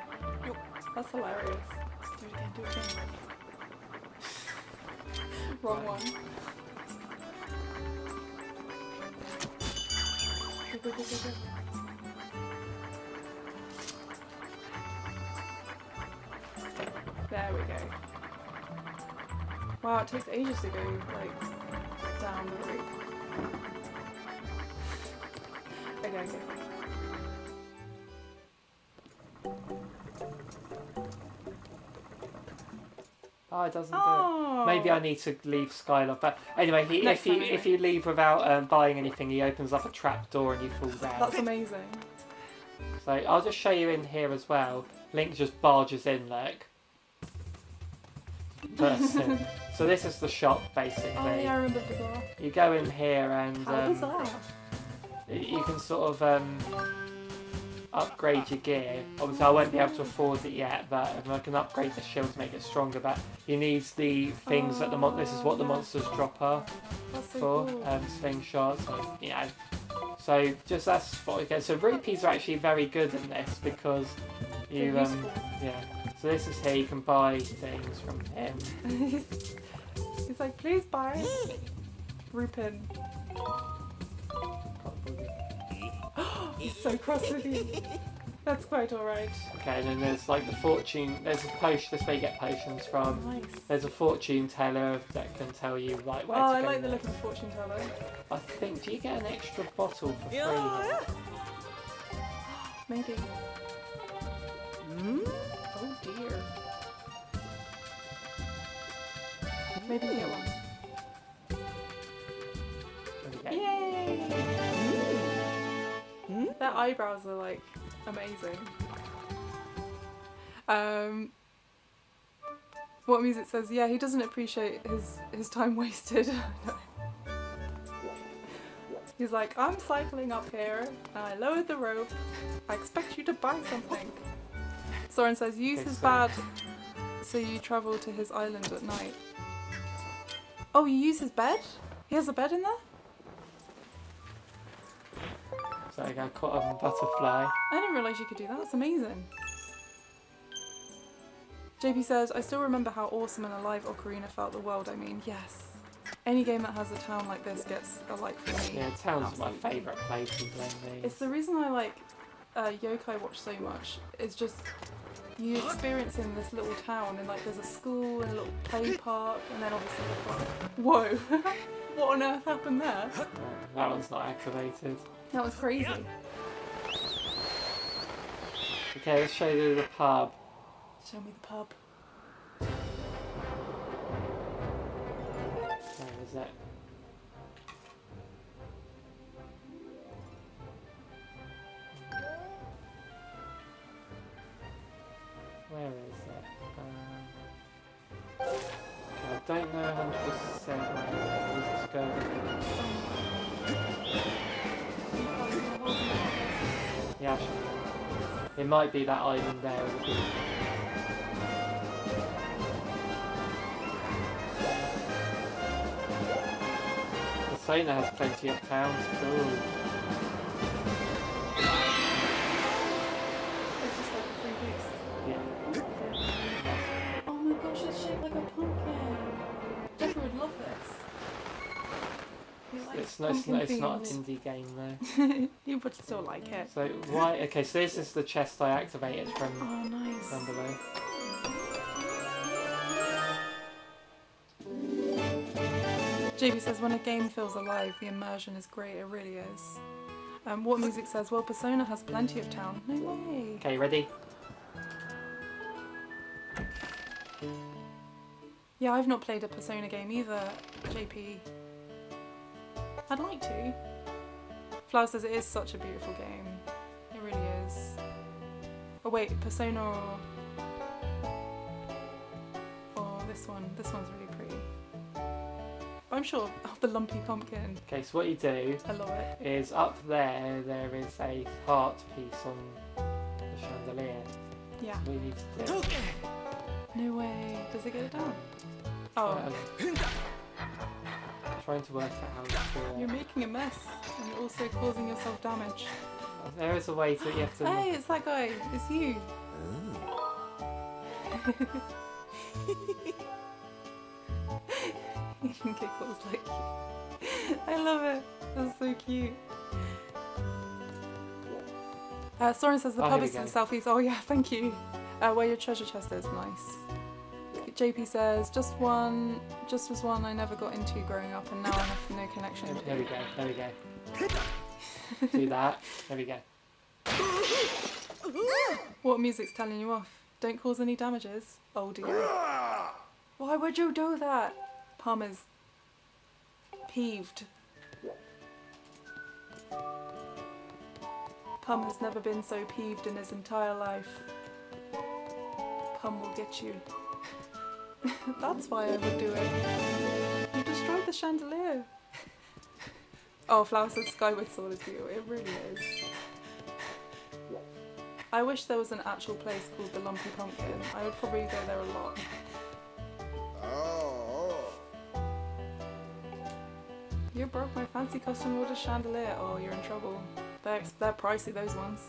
That's hilarious. Do it again, do it again. Wrong one. Go, go, go, go, go. There we go. Wow, it takes ages to go, like, down the route. Okay, okay. Oh, it doesn't do Oh. it. Maybe I need to leave Skylord. But anyway, Next time, if you leave without buying anything, he opens up a trap door and you fall down. That's amazing. So I'll just show you in here as well. Link just barges in, look. Person. So this is the shop, basically. Oh yeah, I remember Bazaar. You go in here and How bizarre. you can sort of upgrade your gear. Obviously I won't be able to afford it yet, but I can upgrade the shield to make it stronger. But you need the things that this is what the monsters drop off That's so for, cool. slingshots, you know. So just that's what we get. So rupees are actually very good in this because you They're useful. yeah. So this is here you can buy things from him. He's like, please buy it. Rupin. He's so cross with you. That's quite alright. Okay, and then there's like the fortune. There's a potion. This is where you get potions from. Nice. There's a fortune teller that can tell you like where Oh, to I go like the next. look of the fortune teller. I think. Do you get an extra bottle for free here? Maybe. Oh dear. Maybe you get one. Okay. Yay! Their eyebrows are like amazing. What music says? Yeah, he doesn't appreciate his time wasted. He's like, I'm cycling up here, and I lowered the rope. I expect you to buy something. Soren says, use Okay, his so- bad so you travel to his island at night. Oh, you use his bed? He has a bed in there? So I got caught up in butterfly. I didn't realise you could do that. That's amazing. JP says, I still remember how awesome and alive Ocarina felt. The world, I mean. Yes. Any game that has a town like this gets a like for me. Yeah, town's my Absolutely. favourite place in Glenview. It's the reason I like Yokai Watch so much. It's just you experience in this little town and like there's a school and a little play park and then obviously the park. Whoa! What on earth happened there? That one's not activated. That was crazy. Okay, let's show you the pub. Show me the pub. Where is it? Where is it? I don't know 100% where it is. Let's go. Yeah, sure. It might be that island there. Persona has plenty of towns. Cool. It's just like a free beast. Yeah. Oh my gosh, it's shaped like a pumpkin. Jeffrey would love this. He likes It's not pumpkin an themes. indie game though. You would still like it. So why? Okay, so this is the chest I activated from Oh, nice. down below. JB says, when a game feels alive, the immersion is great. It really is. What music says, well, Persona has plenty of town. No way. Okay, ready? Yeah, I've not played a Persona game either, JP. I'd like to. Flower says it is such a beautiful game. It really is. Oh wait, Persona or this one. This one's really pretty. I'm sure. Oh, the lumpy pumpkin. Okay, so what you do I love it. is up there is a heart piece on the chandelier. Yeah. What you need to do. No way. Does it get it down? Oh. trying to work out how to do You're it. making a mess, and you're also causing yourself damage. There is a way to, you have to... Hey, it's that guy. It's you. Even giggles like you. I love it. That's so cute. Soren says the Oh, pub here is we to the go. southeast. Oh yeah, thank you. Where your treasure chest is, nice. JP says, just was one I never got into growing up, and now I have no connection. There we go, there we go. Do that. There we go. What music's telling you off? Don't cause any damages. Oh dear. Why would you do that? Palmer's peeved. Pum has never been so peeved in his entire life. Pum will get you. That's why I would do it. You destroyed the chandelier. Oh, Flower says Skyward Sword is beautiful. It really is. I wish there was an actual place called the Lumpy Pumpkin. I would probably go there a lot. Oh. You broke my fancy custom order chandelier. Oh, you're in trouble. They're pricey, those ones.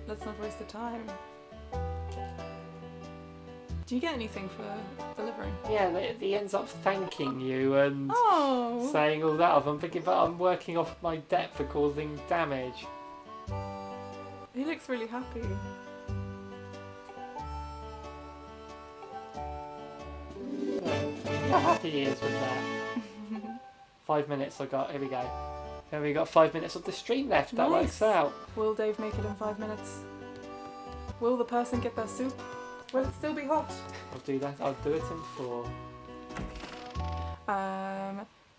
Let's not waste the time. Do you get anything for delivering? Yeah, he ends up thanking you and Oh! saying all that. I'm thinking, but I'm working off my debt for causing damage. He looks really happy. How happy he is with that. 5 minutes I got. Here we go. Here we got 5 minutes of the stream left. That Nice. works out. Will Dave make it in 5 minutes? Will the person get their soup? Will it still be hot? I'll do that. I'll do it in 4.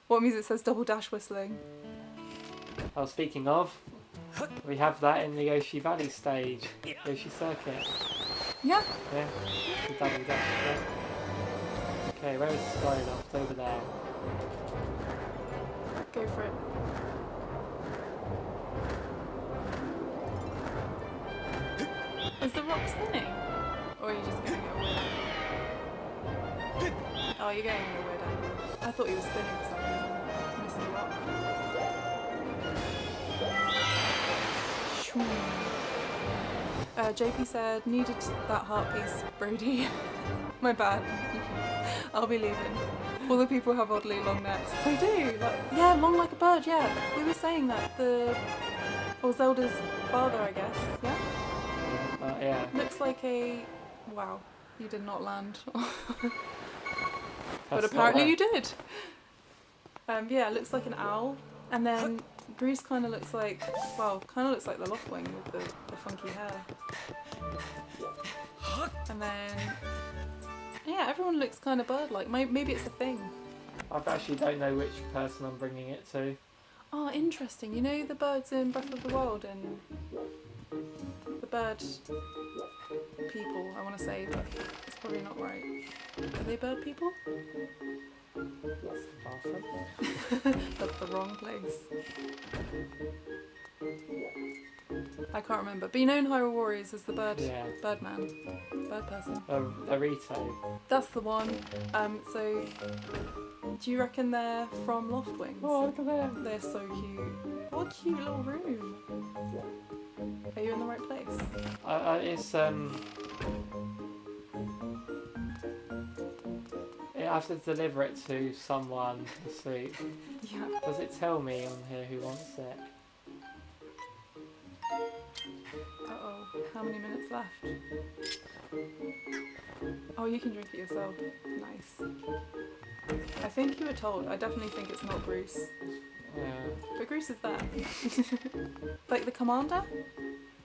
What music says double dash whistling? Oh, speaking of, we have that in the Yoshi Valley stage. Yoshi Circuit. Yeah. Yeah. The double dash. Yeah. Okay, where is Skyloft? Over there. Go for it. Is the rock spinning? Or are you just getting it a weird angle? Oh, you're getting it a weird angle. I thought he was spinning for some reason. Missed the rock. JP said, needed that heart piece, Brody. My bad. I'll be leaving. All the people have oddly long necks. They do. Like, yeah, long like a bird, yeah. We were saying that. Zelda's father, I guess. Yeah? Yeah. Looks like a... Wow. You did not land. But That's apparently not you did. Yeah, it looks like an owl. And then Bruce kind of looks like... Well, kind of looks like the Loftwing with the funky hair. And then... Yeah, everyone looks kind of bird-like. Maybe it's a thing. I actually don't know which person I'm bringing it to. Oh, interesting. You know the birds in Breath of the Wild and the bird people, I want to say, but it's probably not right. Are they bird people? That's the bathroom. That's the wrong place. I can't remember. But you know in Hyrule Warriors is the bird, Yeah. Birdman, bird person. Arito. That's the one. So do you reckon they're from Loftwings? Oh, look at them. They're so cute. What a cute little room. Are you in the right place? It's I have to deliver it to someone to sleep. Yeah. Does it tell me on here who wants it? Uh-oh. How many minutes left? Oh, you can drink it yourself. Nice. I think you were told. I definitely think it's not Bruce. Yeah. But Bruce is there. Like the commander?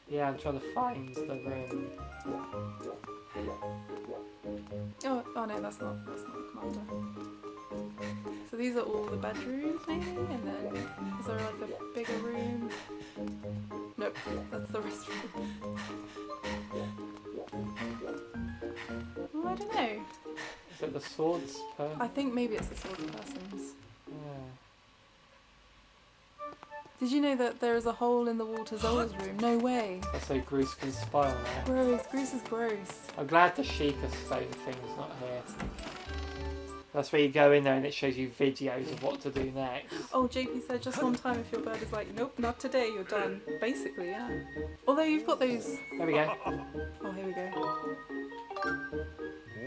Yeah, I'm trying to find the room. Oh no, that's not the commander. So these are all the bedrooms maybe? And then is there like a bigger room? Nope, that's the restroom. Oh, I don't know. Is it the swords I think maybe it's the sort of person's. Yeah. Did you know that there is a hole in the wall to Zola's room? No way. That's so Groose can spy on there. Gross. Groose is gross. I'm glad the Sheikah stone thing's not here. That's where you go in there and it shows you videos of what to do next. Oh, JP said just one time if your bird is like, nope, not today, you're done. Basically, yeah. Although you've got those... There we go. Oh, here we go.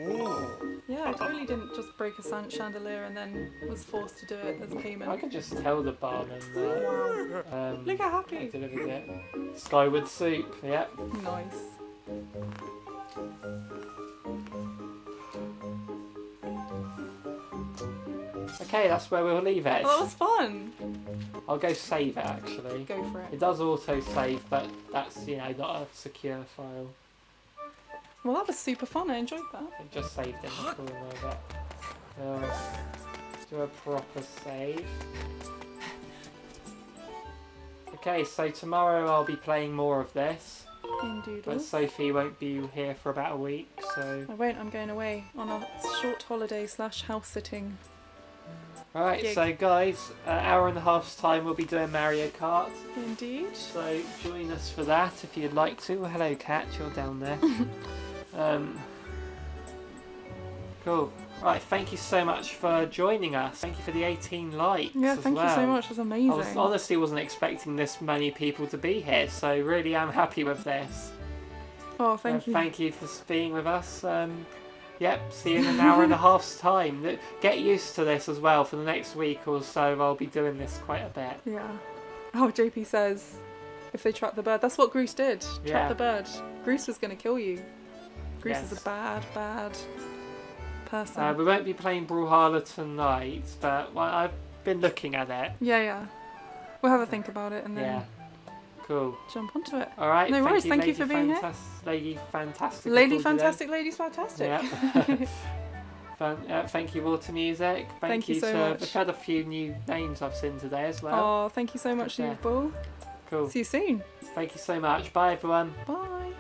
Oh. Yeah, I totally didn't just break a chandelier and then was forced to do it as I payment. could just tell the barman that Wow. Look how I happy. delivered it. Skyward soup, yep. Nice. Okay, that's where we'll leave it. Well, that was fun. I'll go save it actually. Go for It it. does auto save, but that's, you know, not a secure file. Well, that was super fun. I enjoyed that. It just saved in the corner of it. Do a proper save. Okay, so tomorrow I'll be playing more of this, Indeed. but Sophie won't be here for about a week, so... I won't. I'm going away on a short holiday / house sitting. Right, Gig. so guys, hour and a half's time we'll be doing Mario Kart. Indeed. So join us for that if you'd like to. Well, hello, Kat, you're down there. Cool. Right, thank you so much for joining us. Thank you for the 18 likes Yeah, as thank well. you so much. It was amazing. I honestly wasn't expecting this many people to be here, so really am happy with this. Oh, thank you. Thank you for being with us. Yep, see you in an hour and a half's time. Get used to this as well. For the next week or so, I'll be doing this quite a bit. Yeah. Oh, JP says if they trap the bird. That's what Groose did. Trap Yeah. the bird. Groose was going to kill you. Groose Yes. is a bad, bad person. We won't be playing Brawlhalla tonight, but well, I've been looking at it. Yeah. We'll have a think about it and then Yeah. Cool. jump onto it. All right. No worries, thank you Lady for being here. Lady Fantastic. I Lady called you Fantastic, Ladies Fantastic. then. Yeah. Thank you, Water Music. Thank you so much. We've had a few new names I've seen today as well. Oh, thank you so much, Yeah. Steve Ball. Cool. See you soon. Thank you so much. Bye, everyone. Bye.